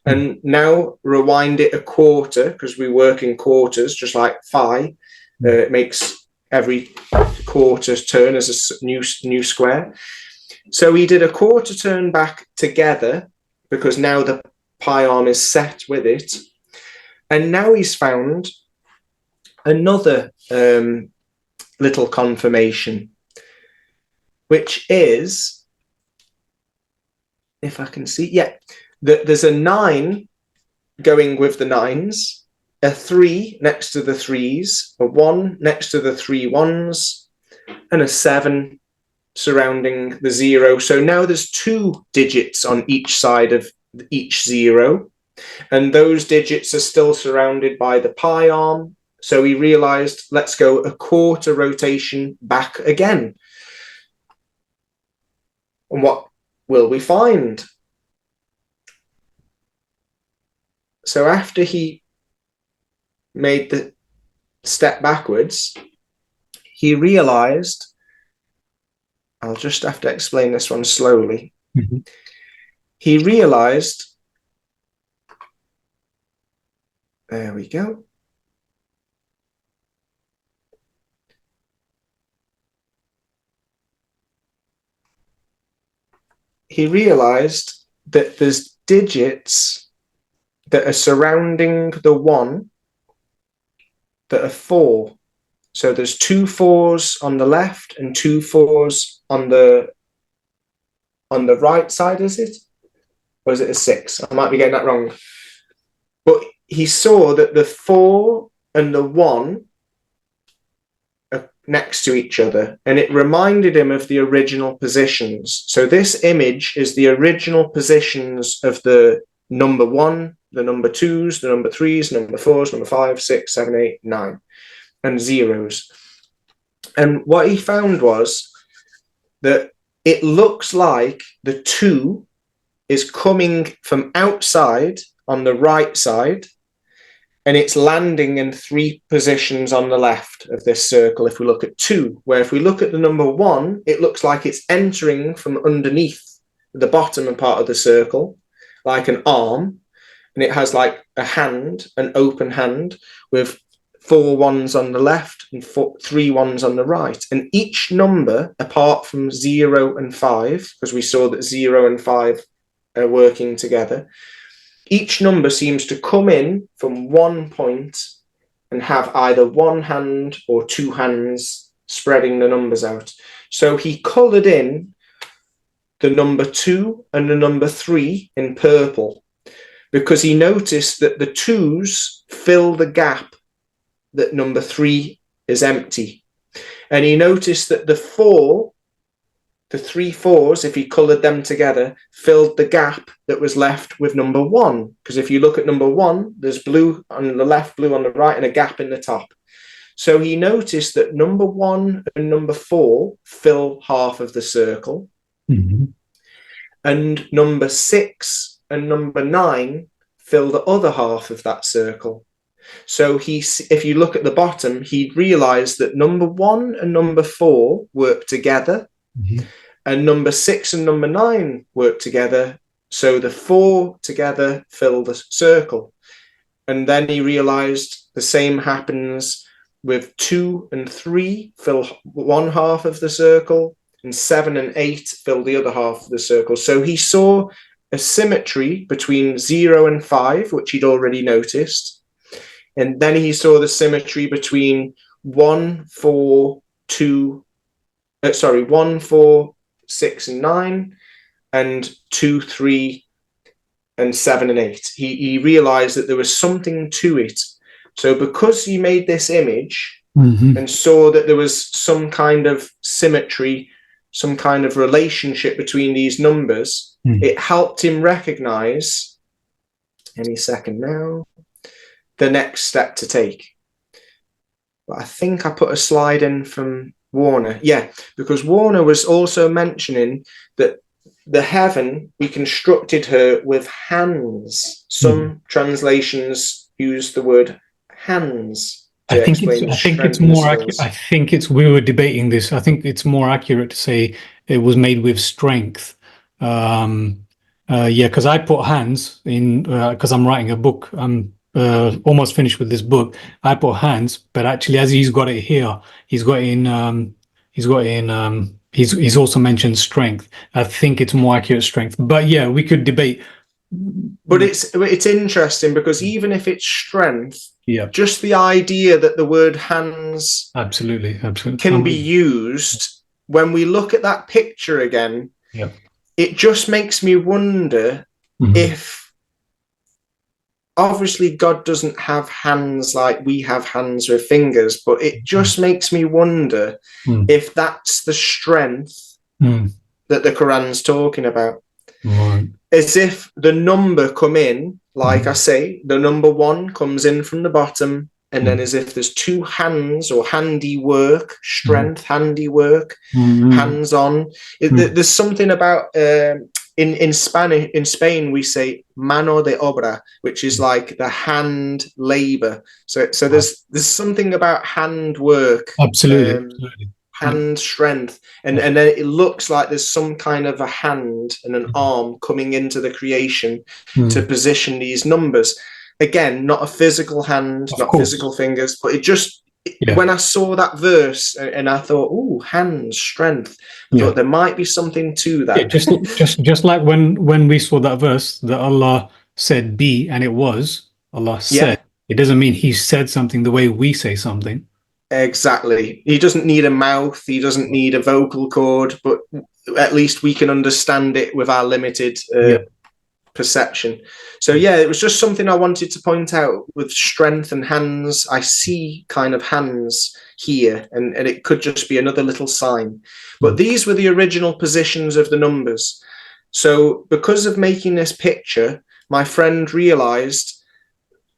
and now rewind it a quarter, because we work in quarters, just like phi. It makes every quarter turn as a new square. So he did a quarter turn back together, because now the pi arm is set with it. And now he's found another little confirmation, which is, if I can see, that there's a 9 going with the 9s, a 3 next to the 3s, a 1 next to the 3 1s, and a 7 surrounding the 0. So now there's 2 digits on each side of each 0, and those digits are still surrounded by the pi arm. So he realized, let's go a quarter rotation back again. And what will we find? So after he made the step backwards, he realized, I'll just have to explain this one slowly. He realized, there we go. He realized that there's digits that are surrounding the 1 that are 4. So there's 2 4s on the left and 2 4s on the right side, is it? Or is it a 6? I might be getting that wrong. But he saw that the 4 and the 1 are next to each other, and it reminded him of the original positions. So this image is the original positions of the number 1, the number 2s, the number 3s, number 4s, number 5, 6, 7, 8, 9, and zeros. And what he found was that it looks like the 2 is coming from outside on the right side, and it's landing in 3 positions on the left of this circle. If we look at 2, where if we look at the number 1, it looks like it's entering from underneath the bottom part of the circle, like an arm, and it has like a hand, an open hand, with 4 1s on the left and 3 1s on the right. And each number, apart from 0 and 5, because we saw that 0 and 5 are working together, each number seems to come in from one point and have either one hand or 2 hands spreading the numbers out. So he coloured in the number 2 and the number 3 in purple, because he noticed that the 2s fill the gap that number 3 is empty. And he noticed that the 3 4s, if he coloured them together, filled the gap that was left with number 1. Because if you look at number 1, there's blue on the left, blue on the right, and a gap in the top. So he noticed that number 1 and number 4 fill half of the circle. and number 6 and number 9 fill the other half of that circle. So if you look at the bottom, he realized that number 1 and number 4 work together, and number 6 and number 9 work together. So the 4 together fill the circle. And then he realized the same happens with 2 and 3 fill one half of the circle, and 7 and 8 fill the other half of the circle. So he saw a symmetry between 0 and 5, which he'd already noticed. And then he saw the symmetry between 1, 4, 6, and 9, and 2, 3, and 7 and 8. He realized that there was something to it. So because he made this image and saw that there was some kind of symmetry, some kind of relationship between these numbers, it helped him recognize, any second now, the next step to take. But I think I put a slide in from Warner. Yeah, because Warner was also mentioning that the heaven, we constructed her with hands. Some translations use the word hands to explain the strength and the skills. I think we were debating this. I think it's more accurate to say it was made with strength. Because I put hands in, because I'm writing a book. I'm almost finished with this book. I put hands, but actually, as he's got it here, he's also mentioned strength. I think it's more accurate strength. But yeah, we could debate. But it's interesting because even if it's strength, just the idea that the word hands absolutely can be used, when we look at that picture again, it just makes me wonder if, obviously God doesn't have hands like we have hands with fingers, but it just makes me wonder if that's the strength that the Quran's talking about. As if the number come in, like I say, the number 1 comes in from the bottom, and then as if there's 2 hands or handiwork, strength, handiwork, hands on. There's something about in Spanish, in Spain, we say mano de obra, which is like the hand labor. So there's something about hand work, absolutely. Hand strength, and then it looks like there's some kind of a hand and an arm coming into the creation to position these numbers. Again, not a physical hand, not physical fingers, but it just, when I saw that verse and I thought, oh, hands, strength, I thought there might be something to that. Just like when we saw that verse that Allah said be, and it was, Allah said, it doesn't mean he said something the way we say something. Exactly. He doesn't need a mouth, he doesn't need a vocal cord, but at least we can understand it with our limited perception. So it was just something I wanted to point out with strength and hands. I see kind of hands here, and it could just be another little sign. But these were the original positions of the numbers. So because of making this picture, my friend realized,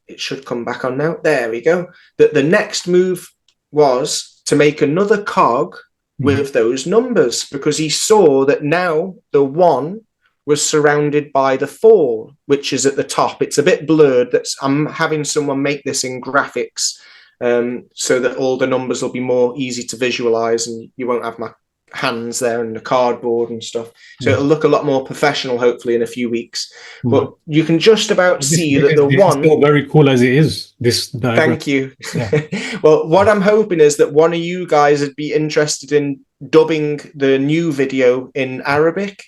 it should come back on now, there we go, that the next move was to make another cog with those numbers, because he saw that now the 1 was surrounded by the 4, which is at the top. It's a bit blurred. I'm having someone make this in graphics so that all the numbers will be more easy to visualize, and you won't have my hands there and the cardboard and stuff. So it'll look a lot more professional, hopefully, in a few weeks. But you can just about see that the 1... It's still very cool as it is, this diagram. Thank you. Well, what I'm hoping is that one of you guys would be interested in dubbing the new video in Arabic.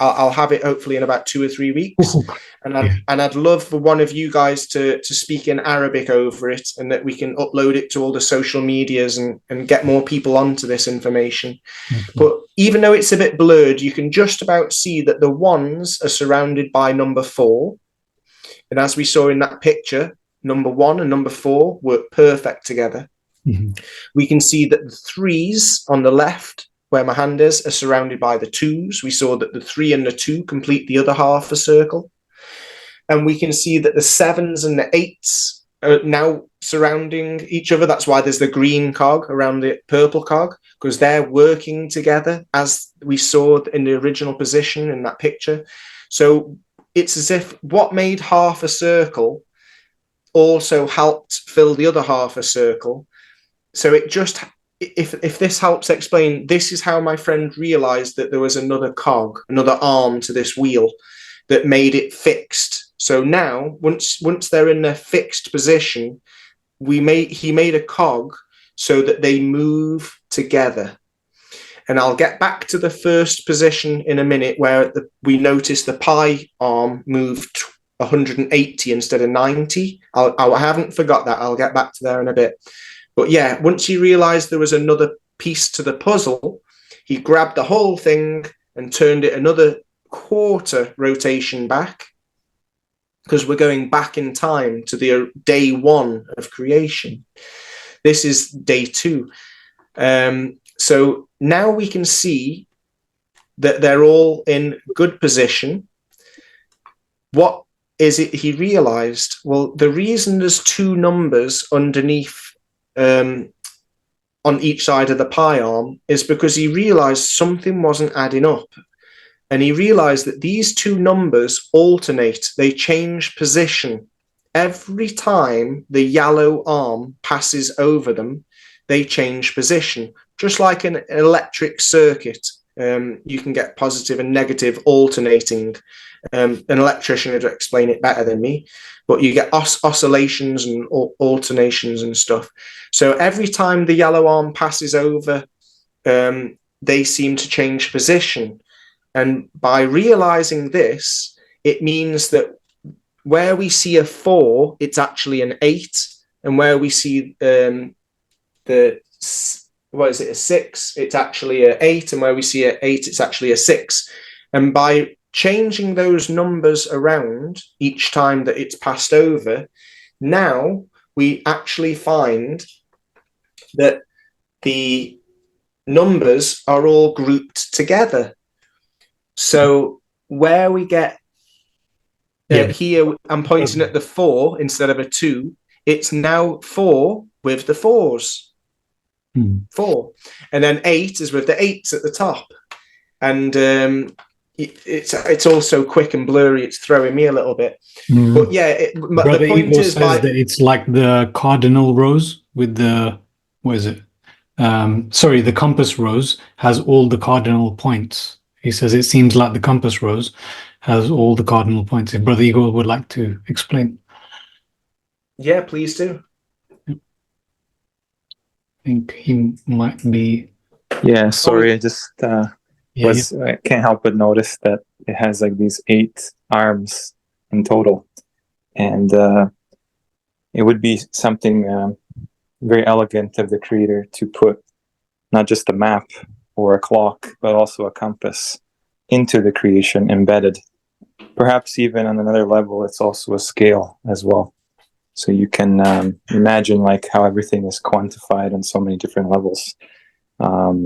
I'll have it hopefully in about 2 or 3 weeks. And I'd love for one of you guys to speak in Arabic over it, and that we can upload it to all the social medias and get more people onto this information. But even though it's a bit blurred, you can just about see that the 1s are surrounded by number 4. And as we saw in that picture, number 1 and number 4 work perfect together. We can see that the 3s on the left, where my hand is, are surrounded by the 2s. We saw that the 3 and the 2 complete the other half a circle. And we can see that the 7s and the 8s are now surrounding each other. That's why there's the green cog around the purple cog, because they're working together. As we saw in the original position in that picture. So it's as if what made half a circle also helped fill the other half a circle. So it just, if this helps explain, this is how my friend realized that there was another cog, another arm to this wheel that made it fixed. So now, once they're in a fixed position, he made a cog so that they move together. And I'll get back to the first position in a minute, where we notice the pi arm moved 180 instead of 90. I haven't forgot that. I'll get back to there in a bit. But yeah, once he realized there was another piece to the puzzle, he grabbed the whole thing and turned it another quarter rotation back, because we're going back in time to the day one of creation. This is day two. So now we can see that they're all in good position. What is it he realized? Well, the reason there's two numbers underneath on each side of the pi arm is because he realized something wasn't adding up. And he realized that these two numbers alternate, they change position. Every time the yellow arm passes over them, they change position. Just like an electric circuit, you can get positive and negative alternating. An electrician would explain it better than me, but you get oscillations and alternations and stuff. So every time the yellow arm passes over, they seem to change position. And by realizing this, it means that where we see a 4, it's actually an 8. And where we see a 6, it's actually an 8. And where we see an 8, it's actually a 6. And by changing those numbers around each time that it's passed over, now we actually find that the numbers are all grouped together. So where we get here, I'm pointing at the 4 instead of a 2. It's now 4 with the 4s. 4. And then 8 is with the 8s at the top. And it's also quick and blurry. It's throwing me a little bit. But yeah, Brother the point Evo is says that it's like the cardinal rose with the, what is it? Sorry, the compass rose has all the cardinal points. He says it seems like the compass rose has all the cardinal points. If Brother Igor would like to explain. Yeah, please do. I think he might be. Yeah, sorry, I just I can't help but notice that it has like these 8 arms in total. And it would be something very elegant of the creator to put not just a map or a clock, but also a compass into the creation embedded. Perhaps even on another level, it's also a scale as well. So you can imagine like how everything is quantified on so many different levels. Yeah,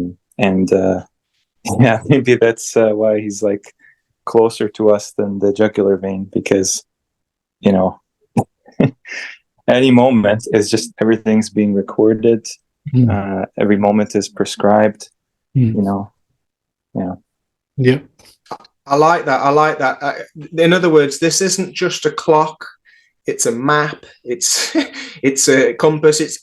maybe that's why he's like closer to us than the jugular vein, because, you know, any moment is just everything's being recorded. Every moment is prescribed. You know, yeah. I like that. In other words, this isn't just a clock; it's a map. It's it's a compass.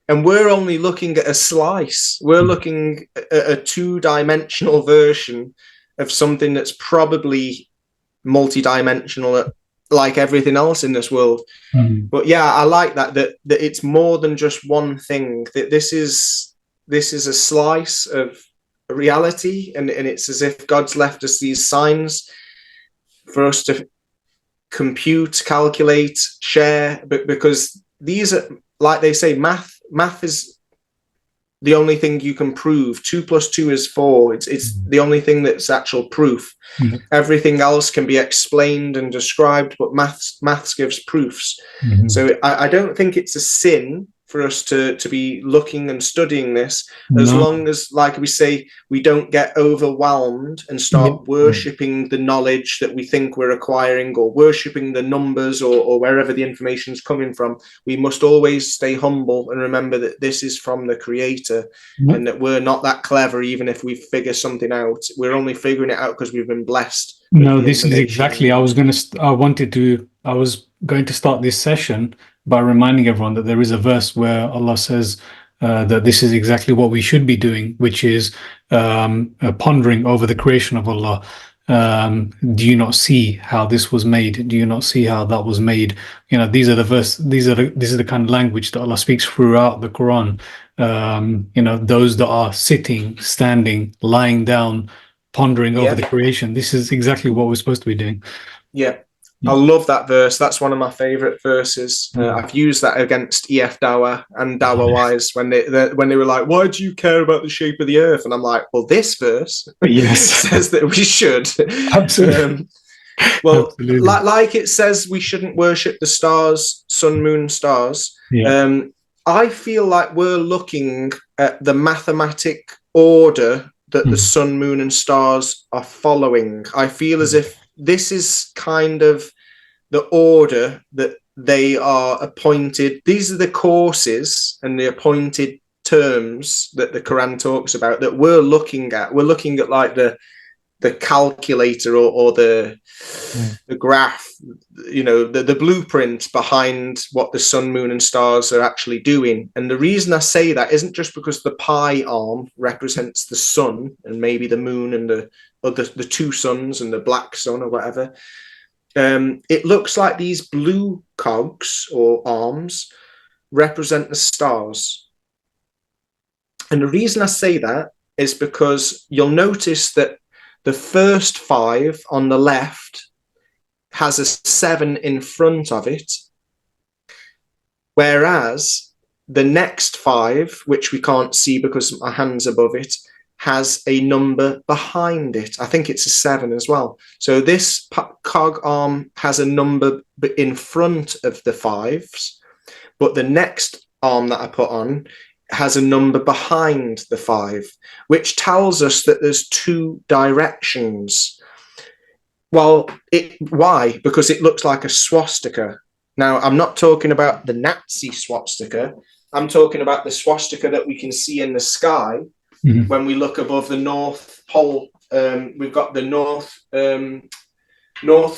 And we're only looking at a slice. We're looking at a 2-dimensional version of something that's probably multi-dimensional, like everything else in this world. But yeah, I like that it's more than just one thing. That this is a slice of reality, and it's as if God's left us these signs for us to compute, calculate, share, but because these are, like they say, math is the only thing you can prove. 2 + 2 is 4. It's the only thing that's actual proof. Everything else can be explained and described, but maths gives proofs. So I don't think it's a sin for us to be looking and studying this, as long as, like we say, we don't get overwhelmed and start worshipping the knowledge that we think we're acquiring, or worshipping the numbers, or wherever the information is coming from. We must always stay humble and remember that this is from the Creator, and that we're not that clever. Even if we figure something out, we're only figuring it out because we've been blessed. No, this is exactly. I was going to start this session by reminding everyone that there is a verse where Allah says that this is exactly what we should be doing, which is pondering over the creation of Allah. Do you not see how this was made? Do you not see how that was made? You know, these are the verse. This is the kind of language that Allah speaks throughout the Quran. You know, those that are sitting, standing, lying down, pondering over the creation. This is exactly what we're supposed to be doing. I love that verse. That's one of my favorite verses. I've used that against EF Dawa and Dawa Wise when they were like, "Why do you care about the shape of the earth?" And I'm like, "Well, this verse says that we should." Absolutely. Absolutely. Like it says we shouldn't worship the stars, sun, moon, stars. I feel like we're looking at the mathematic order that the sun, moon, and stars are following. I feel as if this is kind of the order that they are appointed. These are the courses and the appointed terms that the Quran talks about that we're looking at. We're looking at like the calculator or the graph, you know, the blueprint behind what the sun, moon, and stars are actually doing. And the reason I say that isn't just because the pi arm represents the sun and maybe the moon and the two suns and the black sun or whatever. It looks like these blue cogs or arms represent the stars. And the reason I say that is because you'll notice that the first 5 on the left has a 7 in front of it, whereas the next 5, which we can't see because my hand's above it, has a number behind it. I think it's a 7 as well. So this cog arm has a number in front of the 5s, but the next arm that I put on has a number behind the 5, which tells us that there's 2 directions. Well, why? Because it looks like a swastika. Now, I'm not talking about the Nazi swastika. I'm talking about the swastika that we can see in the sky when we look above the North Pole. We've got the North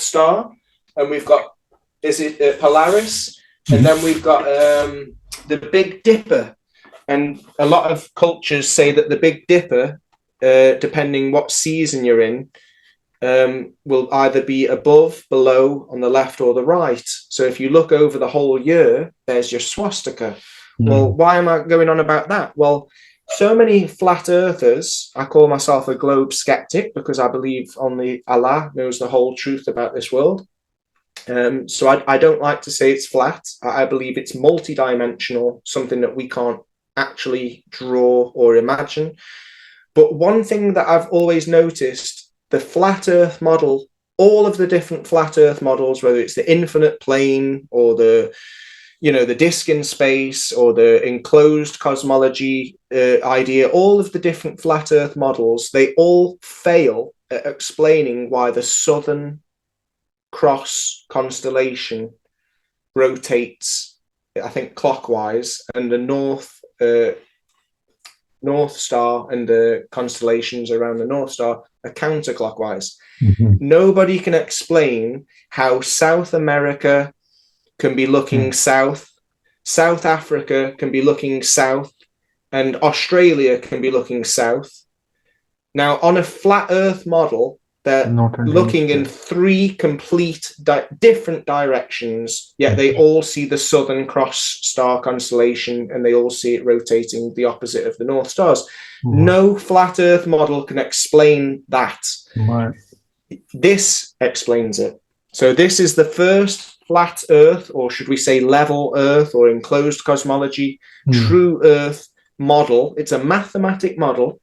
Star, and we've got, is it Polaris? And then we've got the Big Dipper. And a lot of cultures say that the Big Dipper, depending what season you're in, will either be above, below, on the left or the right. So if you look over the whole year, there's your swastika. Well, why am I going on about that? Well, so many flat earthers, I call myself a globe skeptic because I believe only Allah knows the whole truth about this world. So I don't like to say it's flat. I believe it's multidimensional, something that we can't actually draw or imagine. But one thing that I've always noticed, the flat earth model, all of the different flat earth models, whether it's the infinite plane or the disk in space or the enclosed cosmology idea, all of the different flat earth models, they all fail at explaining why the Southern Cross constellation rotates, I think, clockwise, and the North Star and the constellations around the North Star are counterclockwise. Nobody can explain how South America can be looking south, South Africa can be looking south, and Australia can be looking south. Now, on a flat Earth model, they're looking in 3 complete different directions, yet they all see the Southern Cross star constellation and they all see it rotating the opposite of the North Stars. No flat Earth model can explain that. This explains it. So this is the first flat Earth, or should we say level Earth or enclosed cosmology, true Earth model. It's a mathematic model.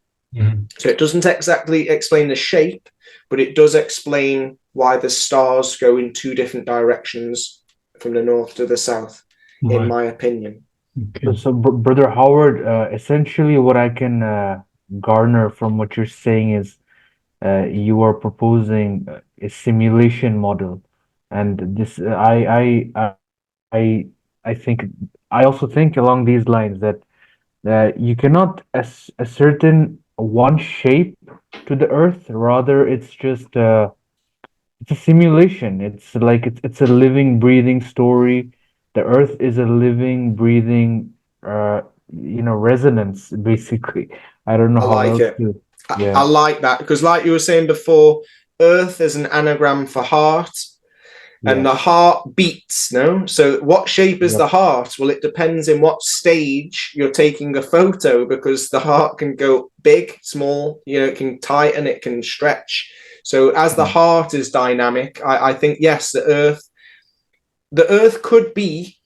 So it doesn't exactly explain the shape, but it does explain why the stars go in 2 different directions from the north to the south, in my opinion. Okay. So, Brother Howard, essentially, what I can garner from what you're saying is you are proposing a simulation model, and this I I think I also think along these lines that you cannot ascertain one shape to the Earth. Rather, it's a simulation. It's like it's a living, breathing story. The Earth is a living, breathing, resonance, basically. I don't know I how like else it. to. I Yeah. like that because, like you were saying before, Earth is an anagram for heart, and the Yes. heart beats. No, so what shape is the Yep. heart? Well, it depends in what stage you're taking a photo because the heart can go big, small. It can tighten, it can stretch. So as the Mm. heart is dynamic, I think yes, the Earth could be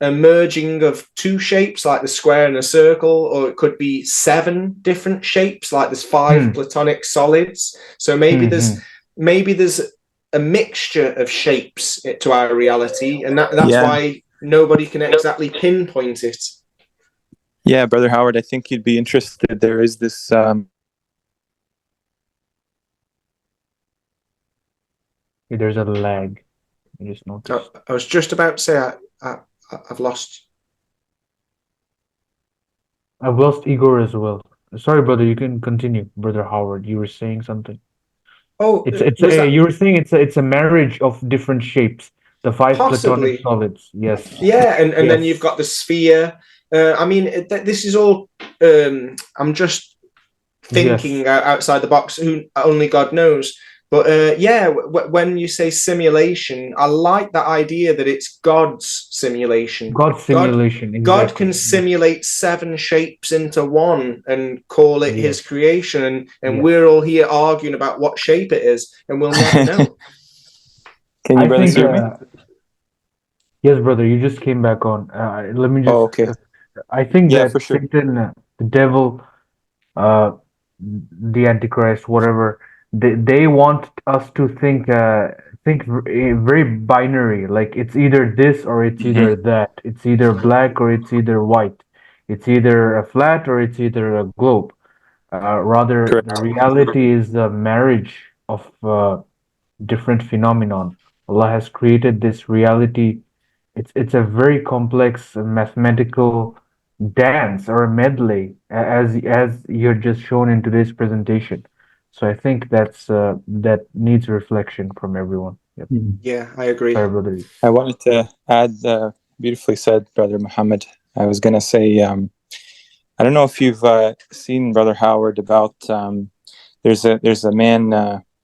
a merging of two shapes like the square and a circle, or it could be seven different shapes like there's five Hmm. platonic solids. So maybe Hmm. there's Hmm. maybe there's a mixture of shapes to our reality, and that's Yeah. why nobody can exactly pinpoint it. Yeah, Brother Howard, I think you'd be interested. There is this There's a lag. I just noticed. I was just about to say I've lost. I've lost Igor as well. Sorry, brother. You can continue, Brother Howard. You were saying something. Oh, It's was that you were saying it's a marriage of different shapes. The five platonic possibly? solids. Yes. Yeah, and then you've Yes. got the sphere. I mean, this is all. I'm just Yes. thinking outside the box. Who only God knows. But yeah, when you say simulation, I like that idea that it's God's simulation. God God, simulation. God Exactly. can simulate seven shapes into one and call it Yes. His creation, and Yes. we're all here arguing about what shape it is, and we'll never know. Can you I brothers think. hear me? Yes, brother. You just came back on. Let me Oh, just. okay. I think Yeah, for that sure. Satan, the devil, uh, the Antichrist, whatever, they want us to think very binary. Like it's either this or it's Hmm. either that. It's either black or it's either white. It's either a flat or it's either a globe. Rather, the Correct. reality is the marriage of different phenomenon. Allah has created this reality. It's a very complex mathematical dance or a medley, as you're just shown in today's presentation. So I think that needs reflection from everyone. Yep. Mm. Yeah, I agree. Sorry, brother. I wanted to add, beautifully said, Brother Muhammad. I was going to say, I don't know if you've seen Brother Howard about, there's a man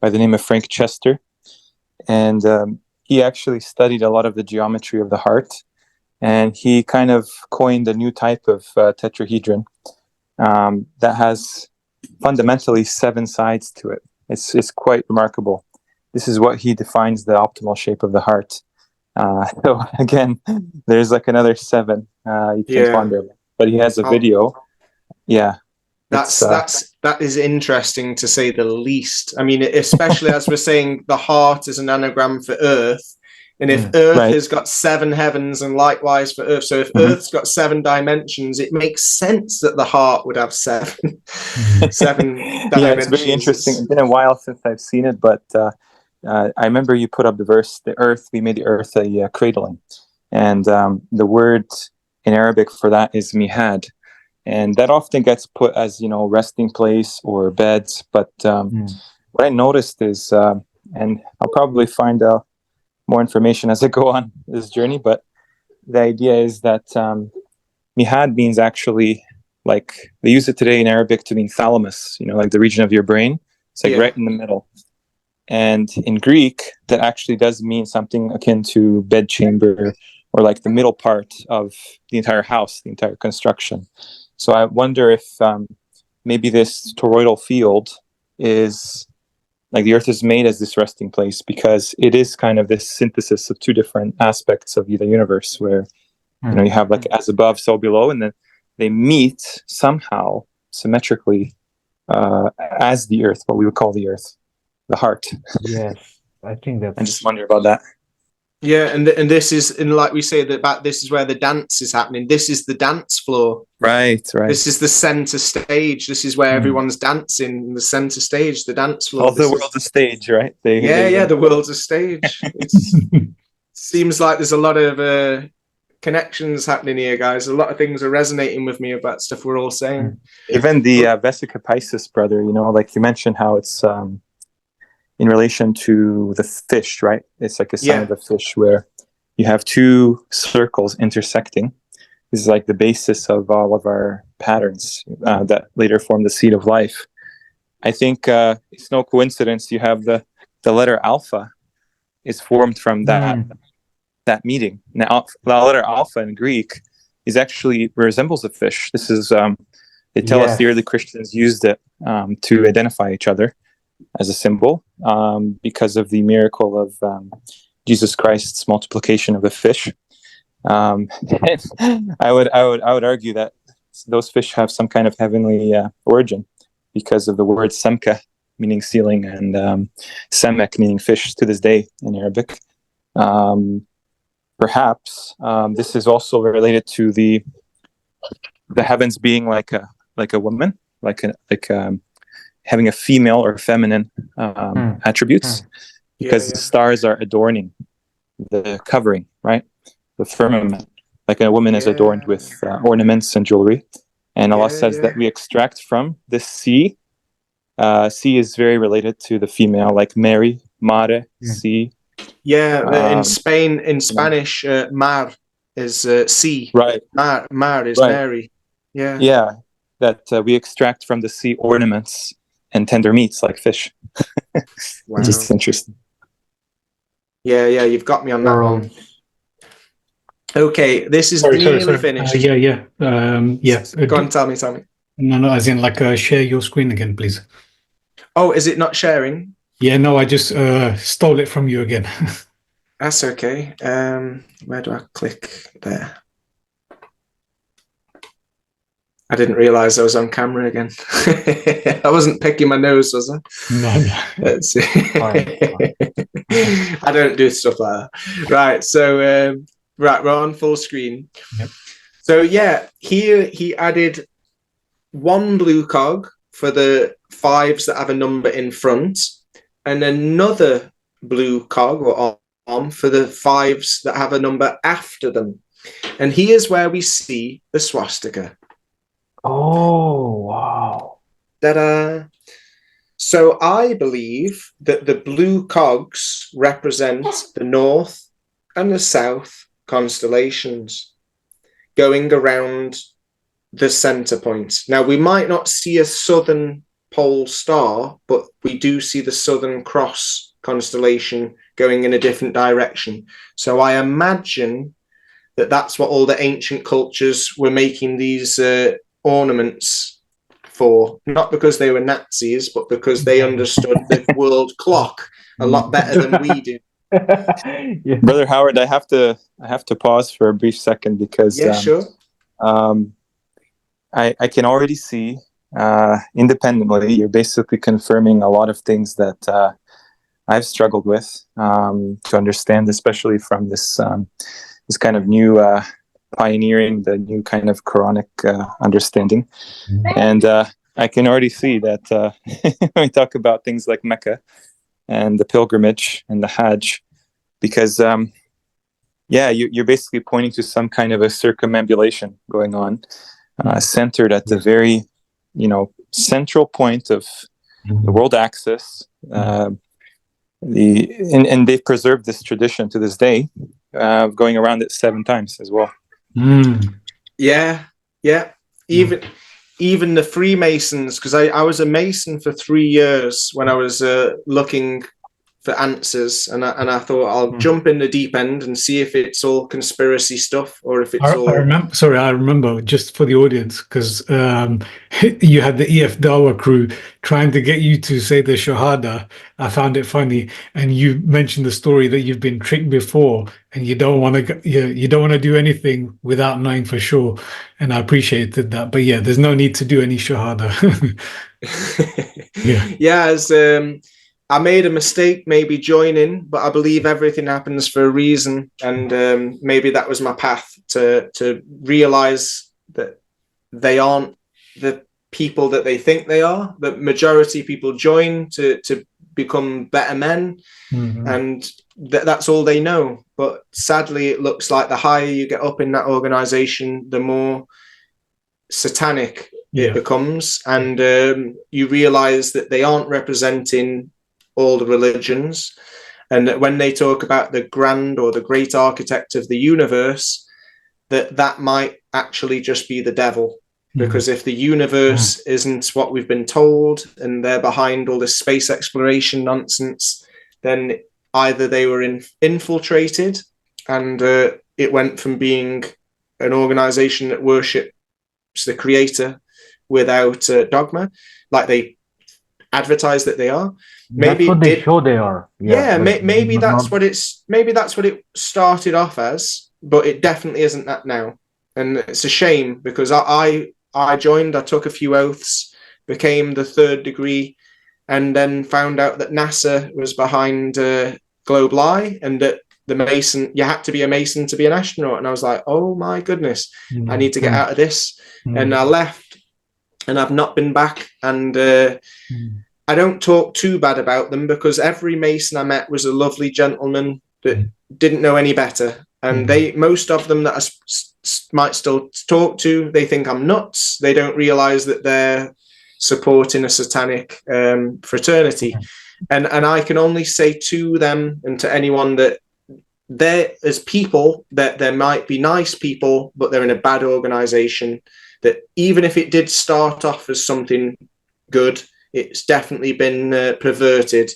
by the name of Frank Chester, and he actually studied a lot of the geometry of the heart, and he kind of coined a new type of tetrahedron that has fundamentally seven sides to it. It's quite remarkable. This is what he defines the optimal shape of the heart. So again, there's like another seven you can Yeah, ponder. But he has a I'll, video. Yeah, it's that is interesting to say the least. I mean, especially as we're saying, the heart is an anagram for Earth, and if Mm. Earth right. has got seven heavens, and likewise for Earth, so if Mhm. Earth's got seven dimensions, it makes sense that the heart would have seven, Mm. seven Yeah, it's very dimensions. interesting. It's been a while since I've seen it, but I remember you put up the verse, "The earth, we made the earth a cradling," and the word in Arabic for that is mihad, and that often gets put as resting place or beds. But Mm. what I noticed is, and I'll probably find out more information as I go on this journey, but the idea is that mihad means actually, like they use it today in Arabic to mean thalamus, like the region of your brain. It's like Yeah, right in the middle. And in Greek, that actually does mean something akin to bedchamber or like the middle part of the entire house, the entire construction. So I wonder if maybe this toroidal field is like the earth is made as this resting place because it is kind of this synthesis of two different aspects of the universe where you Mm. have like as above so below, and then they meet somehow symmetrically as the earth, what we would call the earth, the heart. Yes, I think I just that's wonder about that. Yeah, and this is, and like we say that this is where the dance is happening. This is the dance floor. Right. This is the center stage. This is where everyone's dancing. The center stage, the dance floor. All the world's a stage, right? The world's a stage. It seems like there's a lot of connections happening here, guys. A lot of things are resonating with me about stuff we're all saying. Even the Vesica Piscis, brother, you know, like you mentioned how it's in relation to the fish, right? It's like a sign of the fish where you have two circles intersecting. This is like the basis of all of our patterns that later form the seed of life. I think it's no coincidence you have the letter alpha is formed from that meeting. Now, the letter alpha in Greek is actually resembles a fish. This is they tell us the early Christians used it to identify each other as a symbol because of the miracle of Jesus Christ's multiplication of the fish. I would argue that those fish have some kind of heavenly origin because of the word semka, meaning ceiling, and semek, meaning fish, to this day in Arabic. Perhaps this is also related to the heavens being like a woman, like having a female or feminine attributes, because the stars are adorning the covering, right? The firmament, like a woman is adorned with ornaments and jewelry. And Allah says that we extract from the sea. Sea is very related to the female, like Mary, Mare, sea. Yeah, in Spanish, mar is sea. Right. Mar is Mary. Yeah. Yeah, that we extract from the sea ornaments and tender meats like fish. Wow. Just interesting. Yeah, you've got me on that one. Okay, this is nearly finished. Yeah. Go on, tell me. No, as in like share your screen again, please. Oh, is it not sharing? Yeah, no, I just stole it from you again. That's okay. Where do I click there? I didn't realize I was on camera again. I wasn't picking my nose, was I? No. Let's see. I don't do stuff like that. Right, so right, we're on full screen. Yep. So yeah, here he added one blue cog for the fives that have a number in front, and another blue cog or arm for the fives that have a number after them. And here's where we see the swastika. Oh, wow. Ta-da! So I believe that the blue cogs represent the north and the south constellations going around the center point. Now, we might not see a southern pole star, but we do see the Southern Cross constellation going in a different direction. So I imagine that that's what all the ancient cultures were making these ornaments for, not because they were Nazis, but because they understood the world clock a lot better than we do. Brother Howard, I have to pause for a brief second because sure. I can already see independently you're basically confirming a lot of things that I've struggled with to understand, especially from this kind of new pioneering, the new kind of Quranic understanding. And I can already see that when we talk about things like Mecca and the pilgrimage and the Hajj, because you're basically pointing to some kind of a circumambulation going on, centered at the very, central point of the world axis. And they've preserved this tradition to this day, of going around it 7 times as well. Yeah. Even the Freemasons, because I was a Mason for 3 years when I was looking for answers, and I thought I'll jump in the deep end and see if it's all conspiracy stuff or if it's all. I remember, just for the audience, because you had the EF Dawa crew trying to get you to say the Shahada. I found it funny, and you mentioned the story that you've been tricked before, and you don't want to do anything without knowing for sure. And I appreciated that, but there's no need to do any Shahada. As I made a mistake maybe joining, but I believe everything happens for a reason, and maybe that was my path to realize that they aren't the people that they think they are. The majority of people join to become better men, and that's all they know. But sadly, it looks like the higher you get up in that organization, the more satanic it becomes, and you realize that they aren't representing all the religions, and that when they talk about the grand or the great architect of the universe, that might actually just be the devil. Because if the universe isn't what we've been told, and they're behind all this space exploration nonsense, then either they were infiltrated, and it went from being an organization that worships the creator without dogma, like they advertise that they are. Maybe that's what they show they are. Yeah, maybe that's not... what it started off as, but it definitely isn't that now. And it's a shame, because I joined, I took a few oaths, became the 3rd degree, and then found out that NASA was behind Globe Lie, and that you had to be a Mason to be an astronaut. And I was like, oh my goodness, I need to get out of this. And I left, and I've not been back. And I don't talk too bad about them, because every Mason I met was a lovely gentleman that didn't know any better. And most of them that I might still talk to, they think I'm nuts. They don't realize that they're supporting a satanic fraternity. And I can only say to them and to anyone that there as people, that there might be nice people, but they're in a bad organization, that even if it did start off as something good, it's definitely been perverted,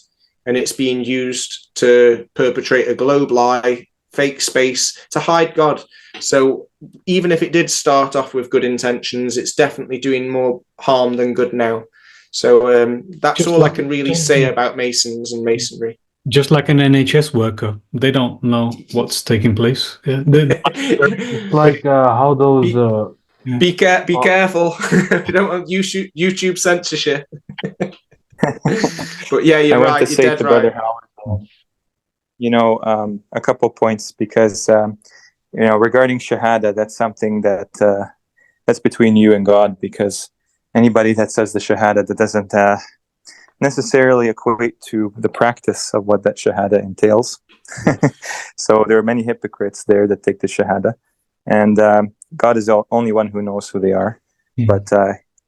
and it's being used to perpetrate a globe lie, fake space, to hide God. So even if it did start off with good intentions, it's definitely doing more harm than good now. So that's all I can really say about Masons and Masonry. Just like an NHS worker, they don't know what's taking place. Yeah. It's like how those... Be careful. You don't want YouTube censorship. But yeah, you're right. You're dead right. Brother Howard, a couple points, because regarding Shahada, that's something that that's between you and God, because anybody that says the Shahada that doesn't necessarily equate to the practice of what that Shahada entails. So there are many hypocrites there that take the Shahada, and God is the only one who knows who they are. But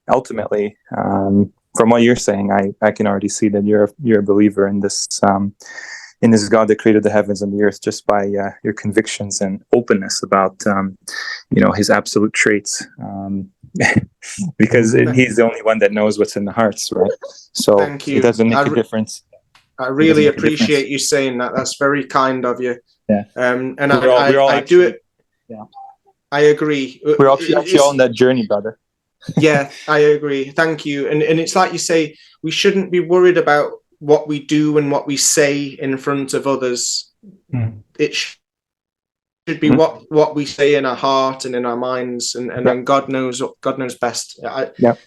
ultimately, from what you're saying, I can already see that you're a believer in this God that created the heavens and the earth, just by your convictions and openness about his absolute traits, because he's the only one that knows what's in the hearts, right? So it doesn't make a difference. I really appreciate you saying that. That's very kind of you. Yeah. And I do it. Yeah. I agree. We're actually all on that journey, brother. Yeah, I agree. Thank you. And it's like you say, we shouldn't be worried about what we do and what we say in front of others. It should be what we say in our heart and in our minds, and then God knows best.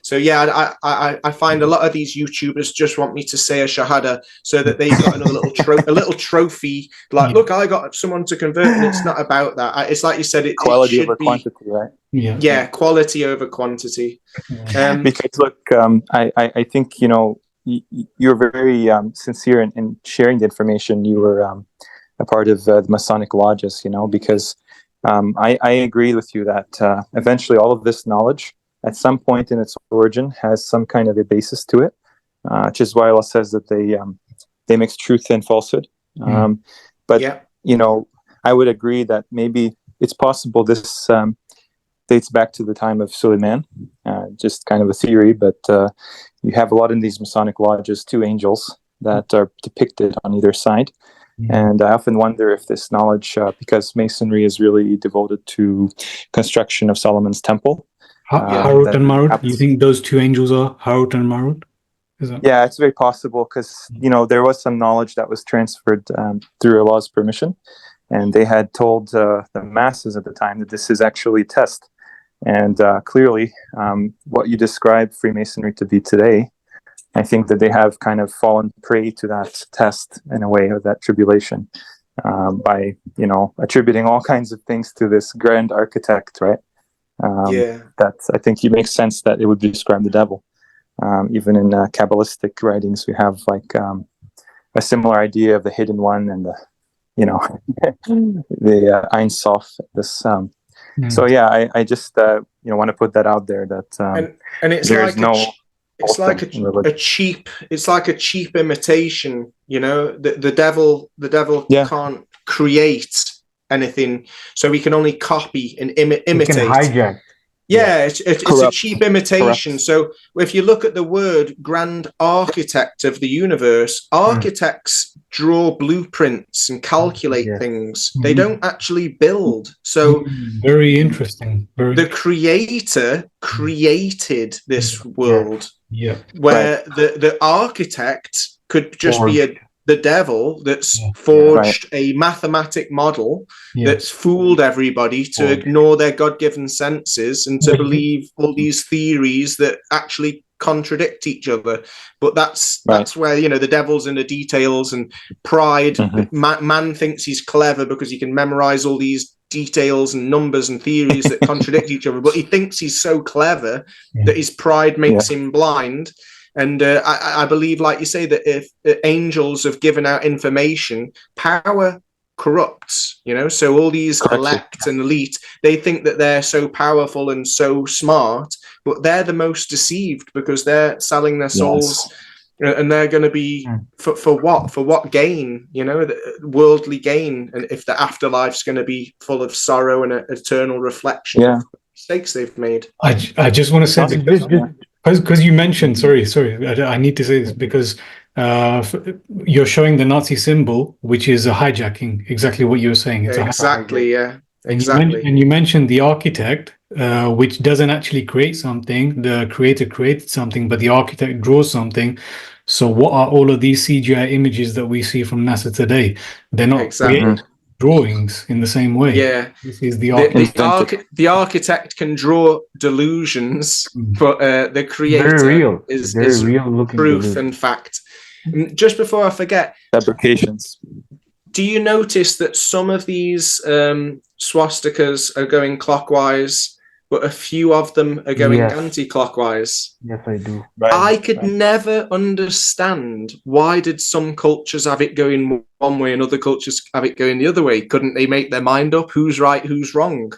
So yeah, I find a lot of these YouTubers just want me to say a shahada so that they've got another little trophy. Like, look, I got someone to convert, and it's not about that. It's like you said, quality it should over be quantity, right? Yeah, quality over quantity. Because look, I think you're very sincere in sharing the information. You were a part of the Masonic lodges, because I agree with you that eventually all of this knowledge, at some point in its origin, has some kind of a basis to it, which is why Allah says that they mix truth and falsehood. But I would agree that maybe it's possible this dates back to the time of Suleiman, just kind of a theory, but you have a lot in these Masonic lodges, 2 angels that are depicted on either side. And I often wonder if this knowledge, because Masonry is really devoted to construction of Solomon's temple. Harut and Marut, you think those 2 angels are Harut and Marut? Yeah, it's very possible, because there was some knowledge that was transferred through Allah's permission, and they had told the masses at the time that this is actually a test. And clearly, what you describe Freemasonry to be today I think that they have kind of fallen prey to that test in a way, or that tribulation, by attributing all kinds of things to this grand architect, right? That I think it makes sense that it would describe the devil. Even in Kabbalistic writings, we have like a similar idea of the hidden one and the the Ein Sof. This so yeah, I just want to put that out there, that and it's there's like it's like religion. a cheap imitation. The devil can't create anything, so we can only copy and imitate. You can hijack. It's a cheap imitation. Correct. So if you look at the word grand architect of the universe, architects draw blueprints and calculate things. They don't actually build. So very interesting. The creator created this world. Where the architect could just be the devil that's forged a mathematic model that's fooled everybody to ignore their God-given senses and to believe all these theories that actually contradict each other. But that's where the devil's in the details, and pride. Man thinks he's clever because he can memorize all these details and numbers and theories that contradict each other, but he thinks he's so clever that his pride makes him blind. And I believe, like you say, that if angels have given out information, power corrupts, so all these elect and elite, they think that they're so powerful and so smart, but they're the most deceived because they're selling their souls, and they're going to be for what gain, worldly gain, and if the afterlife's going to be full of sorrow and an eternal reflection of the mistakes they've made. I just want to say, because you mentioned, sorry, I need to say this because you're showing the Nazi symbol, which is a hijacking, exactly what you were saying. It's exactly. And you mentioned the architect, which doesn't actually create something. The creator created something, but the architect draws something. So what are all of these CGI images that we see from NASA today? They're not created drawings in the same way. This is the architect can draw delusions, but the creator is real looking proof delusion. and fact. Just before I forget, fabrications. Do you notice that some of these swastikas are going clockwise, but a few of them are going anti-clockwise? Yes, I do. I could never understand why did some cultures have it going one way and other cultures have it going the other way. Couldn't they make their mind up? Who's right, who's wrong?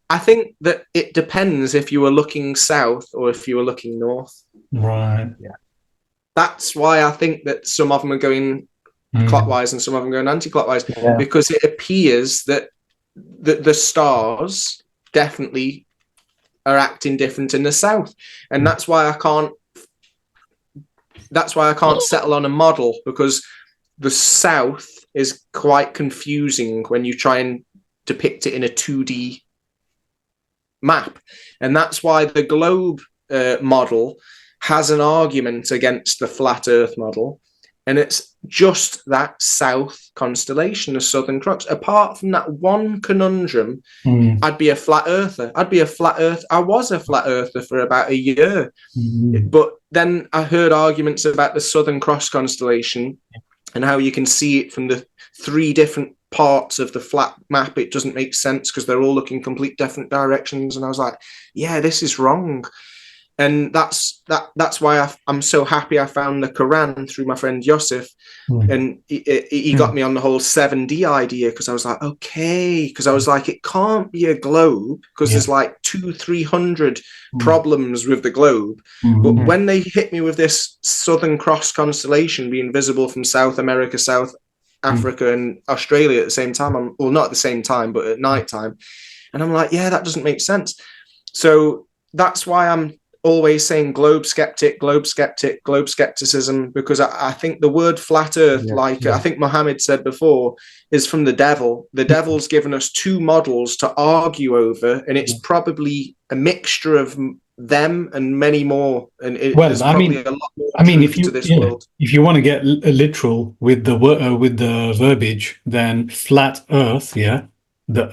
I think that it depends if you were looking south or if you were looking north. Right. Yeah. That's why I think that some of them are going clockwise and some of them going anti-clockwise, because it appears that the stars definitely are acting different in the south, and that's why I can't settle on a model, because the south is quite confusing when you try and depict it in a 2D map, and that's why the globe model has an argument against the flat earth model, and it's just that south constellation, the Southern Cross. Apart from that one conundrum, I'd be a flat earther. I was a flat earther for about a year. But then I heard arguments about the Southern Cross constellation and how you can see it from the 3 different parts of the flat map. It doesn't make sense because they're all looking complete different directions. And I was like, yeah, this is wrong. And that's why I'm so happy I found the Quran through my friend Yosef, and he got me on the whole 7D idea, because I was like, okay, because I was like, it can't be a globe because there's like 200-300 problems with the globe. But when they hit me with this Southern Cross constellation being visible from South America, South Africa, and Australia at the same time, well, not at the same time, but at night time, and I'm like, yeah, that doesn't make sense. So that's why I'm always saying globe skepticism, because I think the word flat earth, I think Mohammed said before, is from the devil. The devil's given us 2 models to argue over, and it's probably a mixture of them and many more, and there's probably a lot more truth to this world. If you want to get literal with the verbiage, then flat earth, the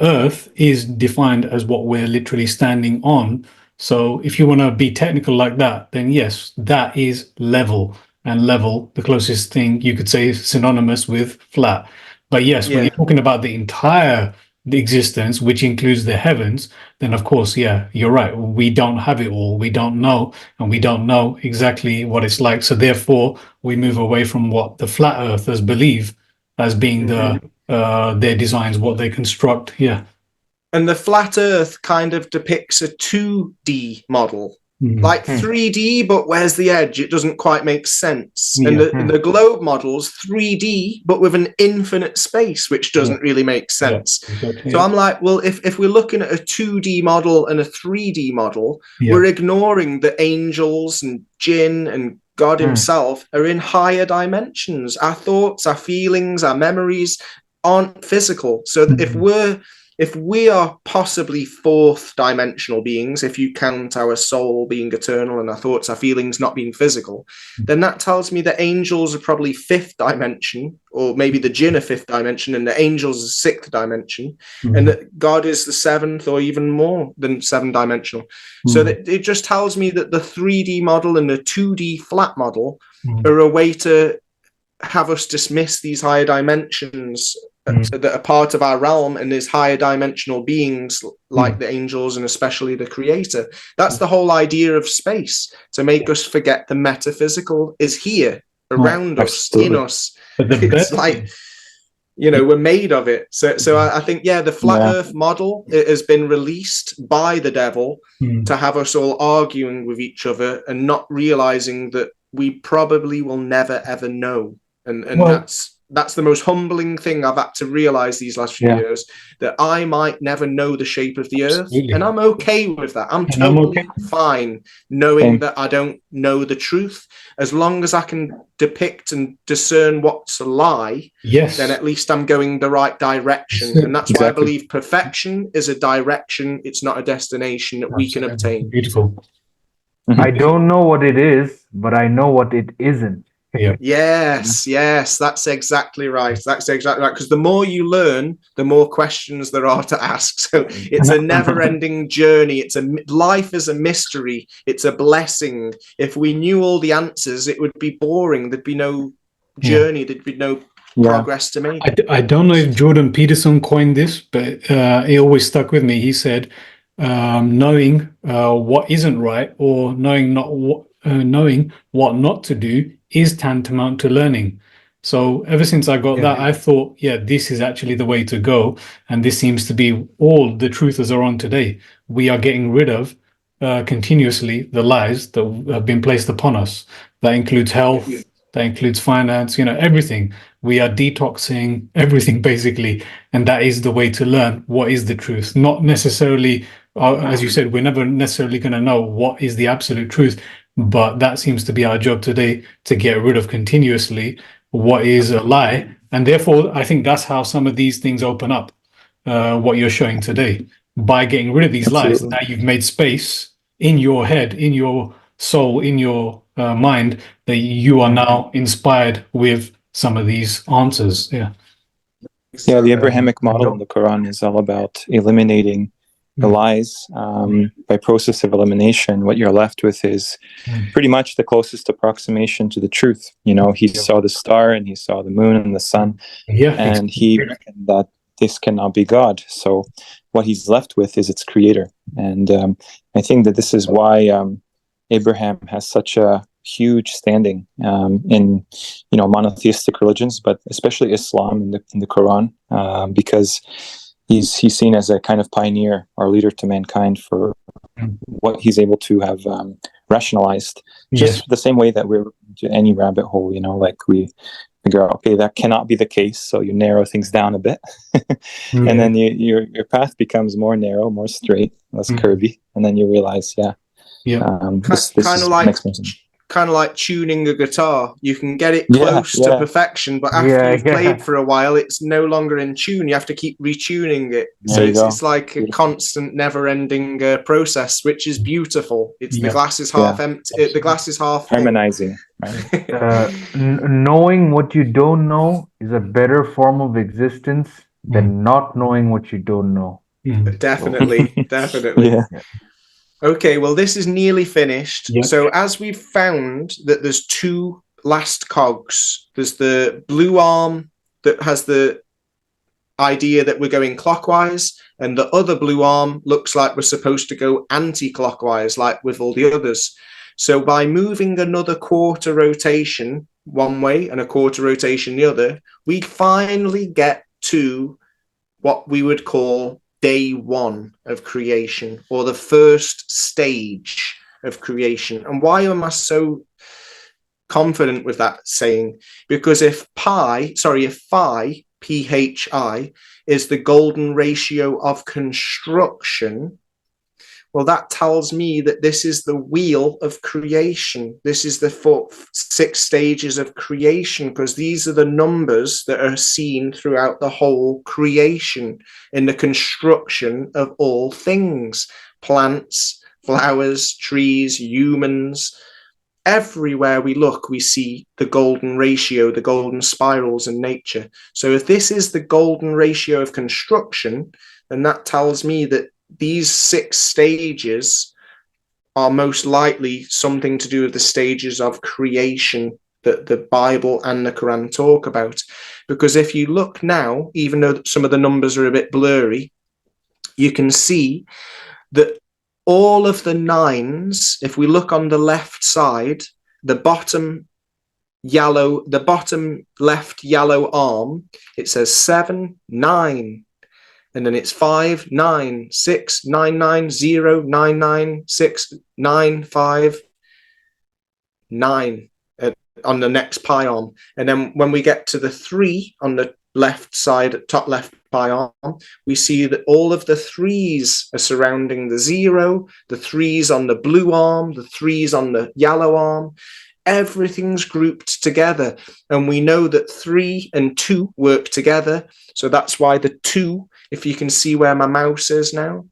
earth is defined as what we're literally standing on, So if you want to be technical like that, then yes, that is level. And level, the closest thing you could say is synonymous with flat. But yes, when Yeah. you're talking about the entire existence, which includes the heavens, then of course, yeah, you're right. We don't have it all. We don't know, and we don't know exactly what it's like. So therefore, we move away from what the flat earthers believe as being their designs, what they construct. Yeah. And the flat earth kind of depicts a 2D model, like 3D, but where's the edge? It doesn't quite make sense. And the globe model's 3D, but with an infinite space, which doesn't really make sense. Exactly, so I'm like, well, if we're looking at a 2D model and a 3D model, we're ignoring the angels and jinn and God himself are in higher dimensions. Our thoughts, our feelings, our memories aren't physical. So if we are possibly fourth dimensional beings, if you count our soul being eternal and our thoughts, our feelings not being physical, then that tells me that angels are probably fifth dimension, or maybe the jinn are fifth dimension and the angels are sixth dimension, and that God is the seventh or even more than seven dimensional. So that it just tells me that the 3D model and the 2D flat model are a way to have us dismiss these higher dimensions that are part of our realm, and there's higher dimensional beings like the angels and especially the creator. That's the whole idea of space, to make us forget the metaphysical is here around us, in us. It's like, we're made of it. So I think, the flat earth model, it has been released by the devil to have us all arguing with each other and not realizing that we probably will never ever know. And that's the most humbling thing I've had to realize these last few years, that I might never know the shape of the earth. And I'm okay with that. I'm totally fine knowing that I don't know the truth. As long as I can depict and discern what's a lie, then at least I'm going the right direction. And that's why I believe perfection is a direction. It's not a destination that we can obtain. Beautiful. I don't know what it is, but I know what it isn't. Yes, that's exactly right. Because the more you learn, the more questions there are to ask. So it's a never-ending journey. Life is a mystery. It's a blessing. If we knew all the answers, it would be boring. There'd be no journey. There'd be no progress to make. I don't know if Jordan Peterson coined this, but it always stuck with me. He said, knowing what isn't right, or knowing what not to do, is tantamount to learning. So ever since I got that, I thought, this is actually the way to go. And this seems to be all the truthers are on today. We are getting rid of continuously the lies that have been placed upon us. That includes health, that includes finance, everything. We are detoxing everything basically. And that is the way to learn what is the truth. Not necessarily, as you said, we're never necessarily going to know what is the absolute truth. But that seems to be our job today, to get rid of continuously what is a lie. And therefore, I think that's how some of these things open up, what you're showing today. By getting rid of these lies, now you've made space in your head, in your soul, in your mind, that you are now inspired with some of these answers. The Abrahamic model in the Quran is all about eliminating the lies. By process of elimination, what you're left with is pretty much the closest approximation to the truth. He saw the star and he saw the moon and the sun, and he reckoned that this cannot be God. So what he's left with is its creator. And I think that this is why Abraham has such a huge standing in monotheistic religions, but especially Islam in the Quran, because he's seen as a kind of pioneer or leader to mankind for what he's able to have rationalized, just the same way that we're into any rabbit hole, like we figure out, okay, that cannot be the case, so you narrow things down a bit, and then your path becomes more narrow, more straight, less curvy, and then you realize, this kind of like tuning a guitar. You can get it close to perfection, but after you've played for a while, it's no longer in tune. You have to keep retuning it. So it's like a constant, never-ending process, which is beautiful. It's the glass is half empty. The glass is half full. Harmonizing. Right? Knowing what you don't know is a better form of existence than not knowing what you don't know. Definitely. Okay, well, this is nearly finished. Yep. So as we've found that there's two last cogs, there's the blue arm that has the idea that we're going clockwise, and the other blue arm looks like we're supposed to go anti-clockwise, like with all the others. So by moving another quarter rotation one way and a quarter rotation the other, we finally get to what we would call day one of creation, or the first stage of creation. And why am I so confident with that saying? Because if phi, PHI, is the golden ratio of construction, well, that tells me that this is the wheel of creation. This is the 6 stages of creation, because these are the numbers that are seen throughout the whole creation in the construction of all things: plants, flowers, trees, humans. Everywhere we look, we see the golden ratio, the golden spirals in nature. So if this is the golden ratio of construction, then that tells me that these 6 stages are most likely something to do with the stages of creation that the Bible and the Quran talk about. Because if you look now, even though some of the numbers are a bit blurry, you can see that all of the 9s, if we look on the left side, the bottom left yellow arm, it says 7, 9. And then it's 5, 9, 6, 9, 9, 0, 9, 9, 6, 9, 5, 9 on the next pi arm. And then when we get to the 3 on the left side, top left pi arm, we see that all of the 3s are surrounding the 0, the 3s on the blue arm, the 3s on the yellow arm. Everything's grouped together. And we know that 3 and 2 work together. So that's why the 2, if you can see where my mouse is now,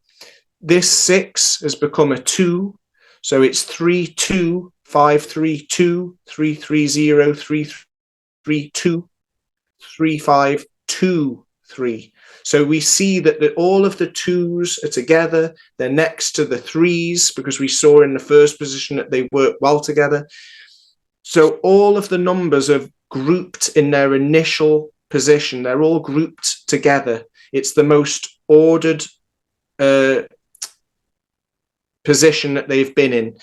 this 6 has become a 2. So it's 3, 2, 5, 3, 2, 3, 3, 0, 3, 3, 2, 3, 5, 2, 3. So we see that all of the 2s are together. They're next to the 3s, because we saw in the first position that they work well together. So all of the numbers are grouped in their initial position. They're all grouped together. It's the most ordered position that they've been in.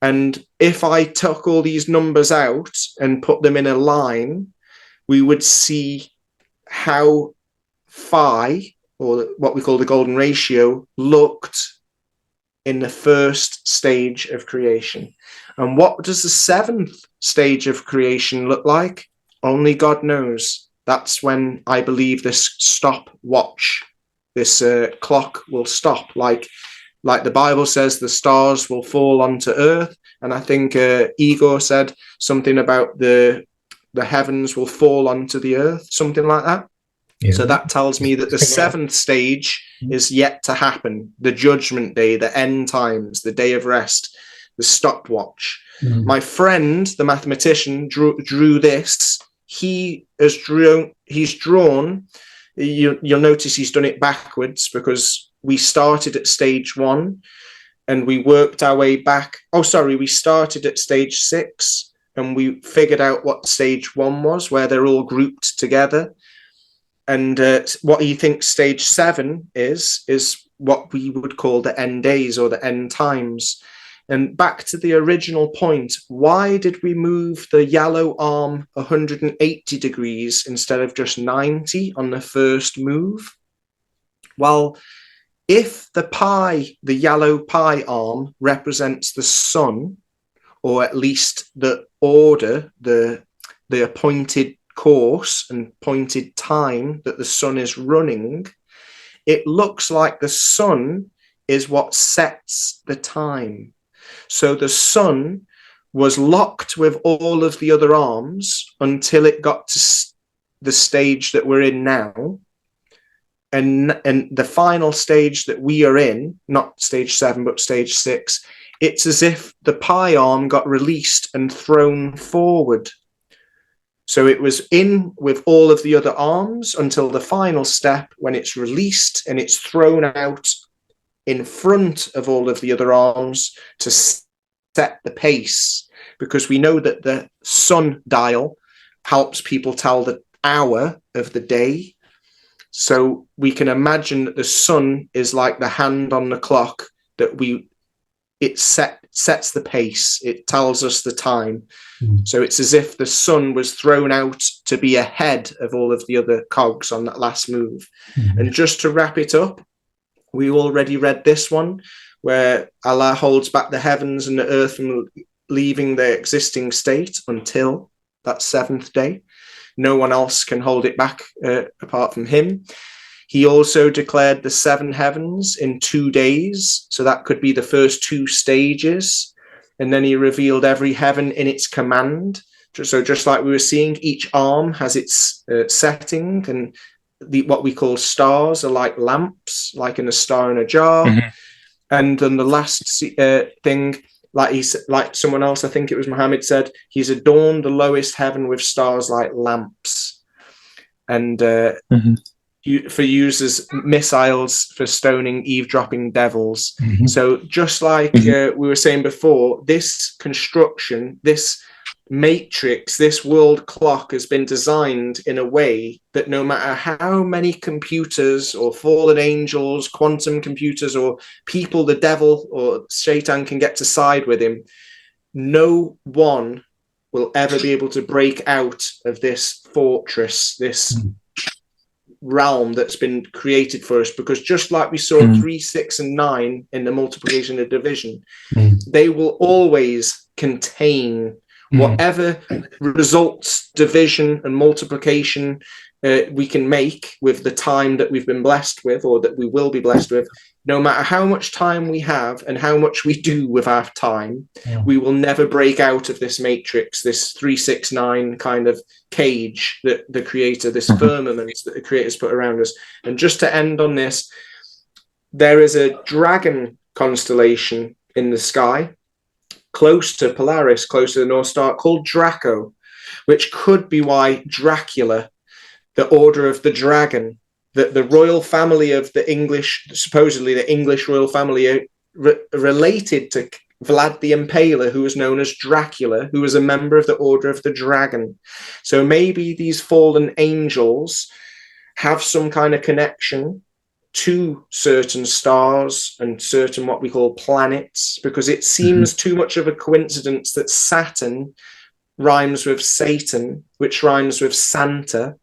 And if I took all these numbers out and put them in a line, we would see how phi, or what we call the golden ratio, looked in the first stage of creation. And what does the 7th stage of creation look like? Only God knows. That's when I believe this stopwatch, this clock will stop. Like the Bible says, the stars will fall onto earth. And I think Igor said something about the heavens will fall onto the earth, something like that. Yeah. So that tells me that the 7th stage is yet to happen. The judgment day, the end times, the day of rest, the stopwatch. My friend, the mathematician, drew this. He's drawn. You'll notice he's done it backwards, because we started at stage 1 and we worked our way back. We started at stage 6 and we figured out what stage 1 was, where they're all grouped together. And what he thinks stage 7 is what we would call the end days, or the end times. And back to the original point, why did we move the yellow arm 180 degrees instead of just 90 on the first move? Well, if the yellow pi arm represents the sun, or at least the order, the appointed course and pointed time that the sun is running, it looks like the sun is what sets the time. So the sun was locked with all of the other arms until it got to the stage that we're in now. And the final stage that we are in, not stage 7, but stage 6, it's as if the pi arm got released and thrown forward. So it was in with all of the other arms until the final step, when it's released and it's thrown out in front of all of the other arms to set the pace, because we know that the sun dial helps people tell the hour of the day. So we can imagine that the sun is like the hand on the clock that it sets the pace. It tells us the time. So it's as if the sun was thrown out to be ahead of all of the other cogs on that last move. And just to wrap it up, we already read this one where Allah holds back the heavens and the earth from leaving their existing state until that seventh day. No one else can hold it back apart from him. He also declared the seven heavens in 2 days. So that could be the first 2 stages. And then he revealed every heaven in its command. So just like we were seeing, each arm has its setting, and what we call stars are like lamps, like in a star in a jar. And then the last thing, like someone else, I think it was Muhammad, said, he's adorned the lowest heaven with stars like lamps. And for users, missiles for stoning eavesdropping devils. So just like we were saying before, this construction, this matrix, this world clock has been designed in a way that no matter how many computers or fallen angels, quantum computers, or people the devil or Shaitan can get to side with him, no one will ever be able to break out of this fortress, this realm that's been created for us. Because just like we saw 3, 6, and 9 in the multiplication and division, they will always contain whatever results, division and multiplication we can make with the time that we've been blessed with, or that we will be blessed with. No matter how much time we have and how much we do with our time, we will never break out of this matrix, this 369 kind of cage that the creator, this firmament that the creator's put around us. And just to end on this, there is a dragon constellation in the sky close to Polaris, close to the North Star, called Draco, which could be why Dracula, the Order of the Dragon, the royal family of the English, supposedly the English royal family, related to Vlad the Impaler, who was known as Dracula, who was a member of the Order of the Dragon. So maybe these fallen angels have some kind of connection to certain stars and certain what we call planets, because it seems too much of a coincidence that Saturn rhymes with Satan, which rhymes with Santa,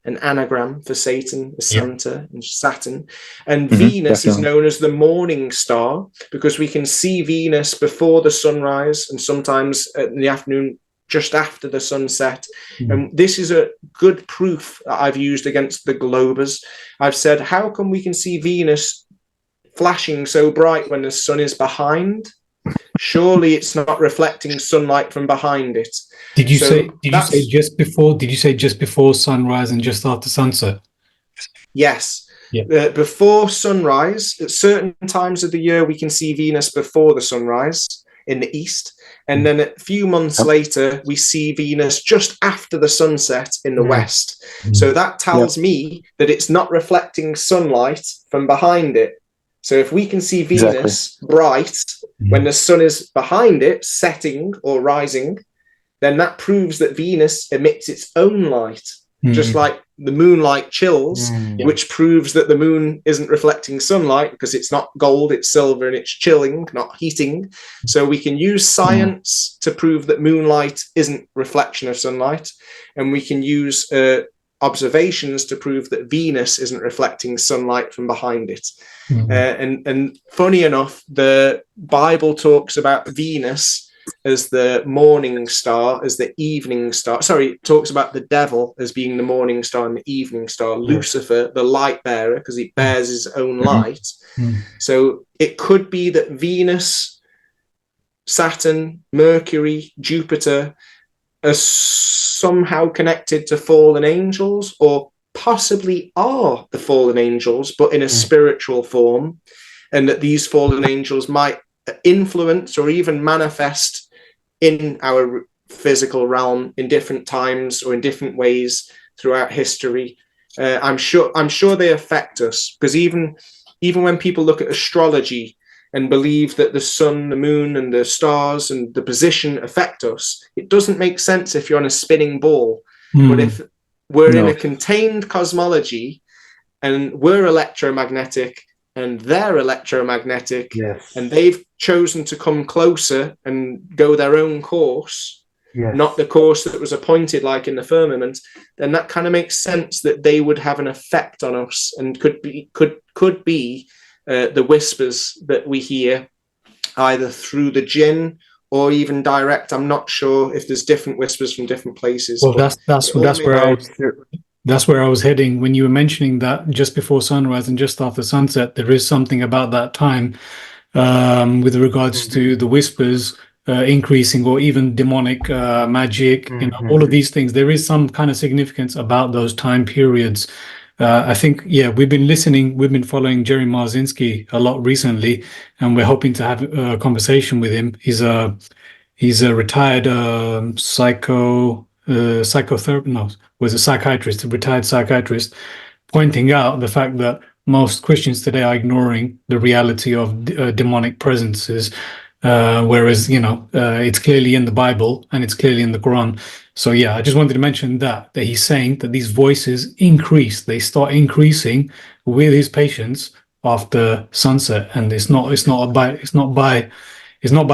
an anagram for Satan, Santa, and Saturn. And Venus is known as the morning star, because we can see Venus before the sunrise and sometimes in the afternoon just after the sunset. And this is a good proof that I've used against the Globers. I've said, how come we can see Venus flashing so bright when the sun is behind? Surely it's not reflecting sunlight from behind it. Did you say just before? Did you say just before sunrise and just after sunset? Yes. Yeah. Before sunrise, at certain times of the year, we can see Venus before the sunrise in the east. And then a few months later, we see Venus just after the sunset in the west. So that tells me that it's not reflecting sunlight from behind it. So if we can see Venus bright when the sun is behind it, setting or rising, then that proves that Venus emits its own light, just like the moonlight chills, which proves that the moon isn't reflecting sunlight because it's not gold, it's silver, and it's chilling, not heating. So we can use science to prove that moonlight isn't reflection of sunlight, and we can use observations to prove that Venus isn't reflecting sunlight from behind it. And funny enough, the Bible talks about Venus as the morning star, as the evening star. Sorry, it talks about the devil as being the morning star and the evening star. Lucifer, the light bearer, because he bears his own light. So it could be that Venus, Saturn, Mercury, Jupiter are somehow connected to fallen angels, or possibly are the fallen angels, but in a spiritual form, and that these fallen angels might influence or even manifest in our physical realm in different times or in different ways throughout history. I'm sure they affect us, because even even when people look at astrology and believe that the sun, the moon, and the stars and the position affect us, it doesn't make sense if you're on a spinning ball. But if we're in No. a contained cosmology and we're electromagnetic and they're electromagnetic, Yes. and they've chosen to come closer and go their own course, Yes. not the course that was appointed, like in the firmament, then that kind of makes sense that they would have an effect on us and could be the whispers that we hear, either through the jinn or even direct. I'm not sure if there's different whispers from different places. Well, But that's where I was heading when you were mentioning that just before sunrise and just after sunset. There is something about that time with regards to the whispers increasing, or even demonic magic. You know, all of these things. There is some kind of significance about those time periods. I think, yeah, we've been following Jerry Marzinski a lot recently, and we're hoping to have a conversation with him. He's a retired psychotherapist, no, was a psychiatrist, a retired psychiatrist, pointing out the fact that most Christians today are ignoring the reality of demonic presences, whereas, it's clearly in the Bible and it's clearly in the Quran. So yeah, I just wanted to mention that he's saying that these voices increase, they start increasing with his patients after sunset, and it's not by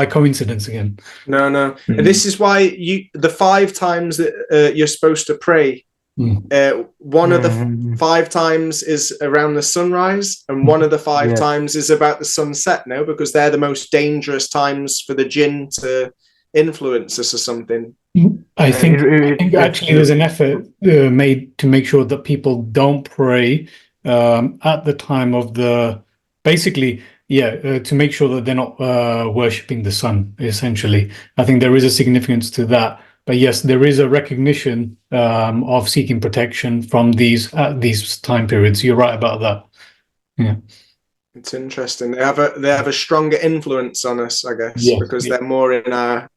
coincidence again. No. And this is why the 5 times that you're supposed to pray, one of the 5 times is around the sunrise, and one of the 5 times is about the sunset. No, because they're the most dangerous times for the jinn to influence us or something. I think actually there's an effort made to make sure that people don't pray at the time of to make sure that they're not worshipping the sun, essentially. I think there is a significance to that. But yes, there is a recognition of seeking protection from these time periods. You're right about that. Yeah. It's interesting. They have a stronger influence on us, I guess, because they're more in our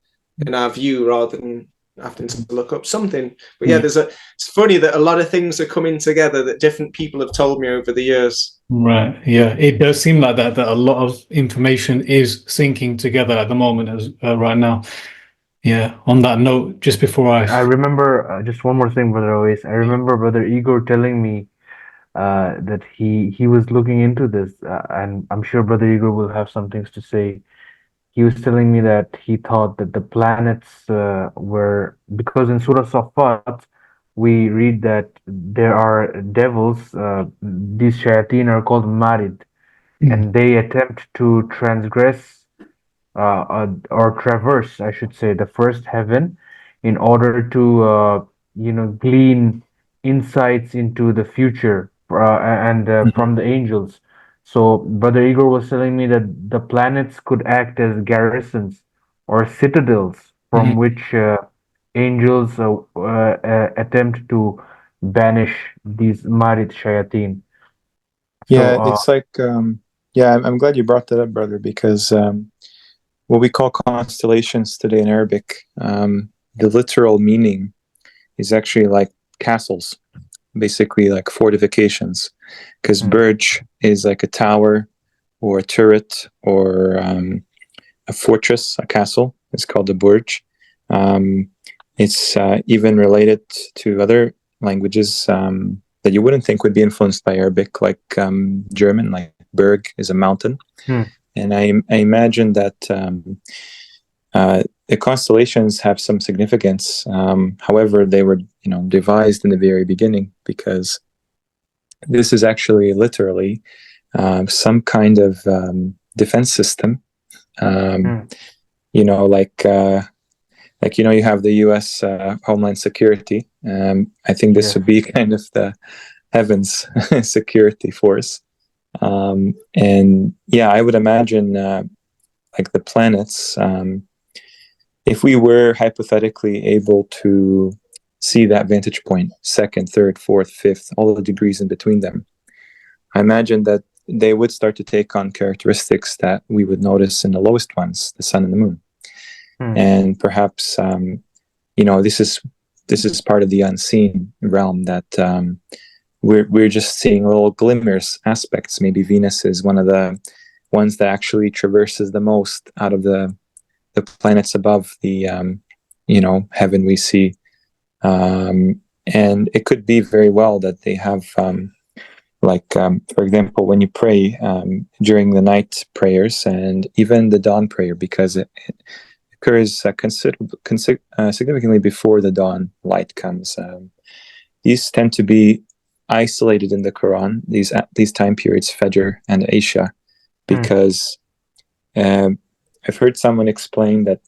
view rather than having to look up something. But yeah, it's funny that a lot of things are coming together that different people have told me over the years. Right. Yeah, it does seem like that a lot of information is syncing together at the moment as right now. Yeah. On that note, just before I remember just one more thing, Brother Oais. I remember Brother Igor telling me that he was looking into this, and I'm sure Brother Igor will have some things to say. He was telling me that he thought that the planets were, because in Surah Safat we read that there are devils. These shayateen are called marid, and they attempt to transgress or traverse, I should say, the first heaven in order to glean insights into the future and from the angels. So Brother Igor was telling me that the planets could act as garrisons or citadels from which angels attempt to banish these marid shayateen. Yeah, it's like, I'm glad you brought that up, brother, because what we call constellations today in Arabic, the literal meaning is actually like castles, basically like fortifications, because Burj is like a tower or a turret or a fortress, a castle. It's called a Burj. It's even related to other languages that you wouldn't think would be influenced by Arabic, like German, like Berg is a mountain. And I imagine that the constellations have some significance. However, they were, devised in the very beginning, because this is actually literally some kind of defense system. You have the U.S. Homeland Security. I think this would be kind of the heavens security force. I would imagine like the planets, if we were hypothetically able to see that vantage point, second, third, fourth, fifth, all the degrees in between them, I imagine that they would start to take on characteristics that we would notice in the lowest ones, the sun and the moon. And perhaps, this is part of the unseen realm that we're just seeing little glimmers, aspects. Maybe Venus is one of the ones that actually traverses the most out of the planets above the heaven we see. And it could be very well that they have, for example, when you pray during the night prayers and even the dawn prayer, because it occurs significantly before the dawn light comes. These tend to be isolated in the Quran, these time periods, Fajr and Isha, because I've heard someone explain that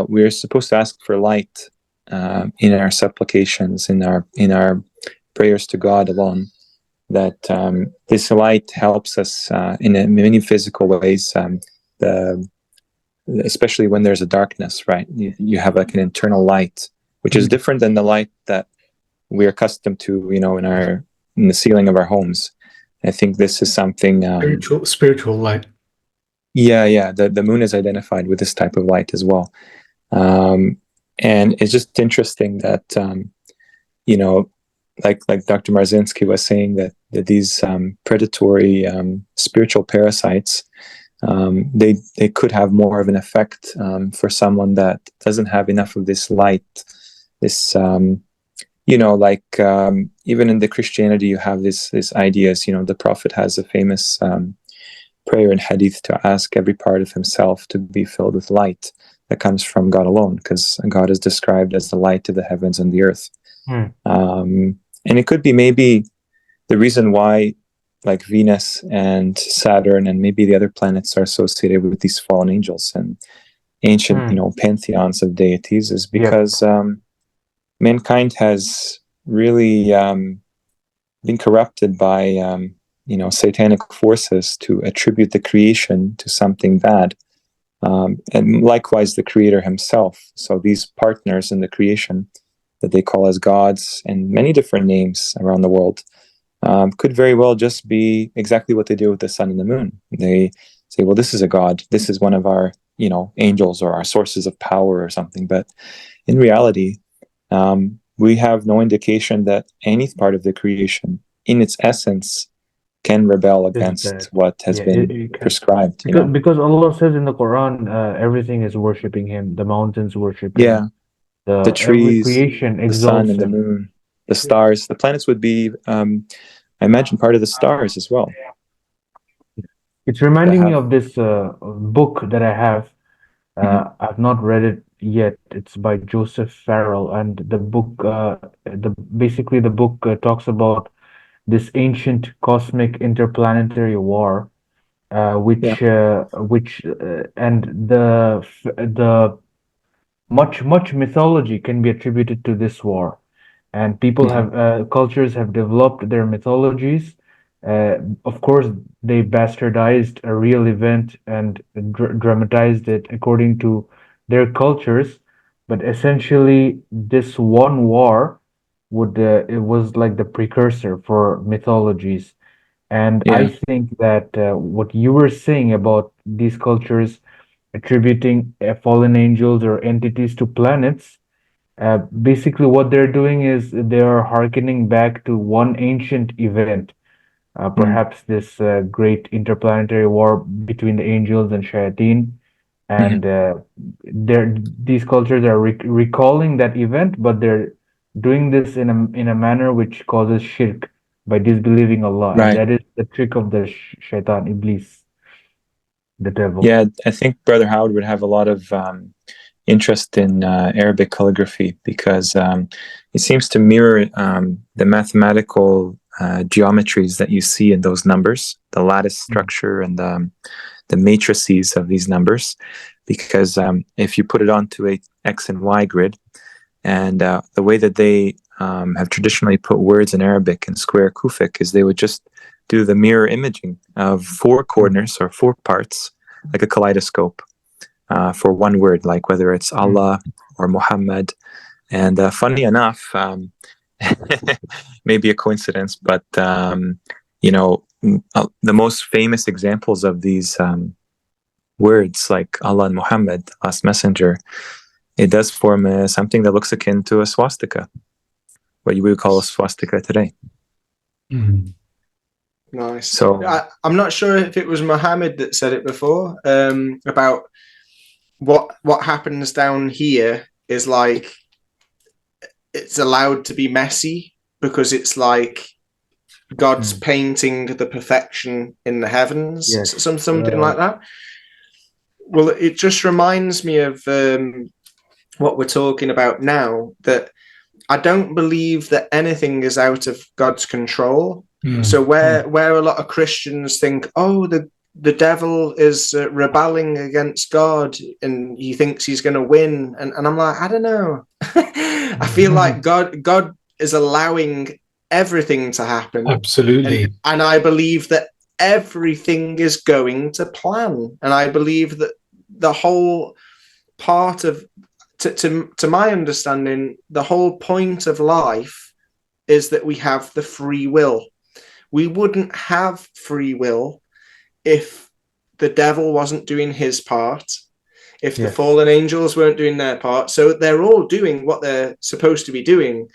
we're supposed to ask for light in our supplications, in our prayers to God alone. That this light helps us in many physical ways. Especially when there's a darkness, right? You have like an internal light, which is different than the light that we're accustomed to, in the ceiling of our homes. I think this is something spiritual light. Yeah. The moon is identified with this type of light as well. And it's just interesting that, like Dr. Marzinski was saying, that these predatory spiritual parasites, they could have more of an effect for someone that doesn't have enough of this light. This, even in the Christianity, you have this ideas. The Prophet has a famous prayer in Hadith to ask every part of himself to be filled with light that comes from God alone, because God is described as the light of the heavens and the earth. And it could be maybe the reason why, like Venus and Saturn and maybe the other planets are associated with these fallen angels and ancient, pantheons of deities, is because mankind has really been corrupted by, satanic forces to attribute the creation to something bad. And likewise, the creator himself. So these partners in the creation that they call as gods and many different names around the world could very well just be exactly what they do with the sun and the moon. They say, well, this is a god. This is one of our, angels or our sources of power or something. But in reality, we have no indication that any part of the creation in its essence can rebel against what has been prescribed. Because Allah says in the Quran, everything is worshipping Him. The mountains worship Him. The Every trees, creation the sun exalts and the Him. moon, the stars, the planets would be, I imagine, part of the stars as well. It's reminding me of this book that I have. I've not read it yet. It's by Joseph Farrell, and the book, basically the book talks about this ancient cosmic interplanetary war, which and the much mythology can be attributed to this war, and people have cultures have developed their mythologies. Of course, they bastardized a real event and dramatized it according to their cultures, but essentially, this one war it was like the precursor for mythologies. And I think that what you were saying about these cultures attributing fallen angels or entities to planets, basically what they're doing is they are hearkening back to one ancient event, perhaps this great interplanetary war between the angels and shayateen. And these cultures are recalling that event, but they're doing this in a manner which causes shirk by disbelieving Allah, and that is the trick of the shaitan, Iblis, the devil. Yeah, I think Brother Howard would have a lot of interest in Arabic calligraphy, because it seems to mirror the mathematical geometries that you see in those numbers, the lattice structure and the matrices of these numbers. Because if you put it onto a X and Y grid, and the way that they have traditionally put words in Arabic in square Kufic is they would just do the mirror imaging of four corners or four parts, like a kaleidoscope, for one word, like whether it's Allah or Muhammad. And funny enough, maybe a coincidence, but the most famous examples of these words, like Allah and Muhammad, last messenger, it does form something that looks akin to a swastika, what you would call a swastika today. Mm. Nice. So I'm not sure if it was Mohammed that said it before, about what happens down here is like it's allowed to be messy because it's like God's Mm. painting the perfection in the heavens, Yes. something like that. Well, it just reminds me of what we're talking about now, that I don't believe that anything is out of God's control. Mm. So where a lot of Christians think, oh, the devil is rebelling against God and he thinks he's going to win, and I'm like, I don't know. I feel like God is allowing everything to happen, Absolutely. and I believe that everything is going to plan, and I believe that the whole part of to my understanding, the whole point of life is that we have the free will. We wouldn't have free will if the devil wasn't doing his part, if the Yes. fallen angels weren't doing their part. So they're all doing what they're supposed to be doing.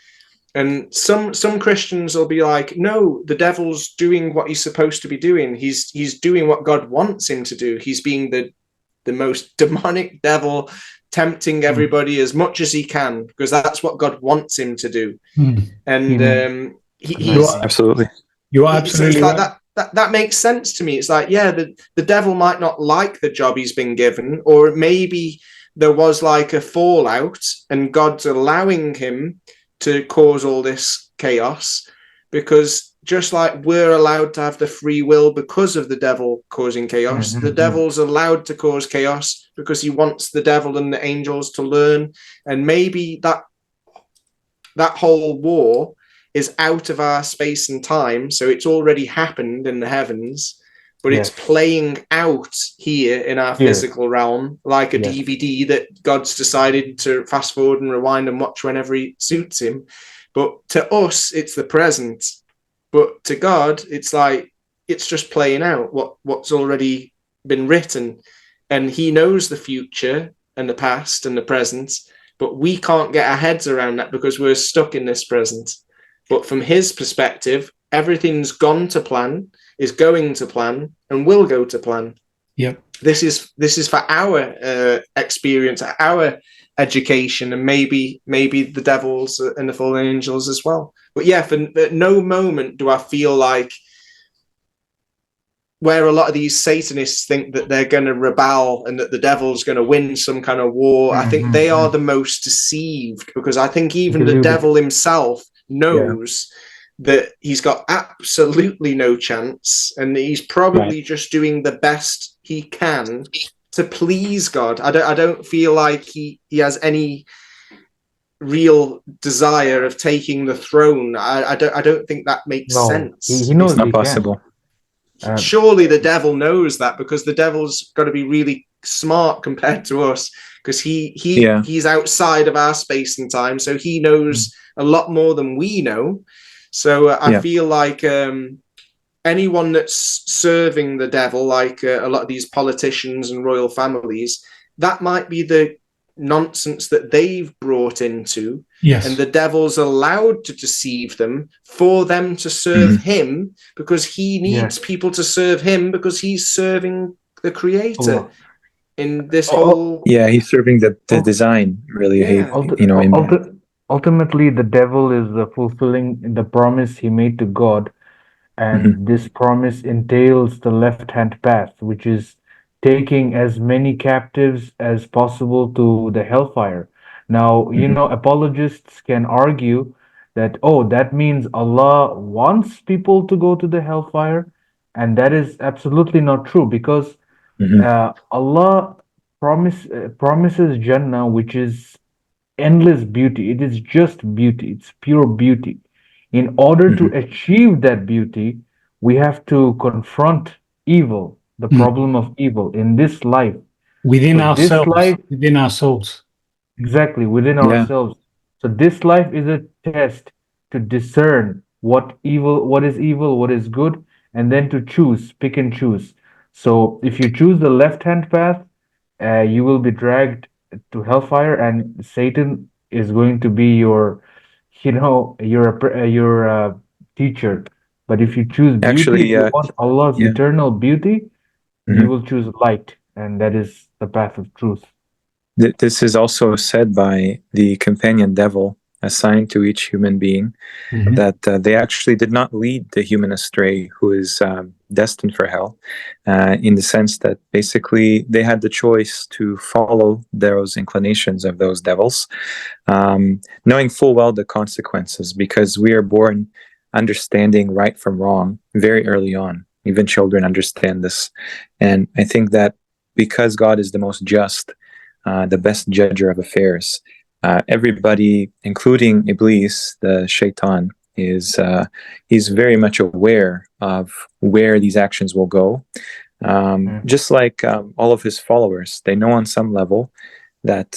And some Christians will be like, no, the devil's doing what he's supposed to be doing. He's doing what God wants him to do. He's being the most demonic devil, tempting everybody as much as he can, because that's what God wants him to do. Mm. And You are, absolutely. you are it's absolutely like right. that makes sense to me. It's like, yeah, the devil might not like the job he's been given, or maybe there was like a fallout and God's allowing him to cause all this chaos, because just like we're allowed to have the free will because of the devil causing chaos, the devil's allowed to cause chaos because he wants the devil and the angels to learn. And maybe that whole war is out of our space and time, so it's already happened in the heavens, but it's Yes. playing out here in our Here. physical realm like a Yes. DVD that God's decided to fast forward and rewind and watch whenever he suits him. But to us, it's the present. But to God, it's like it's just playing out what's already been written. And he knows the future and the past and the present, but we can't get our heads around that because we're stuck in this present. But from his perspective, everything's gone to plan, is going to plan, and will go to plan. Yep. This is for our experience, our education, and maybe the devils and the fallen angels as well. But yeah, at no moment do I feel like where a lot of these Satanists think that they're going to rebel and that the devil's going to win some kind of war. I think they are the most deceived, because I think even the devil himself knows that he's got absolutely no chance, and he's probably just doing the best he can to please God. I don't feel like he has any real desire of taking the throne. I don't think that makes sense. He knows It's not he possible. Surely the devil knows that, because the devil's got to be really smart compared to us, because he's outside of our space and time, so he knows a lot more than we know. So I feel like anyone that's serving the devil, like a lot of these politicians and royal families, that might be the nonsense that they've brought into. Yes. And the devil's allowed to deceive them for them to serve him, because he needs people to serve him, because he's serving the creator in this whole... Yeah, he's serving the design, really. Ultimately, the devil is fulfilling the promise he made to God, and this promise entails the left-hand path, which is taking as many captives as possible to the hellfire. Now, apologists can argue that, oh, that means Allah wants people to go to the hellfire, and that is absolutely not true, because Allah promises Jannah, which is endless beauty. It is just beauty. It's pure beauty. In order to achieve that beauty, we have to confront evil, the problem of evil in this life. Within So this ourselves, life, within our souls. exactly, within ourselves. So this life is a test to discern what is evil, what is good, and then to choose, pick and choose. So if you choose the left-hand path, you will be dragged to hellfire, and Satan is going to be your teacher. But if you choose beauty, Actually, if you want Allah's yeah. eternal beauty, you Mhm. will choose light, and that is the path of truth. This is also said by the companion devil assigned to each human being, that they actually did not lead the human astray who is destined for hell, in the sense that basically they had the choice to follow those inclinations of those devils, knowing full well the consequences, because we are born understanding right from wrong very early on. Even children understand this. And I think that because God is the most just, the best judger of affairs, everybody, including Iblis, the shaitan, is he's very much aware of where these actions will go. Just like all of his followers, they know on some level that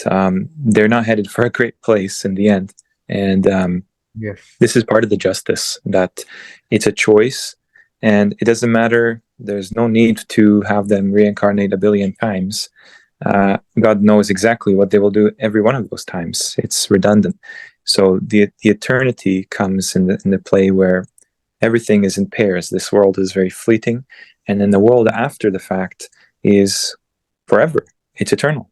they're not headed for a great place in the end. And Yes. this is part of the justice, that it's a choice, and it doesn't matter. There's no need to have them reincarnate a billion times. God knows exactly what they will do every one of those times. It's redundant. So the eternity comes in the play where everything is in pairs. This world is very fleeting, and then the world after the fact is forever. It's eternal.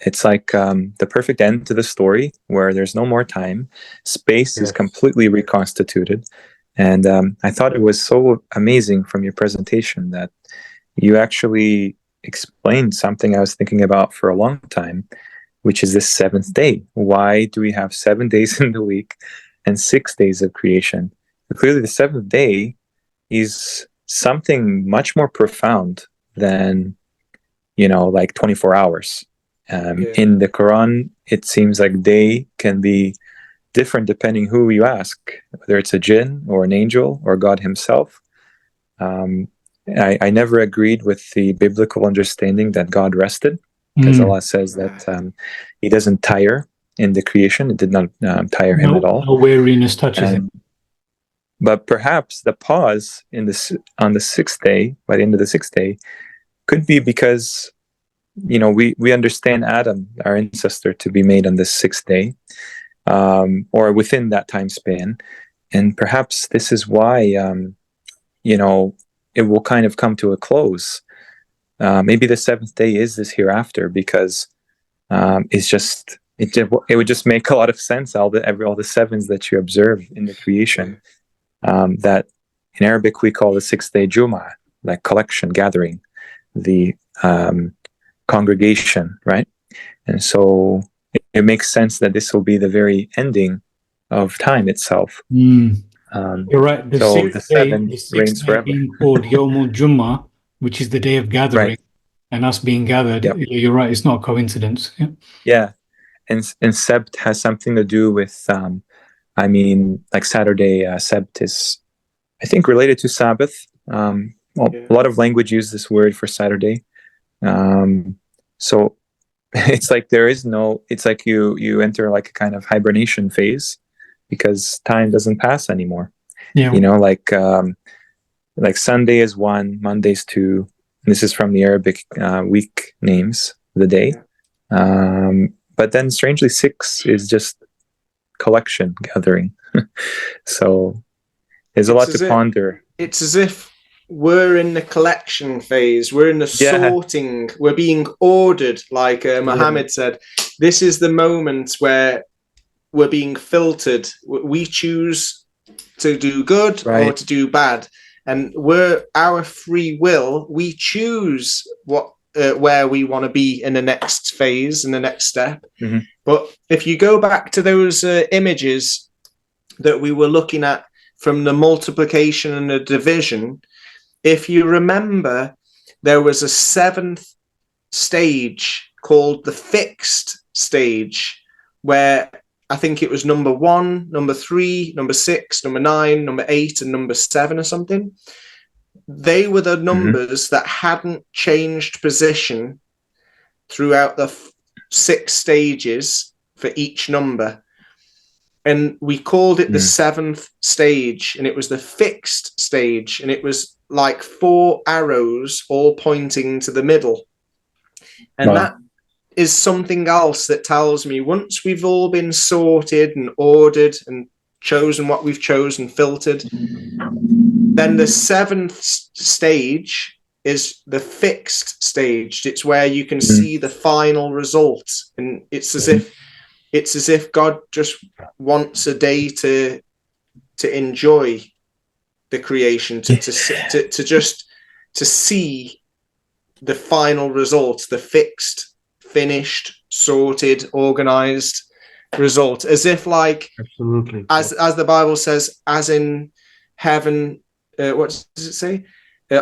It's like the perfect end to the story, where there's no more time. Space is Yes. completely reconstituted. And I thought it was so amazing from your presentation that you actually explained something I was thinking about for a long time, which is this seventh day. Why do we have 7 days in the week and 6 days of creation? Clearly, the seventh day is something much more profound than, like 24 hours. In the Quran, it seems like day can be different depending who you ask, whether it's a jinn or an angel or God himself. I never agreed with the biblical understanding that God rested, because Allah says that he doesn't tire in the creation. It did not tire him at all. No weariness touches him. But perhaps the pause on the sixth day, by the end of the sixth day, could be because we understand Adam, our ancestor, to be made on the sixth day, or within that time span, and perhaps this is why it will kind of come to a close. Maybe the seventh day is this hereafter, because it would just make a lot of sense, all the sevens that you observe in the creation. That in Arabic we call the sixth day Jum'ah, like collection, gathering, the congregation, right? And so it makes sense that this will be the very ending of time itself. You're right. The So the seven sixth reigns day forever. being called Yawmul Jummah, which is the day of gathering, Right. and us being gathered. Yep. You're right. It's not a coincidence. Yeah. Yeah, and Sebt has something to do with, like Saturday. Sebt is, I think, related to Sabbath. A lot of language use this word for Saturday. So it's like it's like you enter like a kind of hibernation phase, because time doesn't pass anymore. Yeah. Like Sunday is 1, Monday's 2. This is from the Arabic week names of the day. But then strangely 6 is just collection, gathering. So there's a lot to ponder. It's as if we're in the collection phase, we're in the sorting, we're being ordered, like Muhammad said. This is the moment where we're being filtered. We choose to do good or to do bad, and our free will, we choose where we want to be in the next phase, in the next step. But if you go back to those images that we were looking at from the multiplication and the division, if you remember, there was a 7th stage called the fixed stage, where I think it was number 1, number 3, number 6, number 9, number 8, and number 7 or something. They were the numbers that hadn't changed position throughout the 6 stages for each number. And we called it the 7th stage, and it was the fixed stage, and it was like 4 arrows all pointing to the middle. And that is something else that tells me, once we've all been sorted and ordered and chosen what we've chosen, filtered, Then the seventh stage is the fixed stage. It's where you can see the final result, and it's as if God just wants a day to enjoy the creation, to just to see the final result, the fixed, finished, sorted, organized result, as if like Absolutely. as the Bible says, as in heaven. What does it say?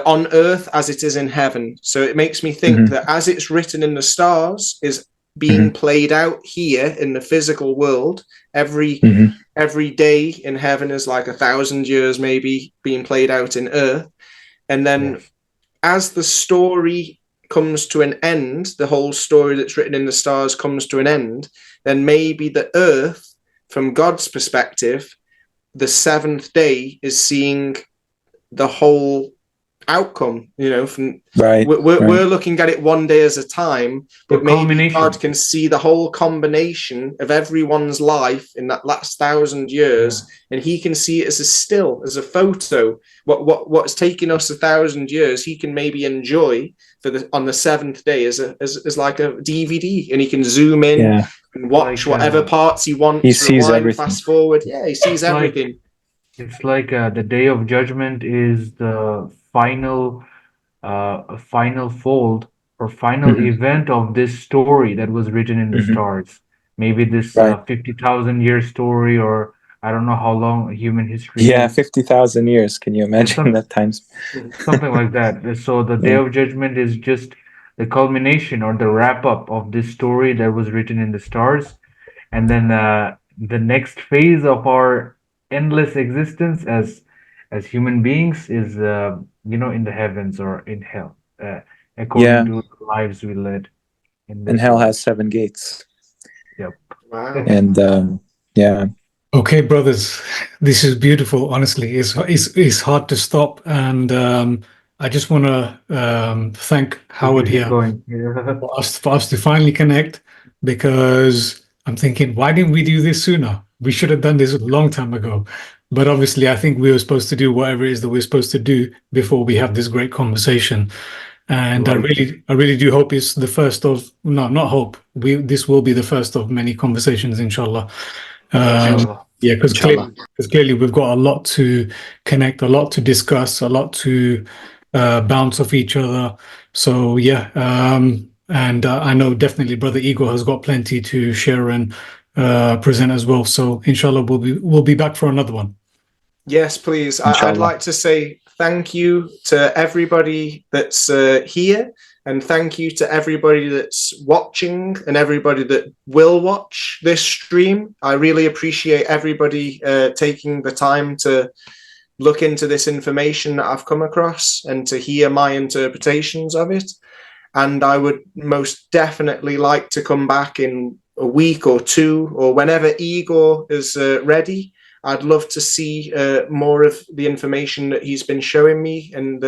On earth as it is in heaven. So it makes me think that as it's written in the stars is being played out here in the physical world. Every day in heaven is like 1,000 years maybe being played out in earth. And then as the story comes to an end, the whole story that's written in the stars comes to an end, then maybe the earth, from God's perspective, the seventh day is seeing the whole outcome, from we're looking at it one day at a time, but maybe God can see the whole combination of everyone's life in that last 1,000 years, and he can see it as a still, as a photo. What's taken us 1,000 years, he can maybe enjoy on the seventh day as like a DVD, and he can zoom in and watch whatever parts he wants. He sees rewind, everything. fast forward. He sees everything. It's like the Day of Judgment is the final fold or final event of this story that was written in the stars. Maybe this 50,000-year story, or I don't know how long human history is. 50,000 years. Can you imagine that times? Something like that. So the Day of Judgment is just the culmination or the wrap-up of this story that was written in the stars. And then the next phase of our endless existence as human beings is in the heavens or in hell, according to the lives we led in this and hell world. has 7 gates. Yep. Wow. And Okay, brothers, this is beautiful. Honestly, it's hard to stop, and I just want to thank Howard here for us to finally connect, because I'm thinking, why didn't we do this sooner? We should have done this a long time ago. But obviously, I think we were supposed to do whatever it is that we're supposed to do before we have this great conversation. And I really do hope it's the first of, no, not hope. This will be the first of many conversations, inshallah. Because clearly we've got a lot to connect, a lot to discuss, a lot to bounce off each other. So and I know definitely Brother Igor has got plenty to share and present as well. So inshallah we'll be back for another one. Yes, please. I'd like to say thank you to everybody that's here, and thank you to everybody that's watching and everybody that will watch this stream. I really appreciate everybody taking the time to look into this information that I've come across and to hear my interpretations of it. And I would most definitely like to come back in a week or two, or whenever Igor is ready. I'd love to see more of the information that he's been showing me, and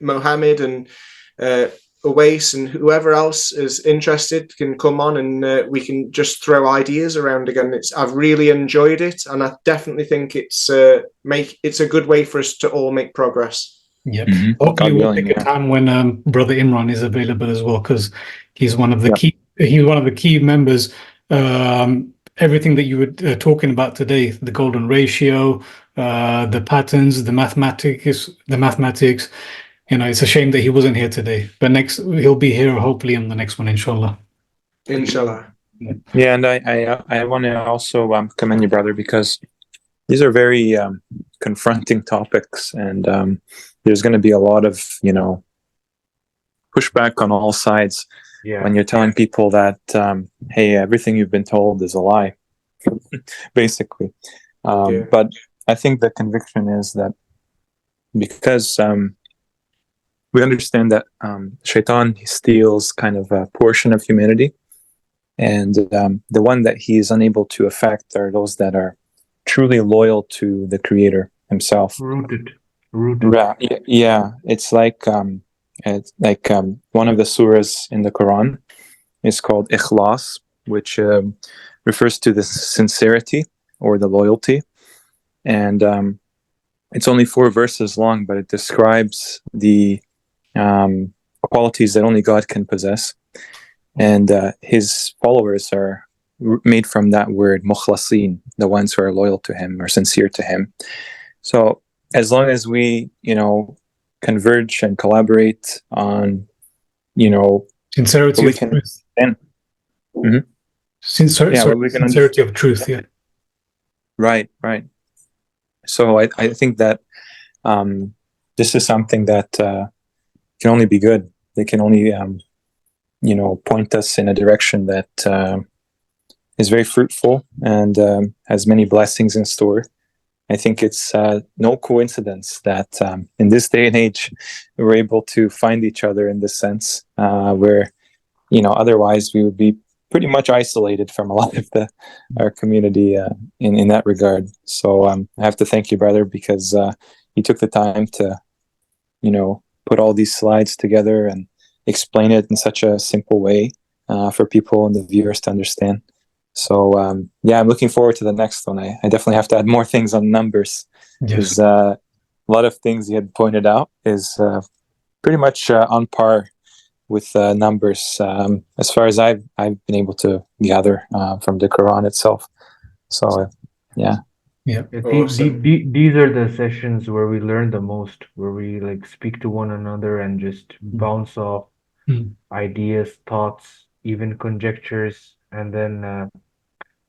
Mohammed and Awais and whoever else is interested can come on, and we can just throw ideas around again. I've really enjoyed it, and I definitely think it's a good way for us to all make progress. Yep. Hopefully we'll pick a time when Brother Imran is available as well, because he's one of the key members. Everything that you were talking about today, the golden ratio, the patterns, the mathematics, it's a shame that he wasn't here today, but he'll be here hopefully in the next one, inshallah. Inshallah. Yeah, and I want to also commend you, brother, because these are very confronting topics, and there's going to be a lot of pushback on all sides. When you're telling people that, hey, everything you've been told is a lie, basically. But I think the conviction is that because we understand that Shaitan steals kind of a portion of humanity, and the one that he is unable to affect are those that are truly loyal to the Creator himself. Rooted. Yeah, it's like one of the surahs in the Quran is called Ikhlas, which refers to the sincerity or the loyalty. And it's only 4 verses long, but it describes the qualities that only God can possess. And his followers are made from that word, mukhlasin, the ones who are loyal to him or sincere to him. So as long as we, converge and collaborate on, Sincerity what we of can truth. understand. Mhm. What we can Sincerity of truth, yeah. Right. So I think that this is something that can only be good. They can only, point us in a direction that is very fruitful and has many blessings in store. I think it's no coincidence that in this day and age, we're able to find each other in this sense, where, otherwise we would be pretty much isolated from a lot of our community in that regard. So I have to thank you, brother, because you took the time to, put all these slides together and explain it in such a simple way for people and the viewers to understand. So I'm looking forward to the next one. I definitely have to add more things on numbers, because a lot of things you had pointed out is pretty much on par with numbers, as far as I've been able to gather from the Quran itself. So yeah. I think Awesome. these are the sessions where we learn the most, where we like speak to one another and just bounce off ideas, thoughts, even conjectures, and then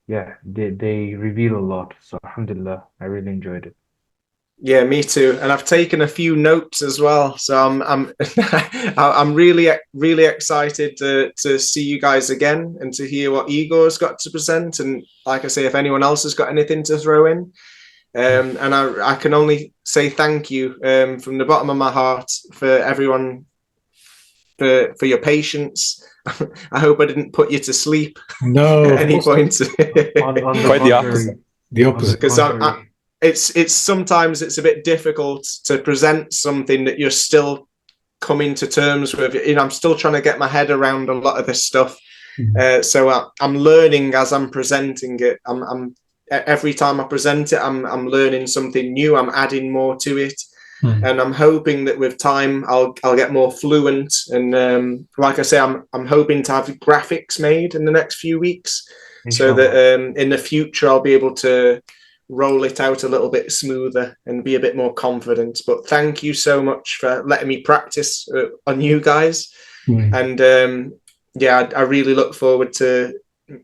they reveal a lot. So alhamdulillah, I really enjoyed it. Yeah, me too. And I've taken a few notes as well. So I'm I'm really excited to see you guys again and to hear what Igor's got to present. And like I say, if anyone else has got anything to throw in, and I can only say thank you from the bottom of my heart for everyone for your patience. I hope I didn't put you to sleep No, at any point. On the quite the contrary, opposite. the on the opposite. Because contrary. it's sometimes it's a bit difficult to present something that you're still coming to terms with. I'm still trying to get my head around a lot of this stuff. So I'm learning as I'm presenting it. I'm every time I present it, I'm learning something new. I'm adding more to it. And I'm hoping that with time I'll get more fluent. And like I say, I'm hoping to have graphics made in the next few weeks, so that in the future I'll be able to roll it out a little bit smoother and be a bit more confident. But thank you so much for letting me practice on you guys. And I really look forward to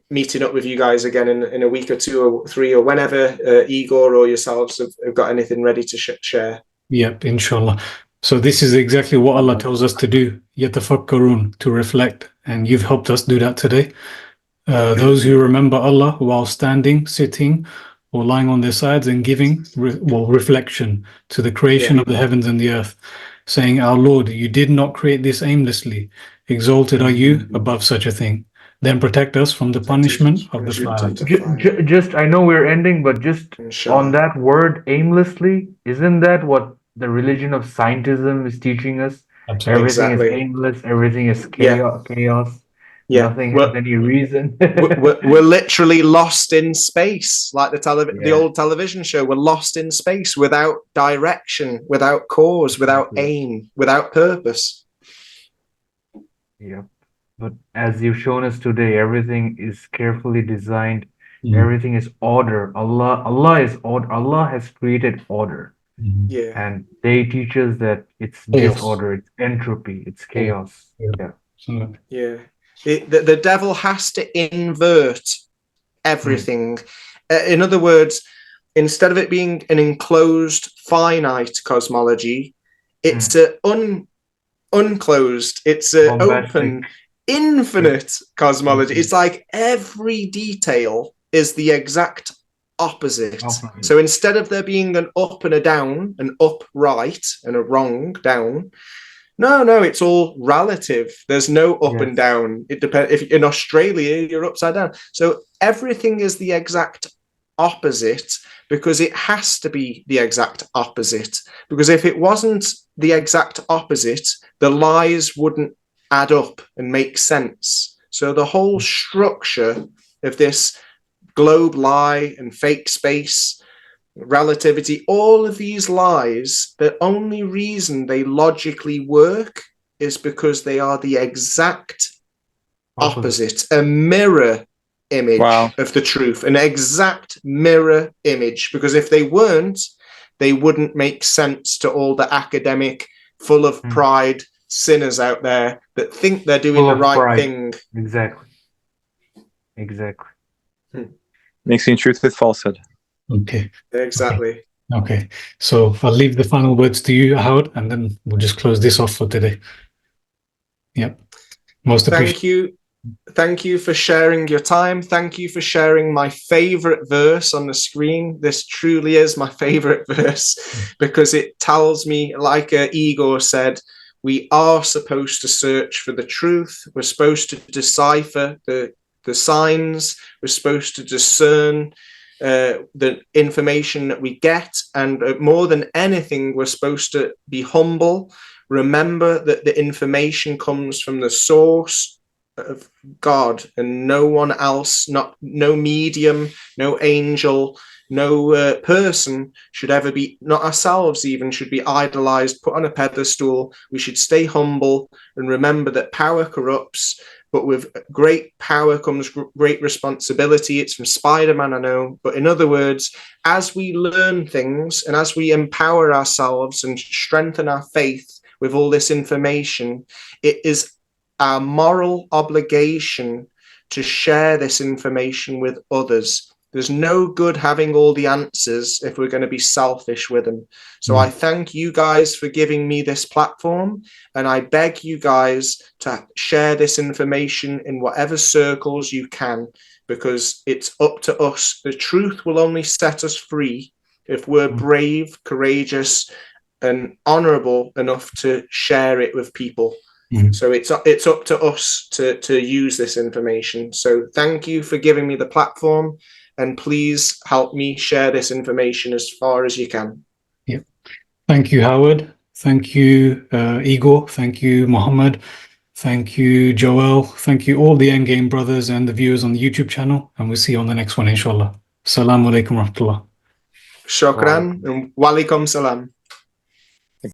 meeting up with you guys again in a week or 2 or 3 or whenever Igor or yourselves have got anything ready to share. Yep, inshallah. So this is exactly what Allah tells us to do, yatafakkarun, to reflect, and you've helped us do that today. Those who remember Allah while standing, sitting, or lying on their sides and giving reflection to the creation of the heavens and the earth, saying, Our Lord, you did not create this aimlessly. Exalted are you above such a thing. Then protect us from the punishment of the fire. Just, I know we're ending, but just on that word, aimlessly, isn't that what the religion of scientism is teaching us? Absolutely. Everything is Exactly. aimless, everything is chaos. Yeah. Nothing has any reason. we're literally lost in space, like the old television show. We're lost in space without direction, without cause, without aim, without purpose. Yeah. But as you've shown us today, everything is carefully designed. Everything is order. Allah is order. Allah has created order. Yeah. And they teach us that it's disorder, it's entropy, it's chaos. Yeah. The devil has to invert everything. In other words, instead of it being an enclosed finite cosmology, it's unclosed, it's an open, infinite cosmology. It's like every detail is the exact opposite. So instead of there being an up and a down, an up right and a wrong down, no, it's all relative. There's no up and down. It depends. If in Australia, you're upside down. So everything is the exact opposite, because it has to be the exact opposite. Because if it wasn't the exact opposite, the lies wouldn't add up and make sense. So the whole structure of this globe lie and fake space relativity, all of these lies, the only reason they logically work is because they are the exact opposite, a mirror image Wow. of the truth, an exact mirror image. Because if they weren't, they wouldn't make sense to all the academic, full of pride sinners out there that think they're doing Full the of right pride. thing. Exactly. Exactly. Mixing truth with falsehood. Okay. Exactly. Okay. So I'll leave the final words to you, Howard, and then we'll just close this off for today. Yep. Most appreciated. Thank you. Thank you for sharing your time. Thank you for sharing my favorite verse on the screen. This truly is my favorite verse because it tells me, like Igor said, we are supposed to search for the truth. We're supposed to decipher the signs. We're supposed to discern the information that we get. And more than anything, we're supposed to be humble. Remember that the information comes from the source of God and no one else, no medium, no angel, no person should ever be, not ourselves even, should be idolized, put on a pedestal. We should stay humble and remember that power corrupts, but with great power comes great responsibility. It's from Spider-Man, I know, but in other words, as we learn things and as we empower ourselves and strengthen our faith with all this information, it is our moral obligation to share this information with others. There's no good having all the answers if we're going to be selfish with them. So I thank you guys for giving me this platform, and I beg you guys to share this information in whatever circles you can, because it's up to us. The truth will only set us free if we're brave, courageous, and honorable enough to share it with people. So it's up to us to use this information. So thank you for giving me the platform, and please help me share this information as far as you can. Yep. Thank you, Howard. Thank you, Igor. Thank you, Mohammed. Thank you, Joel. Thank you, all the Endgame brothers and the viewers on the YouTube channel. And we'll see you on the next one, inshallah. Assalamu alaikum wa rahmatullah. Shukran and walaikum salam.